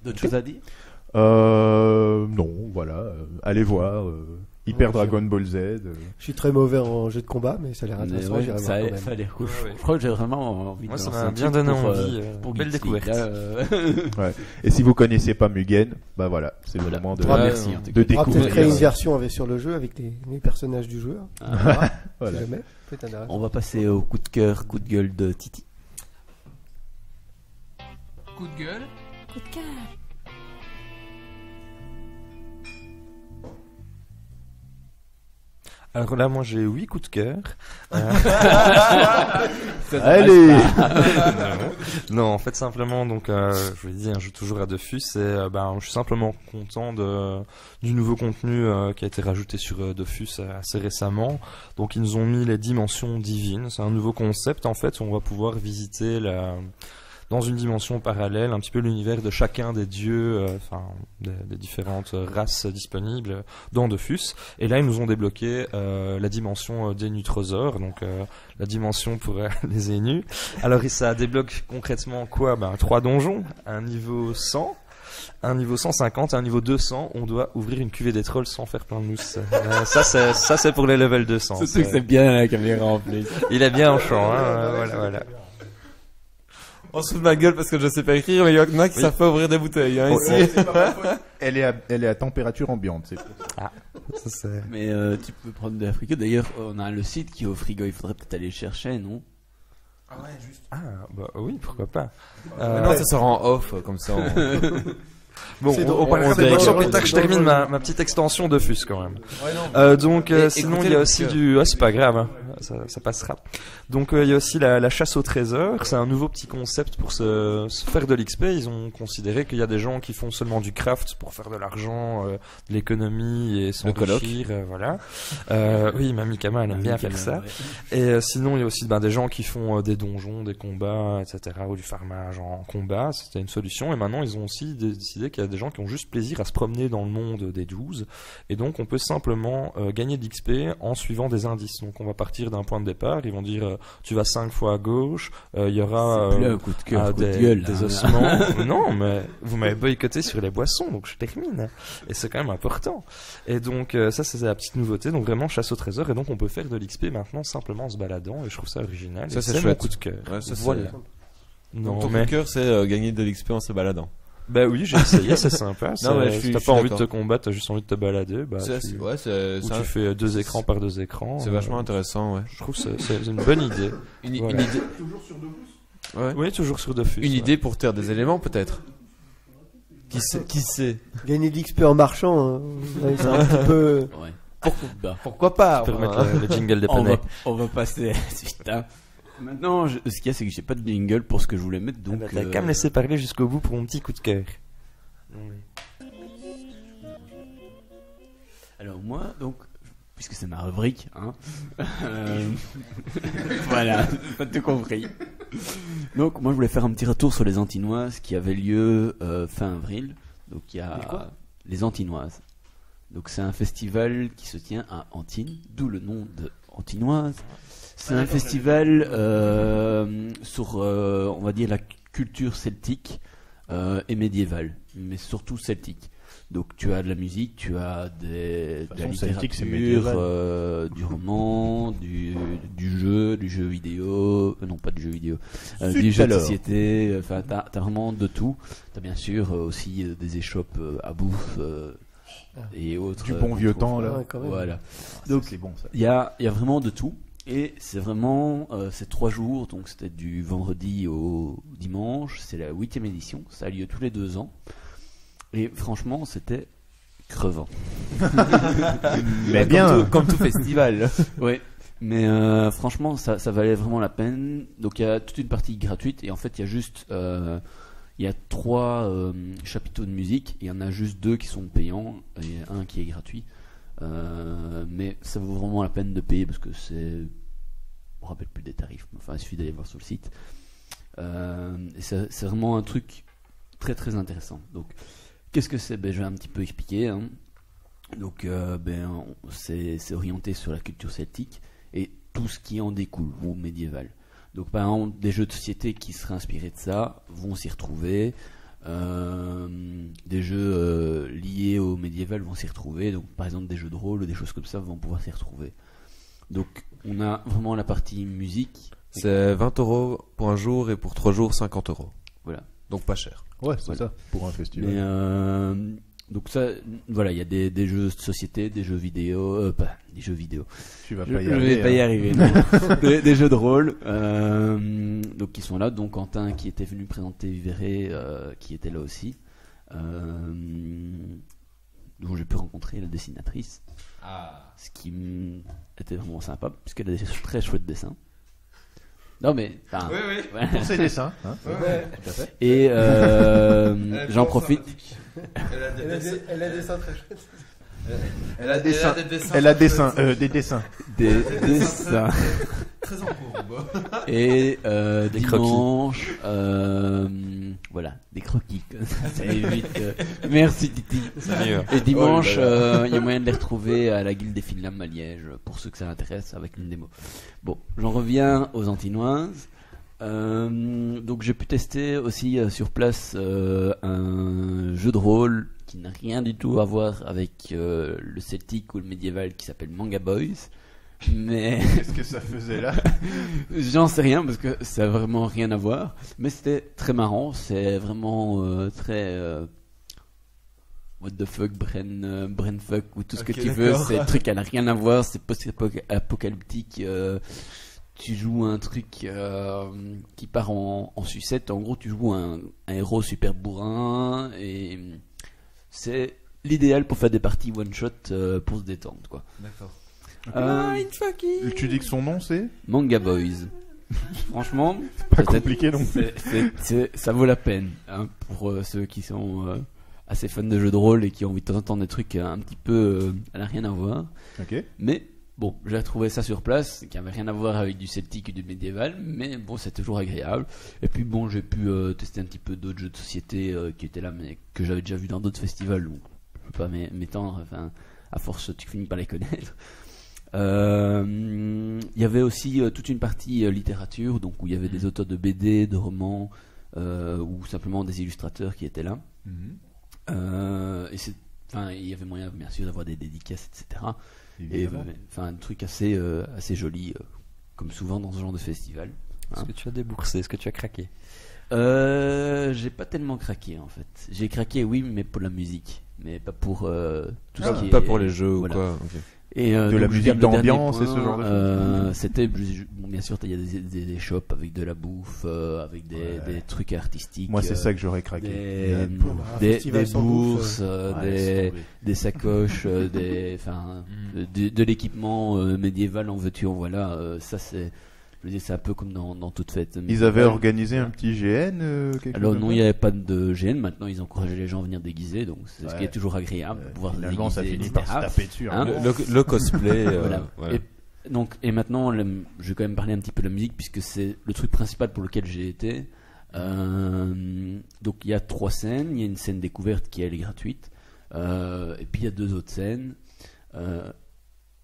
D'autres choses à dire? Non, voilà. Allez voir. Hyper Dragon Ball Z. Je suis très mauvais en jeu de combat, mais ça a l'air intéressant. Ouais, j'irai ça voir quand même. a l'air cool. Ouais. Je crois que j'ai vraiment envie de Moi, ça lancer m'a un bien truc donné pour, envie. pour Belle Geeks League, découverte. là, Ouais. Et si vous connaissez pas Mugen, bah voilà, c'est le moment de, merci, en tout cas. de On va peut-être découvrir. créer une version sur le jeu avec les personnages du joueur. Voilà. Si jamais. Peut-être intéressant. On va passer au coup de cœur, coup de gueule de Titi. Coup de gueule. Coup de cœur. Alors là, moi, j'ai 8 coups de cœur. Allez. Non, en fait, simplement, donc, je vous l'ai dit, un jeu toujours à Dofus, et je suis simplement content du nouveau contenu qui a été rajouté sur Dofus assez récemment. Donc, ils nous ont mis les dimensions divines. C'est un nouveau concept, en fait, où on va pouvoir visiter dans une dimension parallèle, un petit peu l'univers de chacun des dieux, des différentes races disponibles dans Dofus. Et là, ils nous ont débloqué la dimension des Nutrosaures, donc la dimension pour les Énus. Alors, ça débloque concrètement quoi? 3 donjons, un niveau 100, un niveau 150 et un niveau 200. On doit ouvrir une cuvée des trolls sans faire plein de mousse. Ça, c'est pour les levels 200. Surtout que c'est bien la caméra en plus. Il est bien en champ, hein, voilà. On se fout de ma gueule parce que je sais pas écrire, mais il y en a qui savent pas ouvrir des bouteilles, hein, ici. Elle est à température ambiante, c'est Ça, c'est... Mais tu peux prendre de la frigo. D'ailleurs, on a le site qui est au frigo. Il faudrait peut-être aller le chercher, non? Ah ouais, juste. Ah, oui, pourquoi pas. Non, ça sera en off, comme ça. Bon, C'est on drôle. parlera on des dirait prochains que- plus tard, je termine ma petite extension de Fus quand même. Donc, sinon, il y a aussi du... Ah, c'est pas grave, hein. Ça passera. Donc, il y a aussi la chasse au trésor. C'est un nouveau petit concept pour se faire de l'XP. Ils ont considéré qu'il y a des gens qui font seulement du craft pour faire de l'argent, de l'économie et s'enrichir, voilà. Oui, Mamie Kama, elle aime bien faire ça. Et sinon, il y a aussi des gens qui font des donjons, des combats, etc., ou du farmage en combat. C'était une solution. Et maintenant, ils ont aussi décidé qu'il y a des gens qui ont juste plaisir à se promener dans le monde des 12. Et donc, on peut simplement gagner de l'XP en suivant des indices. Donc, on va partir d'un point de départ. Ils vont dire, tu vas 5 fois à gauche. Il y aura C'est plus un coup de cœur, coup de des gueule, hein. ossements. Non, mais vous m'avez boycotté sur les boissons, donc je termine. Et c'est quand même important. Et donc, ça, c'est la petite nouveauté. Donc, vraiment, chasse au trésor. Et donc, on peut faire de l'XP maintenant simplement en se baladant. Et je trouve ça original. Ça, Et c'est mon chouette. coup de cœur. Ouais, ça, c'est- Voilà. Non, Ton coup mais. de cœur, c'est gagner de l'XP en se baladant. Bah oui, j'ai essayé, c'est sympa. mais je Si suis- t'as je suis pas envie de te d'accord. combattre, t'as juste envie de te balader. Bah, C'est tu... ouais, c'est Ou c'est tu un- fais 2 écrans par 2 écrans. c'est vachement intéressant, ouais. Je trouve que c'est une bonne idée. Une Voilà. idée. Ouais. Oui, toujours sur Dofus. Une ouais. idée pour taire des éléments, peut-être. Qui sait Gagner de l'XP en marchant, ouais, c'est un petit peu. Ouais. Pourquoi pas Tu peux enfin, remettre le jingle des On panneaux. on va passer à la suite. Hein. Maintenant, ce qu'il y a, c'est que j'ai pas de jingle pour ce que je voulais mettre, donc. T'as qu'à me laisser parler jusqu'au bout pour mon petit coup de cœur. Alors moi, donc, puisque c'est ma rubrique, hein, voilà, pas tout compris. Donc moi, je voulais faire un petit retour sur les Antinoises qui avaient lieu fin avril. Donc il y a les Antinoises. Donc c'est un festival qui se tient à Antibes, d'où le nom de Antinoise. C'est un festival sur, on va dire, la culture celtique et médiévale, mais surtout celtique. Donc tu as de la musique, tu as de la façon, celtique, c'est littérature, du roman, du jeu vidéo, non pas du jeu vidéo, du jeu de alors. société, enfin t'as vraiment de tout. T'as bien sûr aussi des échoppes à bouffe et autres. Du bon vieux temps, là. Ouais, quand même. Voilà. Donc c'est bon ça. Il y a vraiment de tout. Et c'est vraiment, c'est 3 jours, donc c'était du vendredi au dimanche, c'est la 8e édition, ça a lieu tous les 2 ans. Et franchement, c'était crevant. Mais bien. Comme tout festival. Ouais, mais franchement, ça valait vraiment la peine. Donc il y a toute une partie gratuite, et en fait, il y a juste, il y a 3 chapiteaux de musique, et il y en a juste 2 qui sont payants, et un qui est gratuit. Mais ça vaut vraiment la peine de payer parce que je me rappelle plus des tarifs, mais enfin il suffit d'aller voir sur le site. Et c'est vraiment un truc très très intéressant. Donc qu'est-ce que c'est? Je vais un petit peu expliquer. Hein. Donc c'est orienté sur la culture celtique et tout ce qui en découle, ou médiéval. Donc par exemple des jeux de société qui seraient inspirés de ça vont s'y retrouver. Des jeux liés au médiéval vont s'y retrouver, donc par exemple des jeux de rôle ou des choses comme ça vont pouvoir s'y retrouver. Donc on a vraiment la partie musique. C'est 20€ pour un jour et pour 3 jours 50€. Voilà. Donc pas cher. Ouais, c'est Voilà. ça. Pour un festival. Mais donc ça, voilà, il y a des jeux de société, des jeux vidéo, pas des jeux vidéo. Tu vas Je pas y je arriver. vais pas y hein. arriver. Non. des jeux de rôle, donc qui sont là. Donc Quentin qui était venu présenter Vivere, qui était là aussi. Dont j'ai pu rencontrer la dessinatrice. Ce qui était vraiment sympa, puisqu'elle a des très chouettes dessins. Non mais. enfin, voilà. Pour ses dessins. Hein. Tout à fait. Et j'en profite. Elle a des seins très chouettes. Elle a des dessins. Des dessins. Des dessins. Très en courbe. Et Des dimanche, voilà, des croquis. Ça évite. Merci Titi. C'est mieux. Et dimanche, Oh là il y a moyen de les retrouver à la Guilde des Films à Liège, pour ceux que ça intéresse, avec une démo. Bon, j'en reviens aux Antinoises. Donc j'ai pu tester aussi sur place un jeu de rôle qui n'a rien du tout à voir avec le celtique ou le médiéval, qui s'appelle Manga Boys. Mais Qu'est-ce que ça faisait là? j'en sais rien parce que ça a vraiment rien à voir. Mais c'était très marrant. C'est vraiment très what the fuck, brain fuck ou tout ce que Ok, tu veux. d'accord. C'est un truc qui n'a rien à voir. C'est post-apocalyptique. Tu joues un truc qui part en sucette. En gros, tu joues un héros super bourrin et c'est l'idéal pour faire des parties one shot pour se détendre, quoi. D'accord. Tu dis que son nom c'est Manga Boys. Franchement, pas peut-être- compliqué non plus. ça vaut la peine hein, pour ceux qui sont assez fans de jeux de rôle et qui ont envie de temps en temps des trucs un petit peu à la rien à voir. Ok. Mais bon, j'ai retrouvé ça sur place, qui avait rien à voir avec du celtique et du médiéval, mais bon, c'est toujours agréable. Et puis bon, j'ai pu tester un petit peu d'autres jeux de société qui étaient là, mais que j'avais déjà vu dans d'autres festivals, donc je peux pas m'étendre. Enfin, à force, tu finis par les connaître. Il y avait aussi toute une partie littérature, donc où il y avait des auteurs de BD, de romans, ou simplement des illustrateurs qui étaient là. Et il y avait moyen, bien sûr, d'avoir des dédicaces, etc. Et enfin, un truc assez joli, comme souvent dans ce genre de festival. Est-ce que tu as déboursé? Est-ce que tu as craqué? J'ai pas tellement craqué en fait. J'ai craqué, oui, mais pour la musique, mais pas pour tout ce qui est. Pas pour les jeux voilà. ou quoi. ok. Et, De donc, la je musique garde le dernier d'ambiance et point, ce genre de choses. C'était, bon, bien sûr, il y a des shops avec de la bouffe, avec des trucs artistiques. Moi, c'est ça que j'aurais craqué. Des bourses, des sacoches, de l'équipement médiéval en veux-tu en voilà. Ça, c'est, je veux dire, c'est un peu comme dans toute fête. Ils avaient organisé un petit GN quelque Alors chose non, comme il n'y ça avait pas de GN. Maintenant, ils encourageaient les gens à venir déguiser, donc c'est ce qui est toujours agréable, de pouvoir se Finalement, ça déguiser, finit par se etc. taper dessus. Hein Le cosplay. Voilà. voilà. Et maintenant, je vais quand même parler un petit peu de la musique puisque c'est le truc principal pour lequel j'ai été. Donc il y a 3 scènes. Il y a une scène découverte qui elle est gratuite, et puis il y a 2 autres scènes.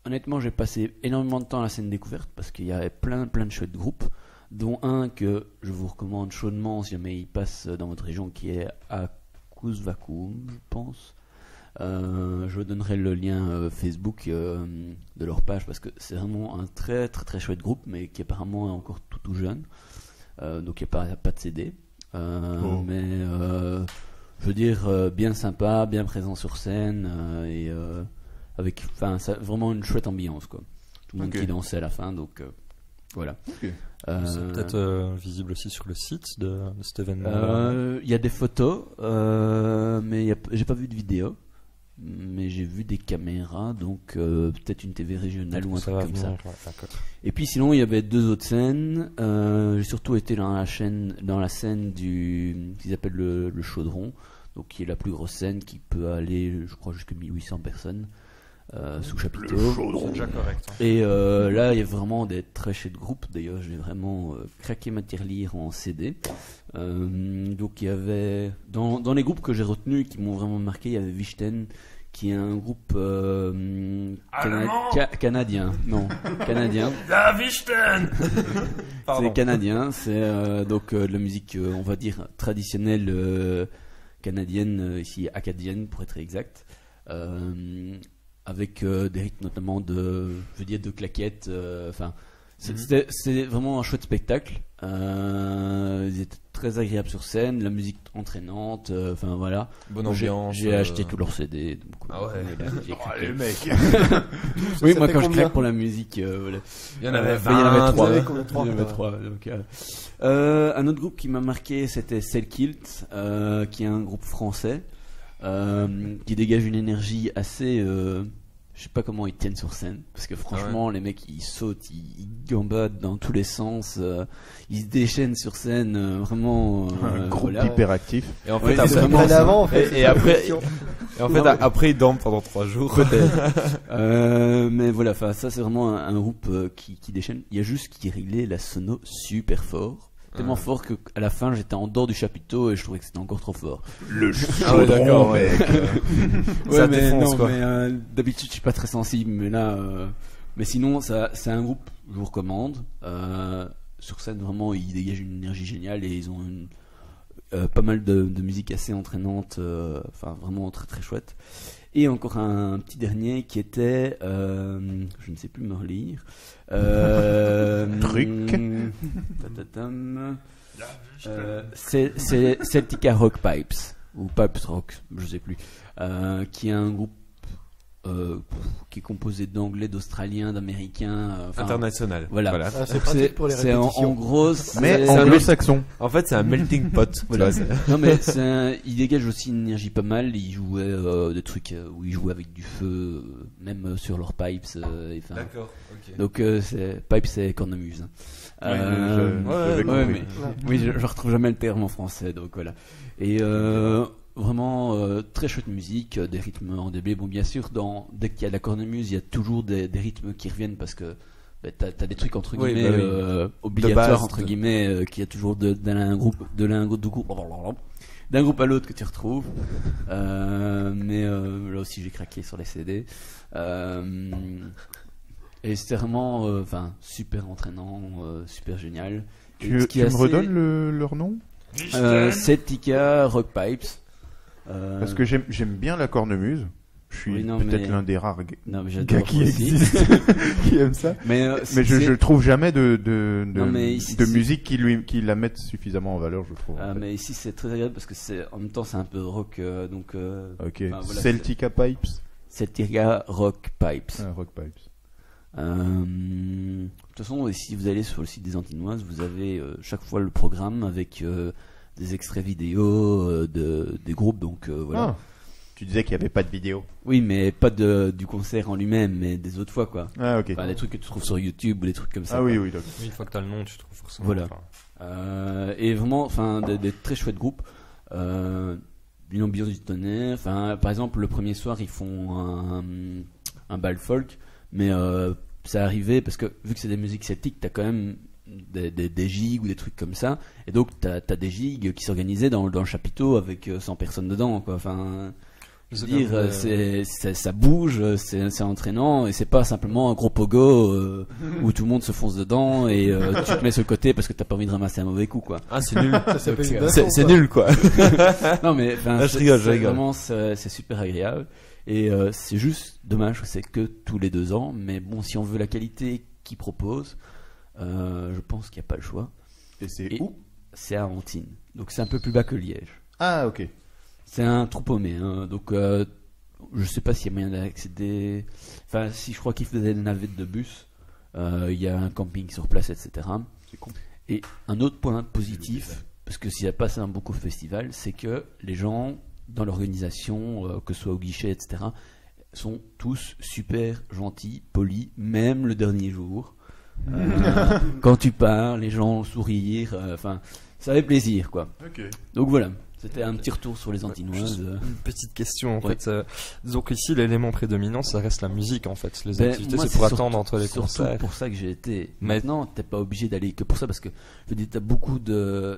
Honnêtement, j'ai passé énormément de temps à la scène découverte parce qu'il y avait plein de chouettes groupes, dont un que je vous recommande chaudement si jamais il passe dans votre région, qui est à Kuzvakum, je pense. Je vous donnerai le lien Facebook de leur page parce que c'est vraiment un très très très chouette groupe, mais qui apparemment est encore tout jeune. Donc il n'y a pas de CD, mais je veux dire bien sympa, bien présent sur scène, et avec vraiment une chouette ambiance quoi. Tout le monde qui dansait à la fin, donc voilà. C'est peut-être visible aussi sur le site de cet événement. Il y a des photos, mais j'ai pas vu de vidéo. Mais j'ai vu des caméras, donc peut-être une TV régionale ou un truc comme ça. Et puis sinon il y avait 2 autres scènes. J'ai surtout été dans la scène qu'ils appellent le Chaudron, donc qui est la plus grosse scène qui peut aller, je crois, jusqu'à 1800 personnes sous chapiteau. C'est déjà correct. Et là il y a vraiment des très chouettes groupes. D'ailleurs j'ai vraiment craqué ma tirelire en CD. Donc il y avait dans les groupes que j'ai retenus qui m'ont vraiment marqué, il y avait Wichten, qui est un groupe canadien. Non, canadien. La Wichten. C'est canadien, c'est donc de la musique, on va dire, traditionnelle canadienne, ici acadienne pour être exact. Avec des rythmes notamment de claquettes. C'est vraiment un chouette spectacle. Ils étaient très agréables sur scène, la musique entraînante. Voilà. Bonne ambiance. J'ai acheté tous leurs CD. Donc, Ah ouais. les mecs. Oui, Ça moi fait quand je combien craque pour la musique, voilà. Il y en avait Il y en avait 20. trois. Vous avez combien de Il y en avait 3. Donc, un autre groupe qui m'a marqué, c'était Selkilt, qui est un groupe français qui dégage une énergie assez. Je sais pas comment ils tiennent sur scène, parce que franchement, les mecs ils sautent, ils gambadent dans tous les sens, ils se déchaînent sur scène, vraiment. Un groupe voilà. hyperactif. Et en Ouais, fait, c'est après, vraiment ça. avant, en fait. et après, Non, mais- après, ils dorment pendant 3 jours. Mais voilà, ça c'est vraiment un groupe qui déchaîne. Il y a juste qui réglait la sono super fort. Tellement fort que à la fin j'étais en dehors du chapiteau et je trouvais que c'était encore trop fort. Le Ah ouais, d'accord, ouais. Ça mais défonce, non, quoi. mais d'habitude je suis pas très sensible, mais là, mais sinon c'est un groupe que je vous recommande. Sur scène vraiment ils dégagent une énergie géniale et ils ont pas mal de musique assez entraînante, vraiment très très chouette. Et encore un petit dernier qui était, je ne sais plus me relire. Truc. C'est Celtica Rock Pipes ou Pipes Rock, je sais plus, qui est un groupe qui est composé d'anglais, d'australiens, d'américains, International. Voilà. Ah, c'est pratique pour les c'est en répétitions. gros, Mais c'est- anglo-saxon. En fait, c'est un melting pot. tu Voilà. vois, c'est- Non mais il dégage aussi une énergie pas mal. Il jouait des trucs où ils jouaient avec du feu, même sur leurs pipes. D'accord. Ok. Donc pipes c'est cornemuse. J'avais ouais, compris. oui, je retrouve jamais le terme en français, donc voilà. Et vraiment très chouette musique, des rythmes en DB. Bon, bien sûr, dès qu'il y a de la cornemuse, il y a toujours des rythmes qui reviennent parce que t'as des trucs entre Oui, guillemets bah oui. obligatoires De base, entre guillemets qu'il y a toujours d'un groupe d'un groupe à l'autre que tu retrouves. Mais là aussi j'ai craqué sur les CD. Et c'était vraiment super entraînant, super génial. Et ce qui Tu est me assez- redonnes leur nom Celtica Rock Pipes. Parce que j'aime bien la cornemuse. Je suis Oui, non, peut-être mais- l'un des rares Non, mais gars j'adore qui aussi. existent, qui aiment ça. Mais, Mais je trouve jamais de Non, mais ici, de c'est- musique qui la mette suffisamment en valeur, je trouve. en fait. mais ici c'est très agréable parce que en même temps c'est un peu rock, donc Ok. enfin, voilà, Celtica Pipes. Celtica Rock Pipes. Ah, Rock Pipes. De toute façon, si vous allez sur le site des Antinoises, vous avez chaque fois le programme avec des extraits vidéo des groupes, donc voilà. Ah, tu disais qu'il n'y avait pas de vidéo. Oui, mais pas du concert en lui-même, mais des autres fois quoi. Ah, ok. Enfin, des trucs que tu trouves sur YouTube ou des trucs comme ça. Ah oui, quoi. oui, d'accord. Oui, une fois que t'as le nom, tu trouves forcément. Voilà. Enfin, Et vraiment, enfin, des très chouettes groupes. Une ambiance du tonnerre. Enfin, par exemple, le premier soir, ils font un bal folk, mais ça arrivait parce que vu que c'est des musiques celtiques, t'as quand même des gigs ou des trucs comme ça, et donc t'as des gigs qui s'organisaient dans le chapiteau avec 100 personnes dedans, quoi. Enfin, je veux dire, ça bouge, c'est entraînant, et c'est pas simplement un gros pogo où tout le monde se fonce dedans et tu te mets sur le côté parce que t'as pas envie de ramasser un mauvais coup, quoi. Ah, c'est nul. Ça s'appelle une C'est baston, c'est quoi. nul, quoi. Non mais enfin, Ah, je rigole, je rigole. vraiment c'est super agréable, et c'est juste dommage que c'est que tous les 2 ans, mais bon, si on veut la qualité qu'ils proposent, je pense qu'il n'y a pas le choix. Et c'est Et où? c'est à Antibes, donc c'est un peu plus bas que Liège. Ah, ok. C'est un trou paumé, hein, donc je sais pas s'il y a moyen d'accéder. Enfin, si, je crois qu'il faisait des navettes de bus, il y a un camping sur place, etc. C'est con. Et un autre point positif, parce que s'il y a pas ça beaucoup au festival, c'est que les gens dans l'organisation, que ce soit au guichet, etc., sont tous super gentils, polis, même le dernier jour. Quand tu pars, les gens sourire, enfin, ça fait plaisir, quoi. Ok. Donc voilà, c'était un petit retour sur les Antinoises. Une petite question en Ouais. fait. Disons qu'ici l'élément prédominant ça reste la musique en fait. Les Ben, activités moi, c'est pour surtout- attendre entre les surtout concerts. pour ça que j'ai été. Mais- Maintenant, t'es pas obligé d'aller que pour ça, parce que je veux dire,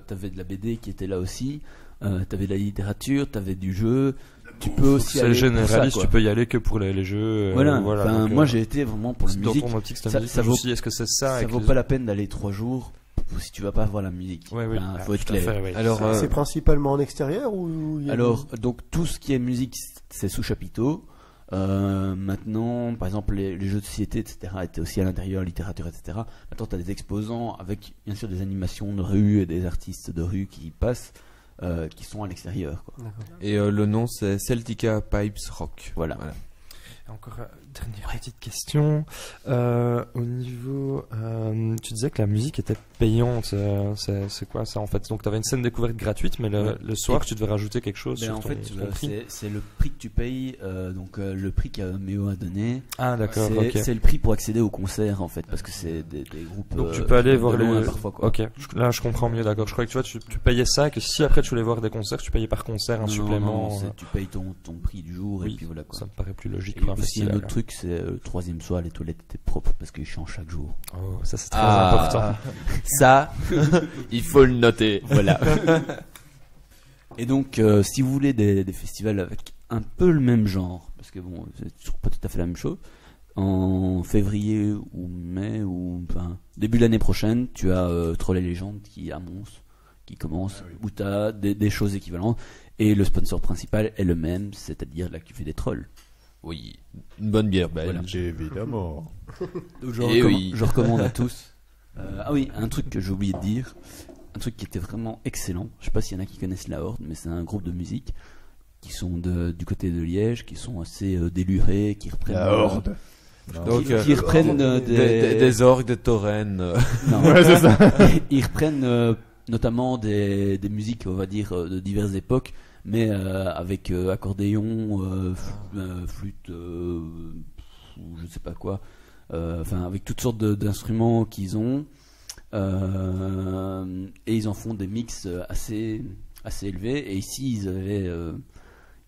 t'avais de la BD qui était là aussi, t'avais de la littérature, t'avais du jeu. Tu peux aussi C'est aller pour ça, généraliste, quoi. tu peux y aller que pour les jeux. Voilà. Voilà. Enfin, donc, moi j'ai été vraiment pour la dans musique. ton optique, c'est Ça- la musique. ça Je me vaut- suis dit, est-ce que c'est ça Ça avec vaut les- pas la peine d'aller 3 jours si tu vas pas voir la musique. Ouais, oui. Enfin, Ah, faut être tout à clair. fait, oui. Alors, C'est principalement en extérieur ou il y a Alors, donc tout ce qui est musique, c'est sous chapiteau. Maintenant, par exemple, les jeux de société, etc., étaient aussi à l'intérieur, littérature, etc. Maintenant, tu as des exposants avec, bien sûr, des animations de rue et des artistes de rue qui passent, qui sont à l'extérieur, quoi. et le nom, c'est Celtica Pipes Rock. Voilà. Et encore dernière petite question. Au niveau, tu disais que la musique était payante. C'est quoi ça en fait? Donc tu avais une scène découverte gratuite, mais le soir tu devais rajouter quelque chose Ben, sur en ton, fait, sur ton prix. c'est le prix que tu payes, donc le prix qu'Ameo a donné. Ah d'accord. C'est Ok. c'est le prix pour accéder au concert, en fait, parce que c'est des groupes. Donc tu peux aller voir de loin, les. parfois, quoi. Ok. Là je comprends mieux. D'accord. Je croyais que tu vois, tu payais ça, que si après tu voulais voir des concerts, tu payais par concert un Non, supplément. non, tu payes ton prix du jour, et Oui, puis voilà, quoi. ça me paraît plus logique. Et pour un aussi un festival. autre truc, c'est le 3e soir, les toilettes étaient propres parce qu'ils changent chaque jour. Oh, ça c'est très Ah. important. Ça, il faut le noter. Voilà. Et donc, si vous voulez des festivals avec un peu le même genre, parce que bon, c'est toujours pas tout à fait la même chose, en février ou mai, ou enfin, début de l'année prochaine, tu as Troll et Légende qui annonce, qui commence, où tu as des choses équivalentes, et le sponsor principal est le même, c'est-à-dire la cuvée des trolls. Oui, une bonne bière belge. Évidemment. Donc je, Eh oui. je recommande à tous. Ah oui, un truc que j'ai oublié de dire, un truc qui était vraiment excellent. Je sais pas s'il y en a qui connaissent la Horde, mais c'est un groupe de musique qui sont du côté de Liège, qui sont assez délurés, qui reprennent La Horde. Donc, qui reprennent des orgues, des taurennes. Non. Ouais, c'est ça. Ils reprennent notamment des musiques, on va dire, de diverses époques, mais avec accordéon, flûte, ou je sais pas quoi, enfin avec toutes sortes d'instruments qu'ils ont, et ils en font des mix assez élevés. Et ici, ils avaient,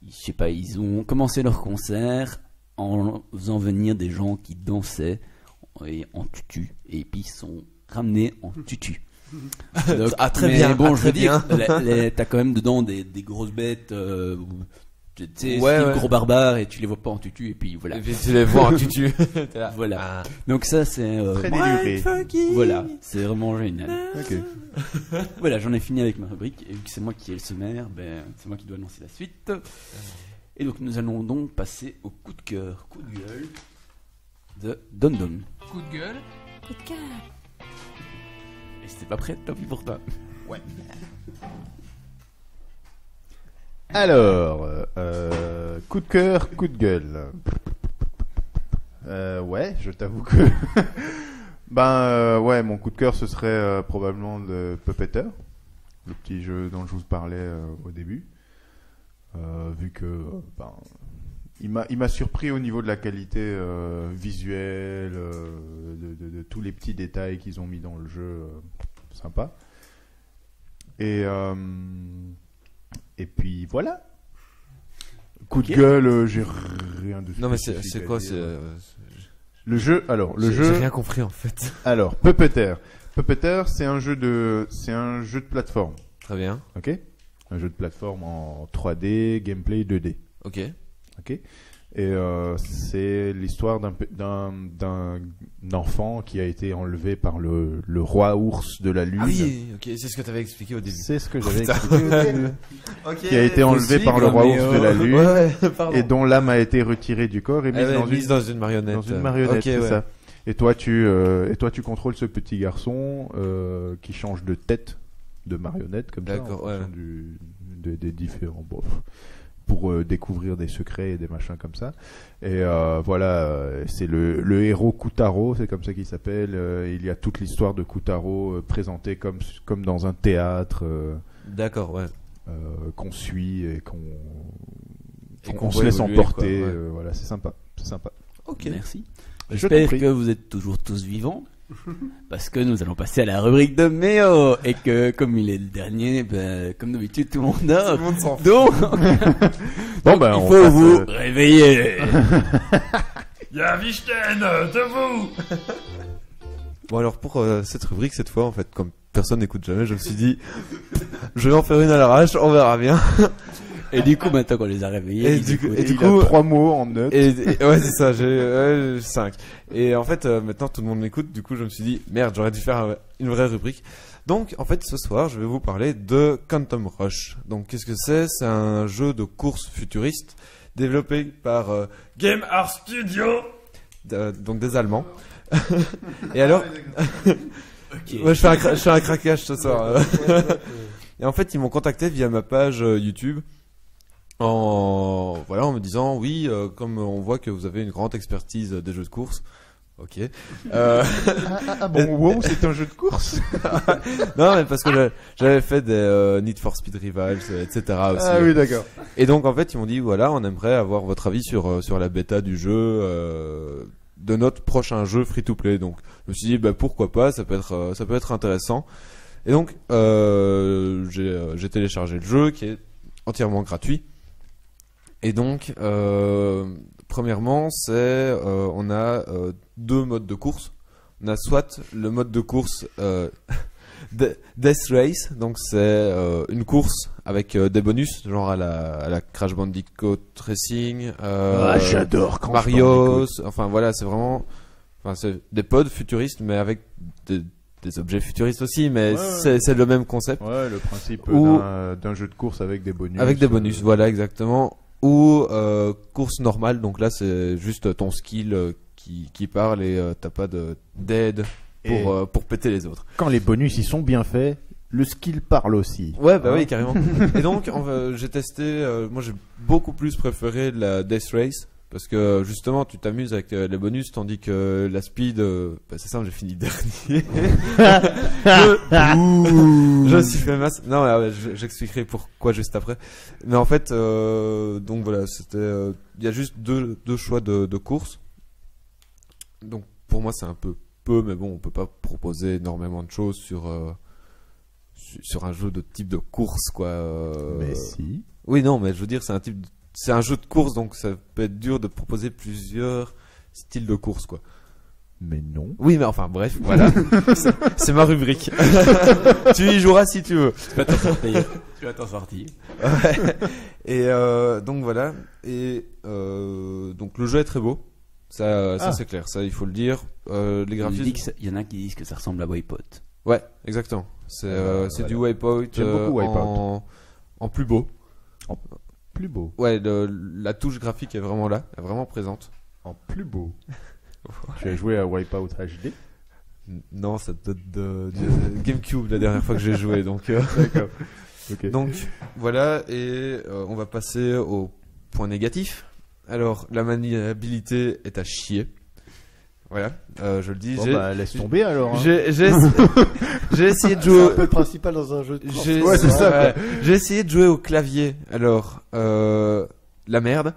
je sais pas, ils ont commencé leur concert en faisant venir des gens qui dansaient et en tutu, et puis ils sont ramenés en tutu. Donc, Ah, très mais bien, bon, ah, je veux très dire, bien. t'as quand même dedans des grosses bêtes, tu sais, Ouais, style ouais. gros barbares, et tu les vois pas en tutu, et puis voilà. Et puis tu les vois en tutu. T'es là. Voilà. Ah. Donc ça, c'est Très déluré. voilà, c'est vraiment génial. Ok. Voilà, j'en ai fini avec ma rubrique, et vu que c'est moi qui ai le sommaire, ben, c'est moi qui dois annoncer la suite. Et donc nous allons donc passer au coup de cœur, coup de gueule de Don Don. Coup de gueule. Coup de cœur. Et c'était pas prêt, tant pis pour toi. Alors, coup de cœur, coup de gueule. Ouais, je t'avoue que... ouais, mon coup de cœur, ce serait probablement le Puppeteer, le petit jeu dont je vous parlais au début. Vu que il m'a surpris au niveau de la qualité visuelle, de tous les petits détails qu'ils ont mis dans le jeu, sympa. Et puis voilà. Coup de gueule, j'ai rien de Non mais spécifique c'est à quoi dire. c'est Le jeu, alors le J'ai jeu. rien compris en fait. Alors Puppeteer. Puppeteer, c'est un jeu de plateforme. Très bien. Ok. Un jeu de plateforme en 3D, gameplay 2D. Ok. Ok. Et c'est l'histoire d'un enfant qui a été enlevé par le roi ours de la lune. Ah oui, ok, c'est ce que tu avais expliqué au début. C'est ce que j'avais Putain. expliqué au début. Ok. Qui a été enlevé par le roi ours de la lune. Ouais, pardon. Et dont l'âme a été retirée du corps et mise dans une marionnette. dans une marionnette. Ok, C'est ouais. ça. Et toi, tu contrôles ce petit garçon qui change de tête de marionnette comme ça, D'accord, en fonction ouais. des différents pour découvrir des secrets et des machins comme ça. Et voilà, c'est le héros Kutaro, c'est comme ça qu'il s'appelle. Il y a toute l'histoire de Kutaro présentée comme dans un théâtre D'accord, ouais. qu'on suit et qu'on qu'on se voit laisse évoluer, emporter. quoi, ouais. Voilà, c'est sympa. C'est sympa. Ok. Merci. Je J'espère t'en prie. que vous êtes toujours tous vivants. Parce que nous allons passer à la rubrique de Méo. Et que comme il est le dernier, comme d'habitude, tout le monde dort. Tout le monde s'en fout. Donc, Bon, ben, il on faut passe, vous réveiller. Y'a Vichten, debout. Bon alors pour cette rubrique cette fois en fait comme personne n'écoute jamais je me suis dit je vais en faire une à l'arrache on verra bien Et du coup, maintenant qu'on les a réveillés, Et ils du coup- écoutent. et du Il coup- a 3 mots en note. et ouais c'est ça j'ai 5 et en fait maintenant tout le monde m'écoute du coup je me suis dit merde j'aurais dû faire une vraie rubrique donc en fait ce soir je vais vous parler de Quantum Rush. Donc qu'est-ce que c'est un jeu de course futuriste développé par Game Art Studio donc des Allemands. Et alors Ok. ouais, je fais un craquage ce soir. Et en fait, ils m'ont contacté via ma page YouTube en me disant oui, comme on voit que vous avez une grande expertise des jeux de course. Ok. Bon, wow, c'est un jeu de course. Non, mais parce que j'avais fait des Need for Speed Rivals, etc. aussi. Ah oui, d'accord. Et donc en fait, ils m'ont dit voilà, on aimerait avoir votre avis sur la bêta du jeu. De notre prochain jeu free-to-play. Donc, je me suis dit, pourquoi pas, ça peut être intéressant. Et donc, j'ai téléchargé le jeu qui est entièrement gratuit. Et donc, premièrement, on a 2 modes de course. On a soit le mode de course Death Race, donc c'est une course avec des bonus, genre à la Crash Bandicoot Racing, j'adore quand Mario, enfin voilà, c'est vraiment, c'est des pods futuristes, mais avec des objets futuristes aussi, mais Ouais. c'est le même concept. Ouais, le principe Ou- d'un jeu de course avec des bonus. Avec des bonus, voilà, exactement. Ou course normale, donc là c'est juste ton skill qui parle et t'as pas d'aide pour péter les autres. Quand les bonus ils sont bien faits, le skill parle aussi. Ouais, bah oui, carrément. Et donc, j'ai testé, moi j'ai beaucoup plus préféré la Death Race, parce que justement tu t'amuses avec les bonus, tandis que la speed, c'est simple, j'ai fini dernier. Je me suis fait masse. Non, j'expliquerai pourquoi juste après. Mais en fait, donc voilà, c'était, il y a juste deux choix de course. Donc pour moi c'est un peu, mais bon, on peut pas proposer énormément de choses sur un jeu de type de course, quoi. Mais si. Oui, non, mais je veux dire, c'est un jeu de course, donc ça peut être dur de proposer plusieurs styles de course, quoi. Mais non. Oui, mais enfin, bref, voilà. C'est ma rubrique. Tu y joueras si tu veux. Tu vas t'en sortir. Tu vas t'en sortir. Ouais. Et donc voilà. Et donc le jeu est très beau. Ça c'est clair. Ça, il faut le dire. Les graphismes. Il y en a qui disent que ça ressemble à Waypoint. Ouais, exactement. C'est voilà. du Waypoint J'aime beaucoup Wipeout. en plus beau. plus beau. Ouais, la touche graphique est vraiment là, est vraiment présente. En plus beau. Tu as joué à Wipeout HD? Non, ça date du GameCube la dernière fois que j'ai joué, donc. D'accord. Ok. Donc voilà, et on va passer au point négatif. Alors, la maniabilité est à chier. Voilà, je le dis. Bon, bah, laisse tomber alors. Hein. J'ai essayé de C'est jouer. un peu le principal dans un jeu de course. J'ai Ouais, c'est ça, ouais, j'ai essayé de jouer au clavier. Alors, la merde.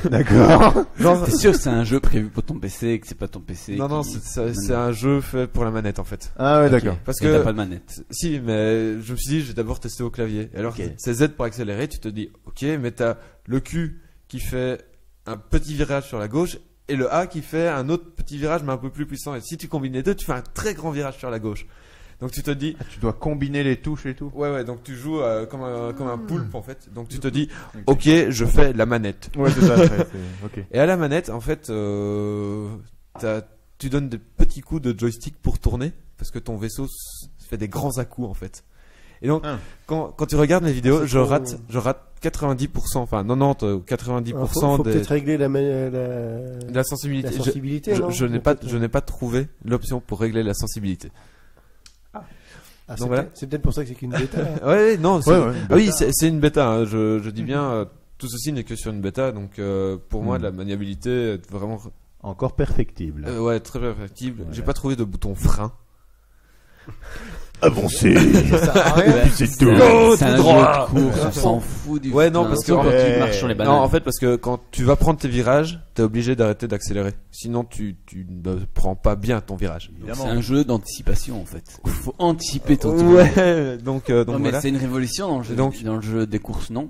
D'accord. Genre, T'es sûr que c'est un jeu prévu pour ton PC et que c'est pas ton PC non, qui- c'est un jeu fait pour la manette en fait. Ah ouais, Ok. d'accord. Parce Et que t'as pas de manette. si, mais je me suis dit, j'ai d'abord testé au clavier. Et alors, Ok. c'est Z pour accélérer. Tu te dis, ok, mais t'as le Q qui fait un petit virage sur la gauche et le A qui fait un autre petit virage mais un peu plus puissant. Et si tu combines les deux, tu fais un très grand virage sur la gauche. Donc tu te dis, Ah, tu dois combiner les touches et tout. ouais, donc tu joues comme un poulpe en fait. Donc tu te dis, ok, je fais la manette. Ouais, c'est ça. Ok. Et à la manette, en fait, tu donnes des petits coups de joystick pour tourner parce que ton vaisseau fait des grands à-coups en fait. Et donc, Ah. quand tu regardes mes vidéos, C'est je trop- rate 90%, enfin 90 ou 90% Faut des, peut-être régler la de la sensibilité. la sensibilité. non Je n'ai pas trouvé l'option pour régler la sensibilité. Ah, Donc voilà. c'est peut-être pour ça que c'est qu'une bêta. hein. Ouais, non, c'est, Ouais, ouais, ah oui, c'est une bêta. Hein, je dis bien, tout ceci n'est que sur une bêta, donc pour moi la maniabilité est vraiment, Encore perfectible. ouais, très perfectible. J'ai pas trouvé de bouton frein. Avancez. Ça sert à rien. C'est tout. C'est un jeu de course, on s'en fout du Ouais, non, frein, parce que- sauf quand Ouais. tu marches sur les bananes. Non, en fait, parce que quand tu vas prendre tes virages, t'es obligé d'arrêter d'accélérer. Sinon, tu ne prends pas bien ton virage. C'est un jeu d'anticipation en fait. Il faut anticiper ton tour. Ouais, donc Non, mais voilà. c'est une révolution dans le jeu, Donc- dans le jeu des courses, non?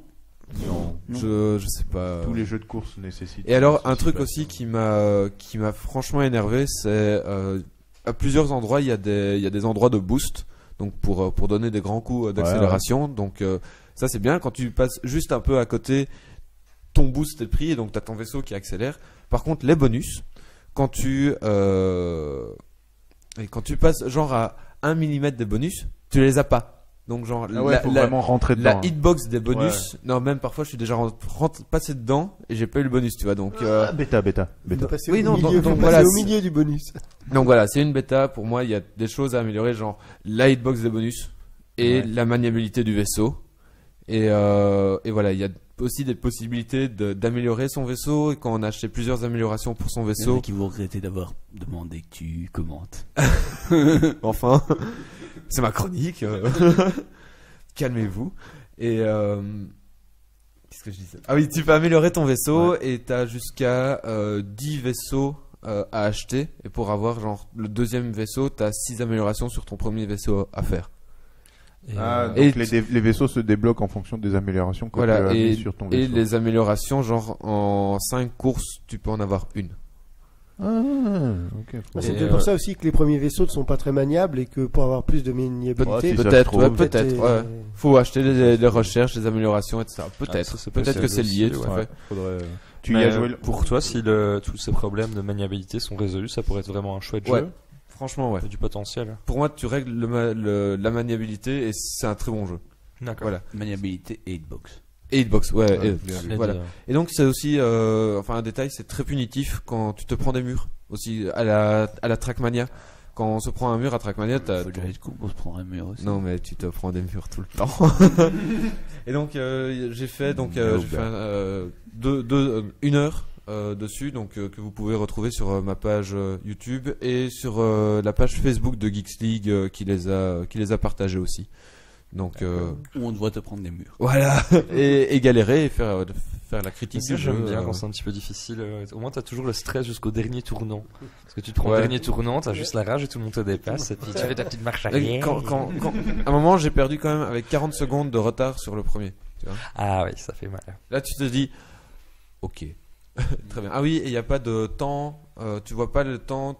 Non. Je sais pas. Tous les jeux de course nécessitent. Et alors, un ceci, truc là. aussi qui m'a franchement énervé, c'est à plusieurs endroits, il y a des endroits de boost, donc pour donner des grands coups d'accélération. Donc ça c'est bien quand tu passes juste un peu à côté, ton boost est pris et donc t'as ton vaisseau qui accélère. Par contre, les bonus, quand tu passes genre à 1 mm des bonus, tu les as pas. Donc genre Ah ouais, faut vraiment rentrer dedans. la hitbox des bonus, non même parfois je suis déjà passé dedans et j'ai pas eu le bonus, tu vois. Donc Ah, bêta. Faut passer Oui, au non, milieu, donc faut voilà, passer au c'est- milieu du bonus. Donc voilà, c'est une bêta. Pour moi, il y a des choses à améliorer, genre la hitbox des bonus et Ouais. la maniabilité du vaisseau. Et voilà, il y a aussi des possibilités d'améliorer son vaisseau. Et quand on a acheté plusieurs améliorations pour son Il y en a vaisseau, qui vont regretter d'avoir demandé que tu commentes. enfin, c'est ma chronique. Calmez-vous. Et qu'est-ce que je disais? Ah oui, tu peux améliorer ton vaisseau et t'as jusqu'à 10 vaisseaux à acheter. Et pour avoir genre le deuxième vaisseau, t'as 6 améliorations sur ton premier vaisseau à faire. Et, Ah, euh, donc les vaisseaux se débloquent en fonction des améliorations que tu Voilà, as et, mis sur ton et vaisseau. les améliorations, genre en 5 courses, tu peux en avoir une. Ah, ok. faut- C'est Et, peut-être pour ça aussi que les premiers vaisseaux ne sont pas très maniables et que pour avoir plus de maniabilité, si ça se Peut-être, trouve. ouais, peut-être. Ouais. Faut acheter les recherches, les améliorations, etc. Ah, Peut-être. ça, c'est Peut-être que possible c'est lié, aussi, tout à ouais. fait. Faudrait... Tu y Mais, as joué. pour toi, si tous ces problèmes de maniabilité sont résolus, ça pourrait être vraiment un chouette Ouais. jeu. Franchement, ouais. Il y a du potentiel. Pour moi, tu règles la maniabilité et c'est un très bon jeu. D'accord. Voilà. Maniabilité et hitbox. Et hitbox, ouais. Ouais, et, bien vu. voilà. Et donc, c'est aussi, enfin, un détail, c'est très punitif quand tu te prends des murs. Aussi, à la Trackmania. Quand on se prend un mur à Trackmania, t'as. Faut déjà être con pour se prendre un mur aussi. Non, mais tu te prends des murs tout le temps. Et donc, j'ai fait, une heure dessus, donc que vous pouvez retrouver sur ma page YouTube et sur la page Facebook de Geeks League qui les a partagés aussi. Donc Où on devrait te prendre des murs. voilà, et galérer et faire la critique Ça, du jeu. j'aime bien quand c'est un petit peu difficile. Au moins, t'as toujours le stress jusqu'au dernier tournant. Parce que tu te prends Ouais. au dernier tournant, t'as juste la rage et tout le monde te dépasse. Et puis tu fais ta petite marche Et arrière. à un moment, j'ai perdu quand même avec 40 secondes de retard sur le premier. Ah oui, ça fait mal. Là, tu te dis, ok, très bien. Ah oui, et il n'y a pas de temps, tu vois pas le temps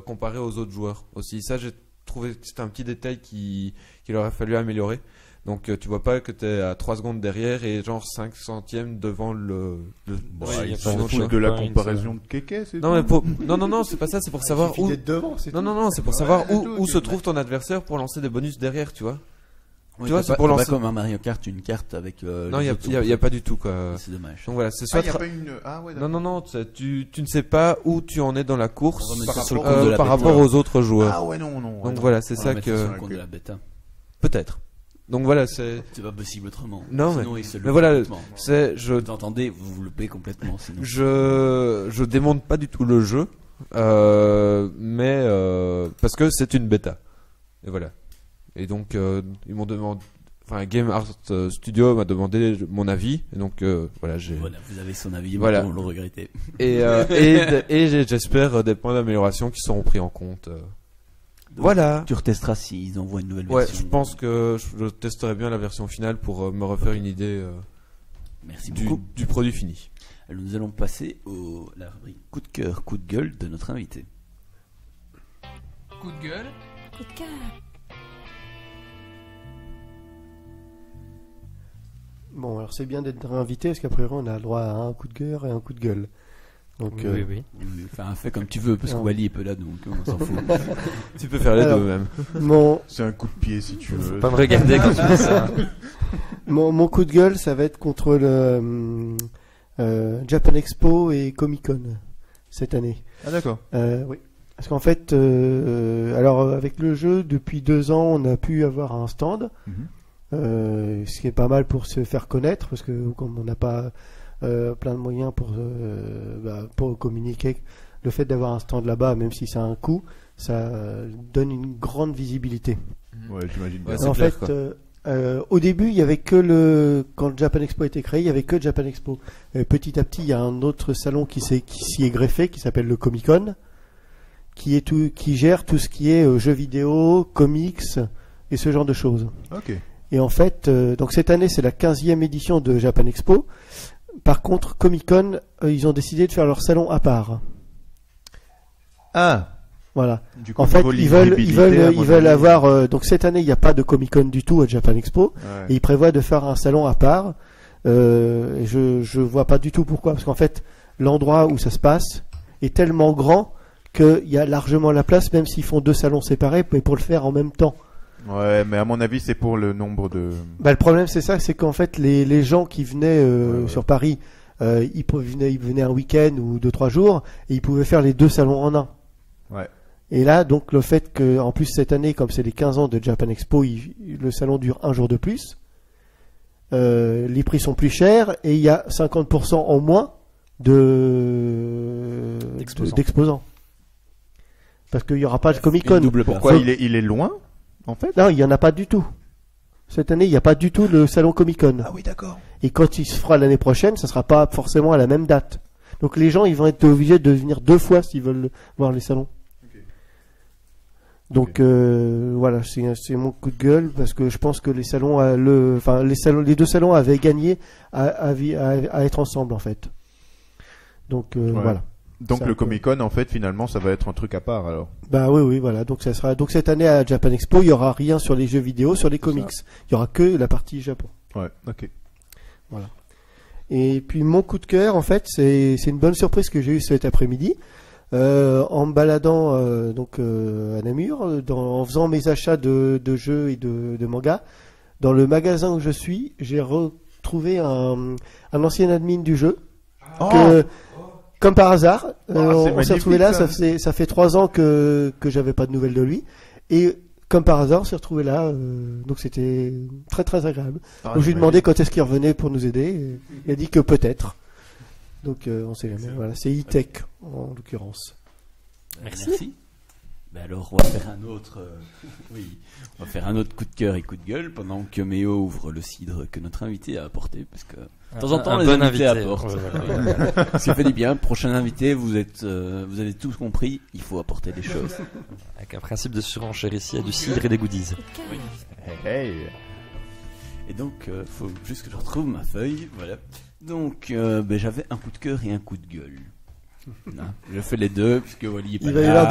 comparé aux autres joueurs aussi. Ça, j'ai trouvé que c'était un petit détail qu'il aurait fallu améliorer. Donc, tu vois pas que tu es à 3 secondes derrière et genre 5 centièmes devant le Ouais, ils y a s'en pas de foutent checkpoint, de la comparaison de Kéké, c'est Non, tout. mais non, c'est pas ça, c'est pour savoir il suffit où. d'être devant, c'est tout. Non, c'est pour savoir Ouais, où tout, se tu- trouve ton adversaire pour lancer des bonus derrière, tu vois. Ouais, tu vois, t'as c'est pas- pour t'as pas lancer. comme un Mario Kart, une carte avec. Non, les il autres y a pas du tout quoi. C'est dommage. Donc voilà, c'est Ah, soit il y a tra- pas une. Ah ouais, non d'accord. non non, tu ne sais pas où tu en es dans la course On va mettre par ça sur le rapport- compte de la par bêta. rapport aux autres joueurs. Ah ouais, non, non. Donc ouais, voilà, c'est On va ça mettre ça sur que le compte de la bêta. peut-être. Donc voilà, c'est C'est pas possible autrement. Non, Sinon, il se mais loupe voilà, complètement. Vous entendez, vous vous loupez complètement. Sinon. je démonte pas du tout le jeu, mais parce que c'est une bêta. Et voilà. Et donc ils m'ont demandé, enfin Game Art Studio m'a demandé mon avis. Et donc voilà, j'ai Voilà, vous avez son avis, Voilà. maintenant, le regrettez. et j'espère des points d'amélioration qui seront pris en compte. Voilà. Tu retesteras s'ils envoient une nouvelle Ouais, version. je pense que je testerai bien la version finale pour me refaire une idée Merci du, beaucoup. du produit fini. Alors, nous allons passer la rubrique coup de cœur, coup de gueule de notre invité. Coup de gueule. Coup de cœur. Bon, alors c'est bien d'être invité parce qu'après on a le droit à un coup de cœur et un coup de gueule. Donc, Oui. Oui, enfin, fais comme tu veux, parce que Non. Wally est peu là, donc on s'en fout. Tu peux faire les Alors, deux même. mon, C'est un coup de pied si tu veux. Pas me regarder quand tu dis ça. mon coup de gueule, ça va être contre le Japan Expo et Comic Con cette année. Ah d'accord. Oui. Parce qu'en fait, alors avec le jeu, depuis 2 ans, on a pu avoir un stand. Ce qui est pas mal pour se faire connaître, parce que comme on n'a pas plein de moyens pour communiquer, le fait d'avoir un stand là-bas, même si ça a un coût, ça donne une grande visibilité. Ouais, j'imagine bien. Ouais, c'est En clair, fait, quoi. au début, il y avait que quand le Japan Expo a été créé, il y avait que Japan Expo. Petit à petit, il y a un autre salon qui s'y est greffé, qui s'appelle le Comic Con, qui gère tout ce qui est jeux vidéo, comics et ce genre de choses. Ok. Et en fait, donc cette année, c'est la 15e édition de Japan Expo. Par contre, Comic Con, ils ont décidé de faire leur salon à part. Ah. Voilà. Du coup, En fait, niveau ils veulent lisibilité, à mon avis. avoir. Donc cette année, il n'y a pas de Comic Con du tout à Japan Expo. Ouais. Et ils prévoient de faire un salon à part. Et je vois pas du tout pourquoi. Parce qu'en fait, l'endroit où ça se passe est tellement grand qu'il y a largement la place, même s'ils font 2 salons séparés, mais pour le faire en même temps. Ouais, mais à mon avis, c'est pour le nombre de. Bah, le problème, c'est ça, c'est qu'en fait, les gens qui venaient Ouais. sur Paris, ils venaient un week-end ou 2-3 jours, et ils pouvaient faire les 2 salons en un. Ouais. Et là, donc, le fait que, en plus, cette année, comme c'est les 15 ans de Japan Expo, le salon dure 1 jour de plus. Les prix sont plus chers, et il y a 50% en moins d'exposants. Parce qu'il n'y aura pas de Comic Con. Une double Pourquoi place. il est loin, en fait? Non, il n'y en a pas du tout. Cette année, il n'y a pas du tout le salon Comic Con. Ah oui, d'accord. Et quand il se fera l'année prochaine, ça sera pas forcément à la même date. Donc les gens, ils vont être obligés de venir 2 fois s'ils veulent voir les salons. Donc voilà, c'est mon coup de gueule parce que je pense que les salons, les 2 salons avaient gagné à être ensemble en fait. Donc Ouais. voilà. Donc C'est le un peu- Comic-Con, en fait, finalement, ça va être un truc à part, alors. Bah oui, voilà. Donc ça sera. Donc cette année à Japan Expo, il y aura rien sur les jeux vidéo, sur les comics. Il y aura que la partie Japon. Ouais, ok. Et puis mon coup de cœur, en fait, c'est une bonne surprise que j'ai eue cet après-midi. En me baladant à Namur, en faisant mes achats de jeux et de mangas, dans le magasin où je suis, j'ai retrouvé un ancien admin du jeu. Comme par hasard, c'est on s'est magnifique, retrouvé là, ça. ça fait 3 ans que j'avais pas de nouvelles de lui. Et comme par hasard, on s'est retrouvé là, donc c'était très très agréable. Donc je lui ai demandé quand est-ce qu'il revenait pour nous aider. Et il a dit que peut-être. Donc on sait jamais. Voilà, c'est E-Tech en l'occurrence. Merci. Ben alors, on va faire un autre. Oui, on va faire un autre coup de cœur et coup de gueule pendant que Méo ouvre le cidre que notre invité a apporté, parce que de temps en temps, Un les bon invités invité, apportent. ouais, voilà. Ça fait du bien. Prochain invité, vous avez tous compris. Il faut apporter des choses. Avec un principe de surenchère ici, il y a du cidre et des goodies. Coup de cœur. Hey. Et donc, faut juste que je retrouve ma feuille. Voilà. Donc, j'avais un coup de cœur et un coup de gueule. Non, je fais les deux puisque Wally est pas Il va y là.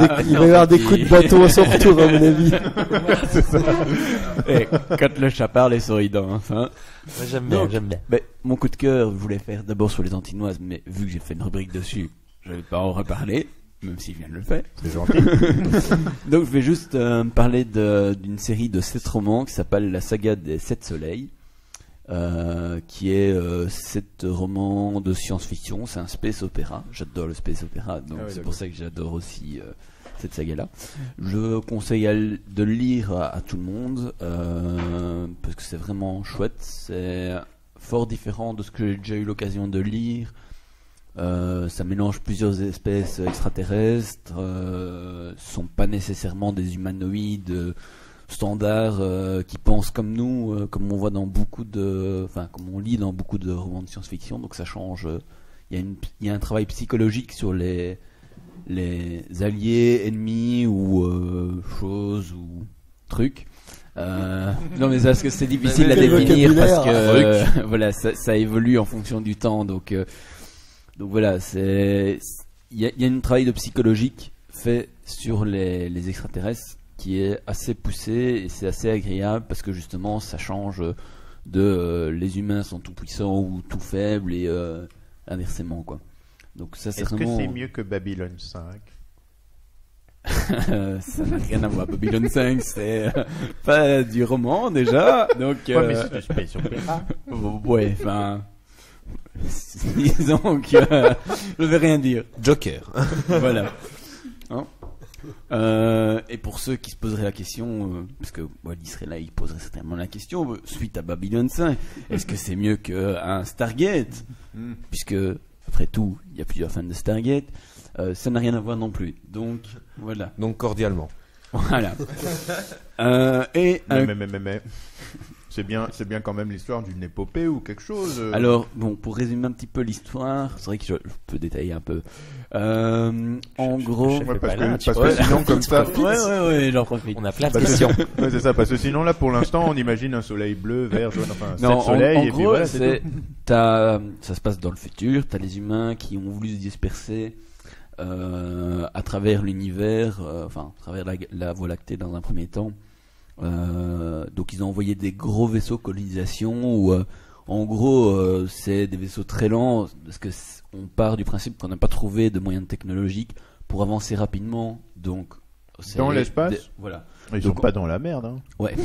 avoir des coups de bâton à son retour, à mon avis. Et quand le chat parle, les souris dans. Enfin. Moi, j'aime bien, Donc, j'aime bien. Mon coup de cœur, je voulais faire d'abord sur les Antinoises, mais vu que j'ai fait une rubrique dessus, je vais pas en reparler. même s'il vient de le faire. C'est gentil. Donc je vais juste parler d'une série de 7 romans qui s'appelle La saga des 7 soleils, qui est 7 romans de science-fiction. C'est un space opéra. J'adore le space opéra, donc c'est pour ça que j'adore aussi cette saga-là. Je conseille de le lire à tout le monde parce que c'est vraiment chouette. C'est fort différent de ce que j'ai déjà eu l'occasion de lire. Ça mélange plusieurs espèces extraterrestres, sont pas nécessairement des humanoïdes standards qui pensent comme nous, comme on voit dans comme on lit dans beaucoup de romans de science-fiction. Donc ça change. Il y a un travail psychologique sur les alliés, ennemis ou choses ou trucs. Non mais parce que c'est difficile à définir parce que voilà, ça évolue en fonction du temps. Donc voilà, il y a un travail de psychologique fait sur les extraterrestres qui est assez poussé et c'est assez agréable parce que justement ça change de les humains sont tout puissants ou tout faibles et inversement quoi. Donc ça c'est Est-ce vraiment... que c'est mieux que Babylon 5? Ça n'a rien à voir. Babylon 5 c'est pas du roman déjà. Donc Ouais, mais c'est du space opéra. ouais, enfin disons que je vais rien dire. Joker. Voilà. Hein et pour ceux qui se poseraient la question, parce que Wally serait là, il poserait certainement la question, suite à Babylon 5, est-ce que c'est mieux qu'un Stargate? Puisque, après tout, il y a plusieurs fans de Stargate, ça n'a rien à voir non plus. Donc, voilà. Donc cordialement. Voilà. Mais. C'est bien quand même l'histoire d'une épopée ou quelque chose. Alors, bon, pour résumer un petit peu l'histoire, c'est vrai que je peux détailler un peu. En gros... Ouais, parce que sinon, comme ça... Ouais, j'en profite. On a plein de questions. Ouais, c'est ça, parce que sinon, là, pour l'instant, on imagine un soleil bleu, vert, jaune, enfin, Non, 7 soleils, en et gros, puis voilà, c'est tout. ça se passe dans le futur, t'as les humains qui ont voulu se disperser à travers l'univers, à travers la Voie lactée dans un premier temps. Donc ils ont envoyé des gros vaisseaux colonisation où en gros c'est des vaisseaux très lents parce que on part du principe qu'on n'a pas trouvé de moyens technologiques pour avancer rapidement. Donc dans l'espace. Voilà. Ils sont pas dans la merde. Hein. Ouais.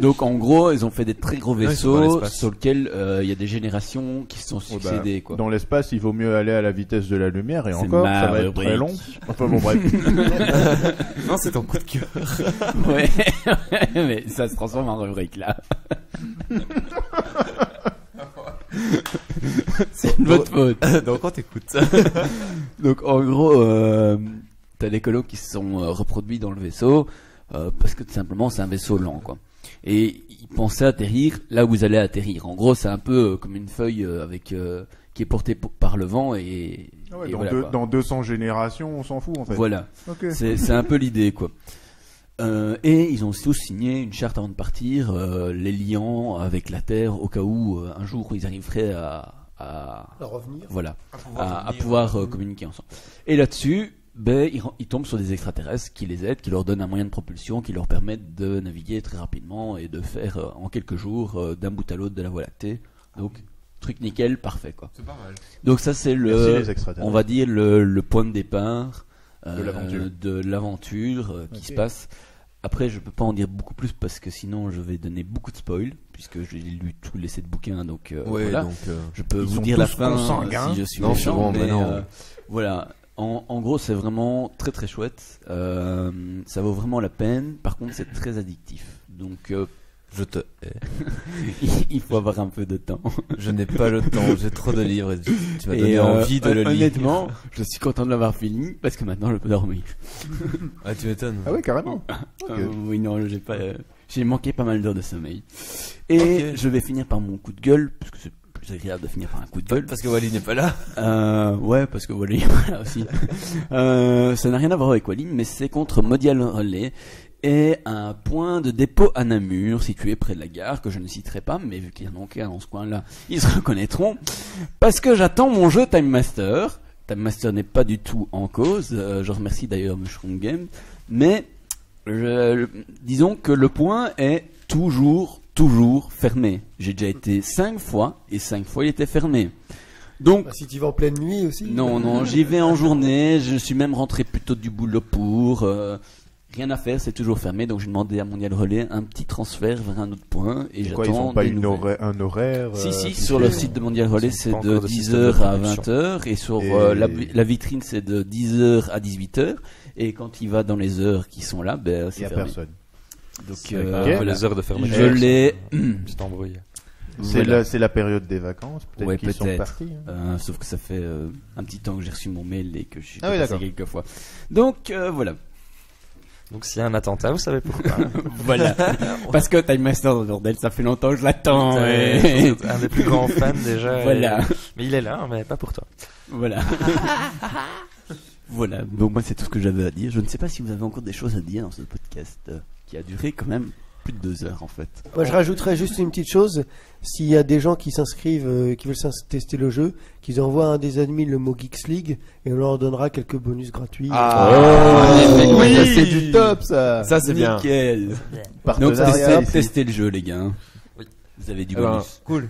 Donc en gros, ils ont fait des très gros vaisseaux ouais, sur lesquels il y a des générations qui se sont succédées. Quoi. Dans l'espace, il vaut mieux aller à la vitesse de la lumière et C'est encore, ma ça va être rubrique. très long. Enfin bon, bref. Non, c'est ton coup de cœur. Ouais, mais ça se transforme en rubrique là. C'est de votre faute. Donc on t'écoute. Donc en gros, t'as des colos qui se sont reproduits dans le vaisseau parce que tout simplement c'est un vaisseau lent quoi. Et ils pensaient atterrir là où vous allez atterrir. En gros, c'est un peu comme une feuille qui est portée par le vent et, Ouais, et dans, voilà, quoi. dans 200 générations, on s'en fout en fait. Voilà. Ok. C'est un peu l'idée quoi. Et ils ont tous signé une charte avant de partir, les liant avec la Terre au cas où un jour ils arriveraient à revenir. Voilà, à pouvoir communiquer ensemble. Et là-dessus, ils tombent sur des extraterrestres qui les aident, qui leur donnent un moyen de propulsion, qui leur permettent de naviguer très rapidement et de faire en quelques jours d'un bout à l'autre de la Voie lactée. Donc truc nickel, parfait quoi. C'est pas mal. Donc ça c'est Merci, les extraterrestres. on va dire le point de départ De l'aventure qui se passe. Après, je peux pas en dire beaucoup plus parce que sinon je vais donner beaucoup de spoil puisque j'ai lu tous les 7 bouquins. Donc Ouais, voilà. donc Je peux Ils vous sont dire la tous fin consanguins. si je suis Non, méchant, c'est bon, mais mais non. voilà. En gros, c'est vraiment très très chouette. Ça vaut vraiment la peine. Par contre, c'est très addictif. Donc, je te hais. il faut avoir un peu de temps. Je n'ai pas le temps, j'ai trop de livres. Et tu m'as donné Et envie de le lire. honnêtement, je suis content de l'avoir fini parce que maintenant je peux dormir. Ah, tu m'étonnes. Ah ouais, carrément. Oui, non, j'ai manqué pas mal d'heures de sommeil. Et Ok. je vais finir par mon coup de gueule parce que c'est plus agréable de finir par un coup de gueule. Parce que Wally n'est pas là. Ouais, parce que Wally, voilà aussi. Ça n'a rien à voir avec Wally, mais c'est contre Modial Relais et un point de dépôt à Namur, situé près de la gare, que je ne citerai pas, mais vu qu'il y en a aucun dans ce coin-là, ils se reconnaîtront. Parce que j'attends mon jeu Time Master. Time Master n'est pas du tout en cause. Je remercie d'ailleurs Mushroom Game. Mais, disons que le point est toujours fermé. J'ai déjà été 5 fois, et 5 fois il était fermé. Donc, Bah, si tu vas en pleine nuit aussi. non, j'y vais en journée. Je suis même rentré plus tôt du boulot pour. Rien à faire, c'est toujours fermé. Donc j'ai demandé à Mondial Relais un petit transfert vers un autre point. Et Quoi, j'attends ils ont pas des une nouvelles. un horaire Si, fixé, sur le site de Mondial Relais, Ils ont c'est pas de encore de système de 10h à production. 20h. Et sur Et- la vitrine, c'est de 10h à 18h. Et quand il va dans les heures qui sont là, ben, Il c'est n'y a fermé. personne. Donc, Voilà. voilà. Les heures de fermeture. Je l'ai. C'est embrouillé. Voilà. C'est la période des vacances, peut-être Ouais, qu'ils sont peut-être. partis. hein. Sauf que ça fait un petit temps que j'ai reçu mon mail et que je suis Ah oui, passé d'accord. quelques fois. Donc voilà. Donc s'il y a un attentat, vous savez pourquoi. Voilà. Parce que Time Master de Bordel, ça fait longtemps que je l'attends. C'est un des plus grands fans déjà. Voilà. Mais il est là, mais pas pour toi. Voilà. Voilà. Donc moi c'est tout ce que j'avais à dire. Je ne sais pas si vous avez encore des choses à dire dans ce podcast qui a duré quand même plus de 2 heures en fait. Moi, je rajouterais juste une petite chose. S'il y a des gens qui s'inscrivent, qui veulent tester le jeu, qu'ils envoient à un des admins le mot Geeks League et on leur donnera quelques bonus gratuits. Oui, ça, c'est du top, ça. Ça, c'est bien. Nickel. Donc Partenariat testez, ici. testez le jeu les gars. Oui. Vous avez du Eh ben, bonus. cool.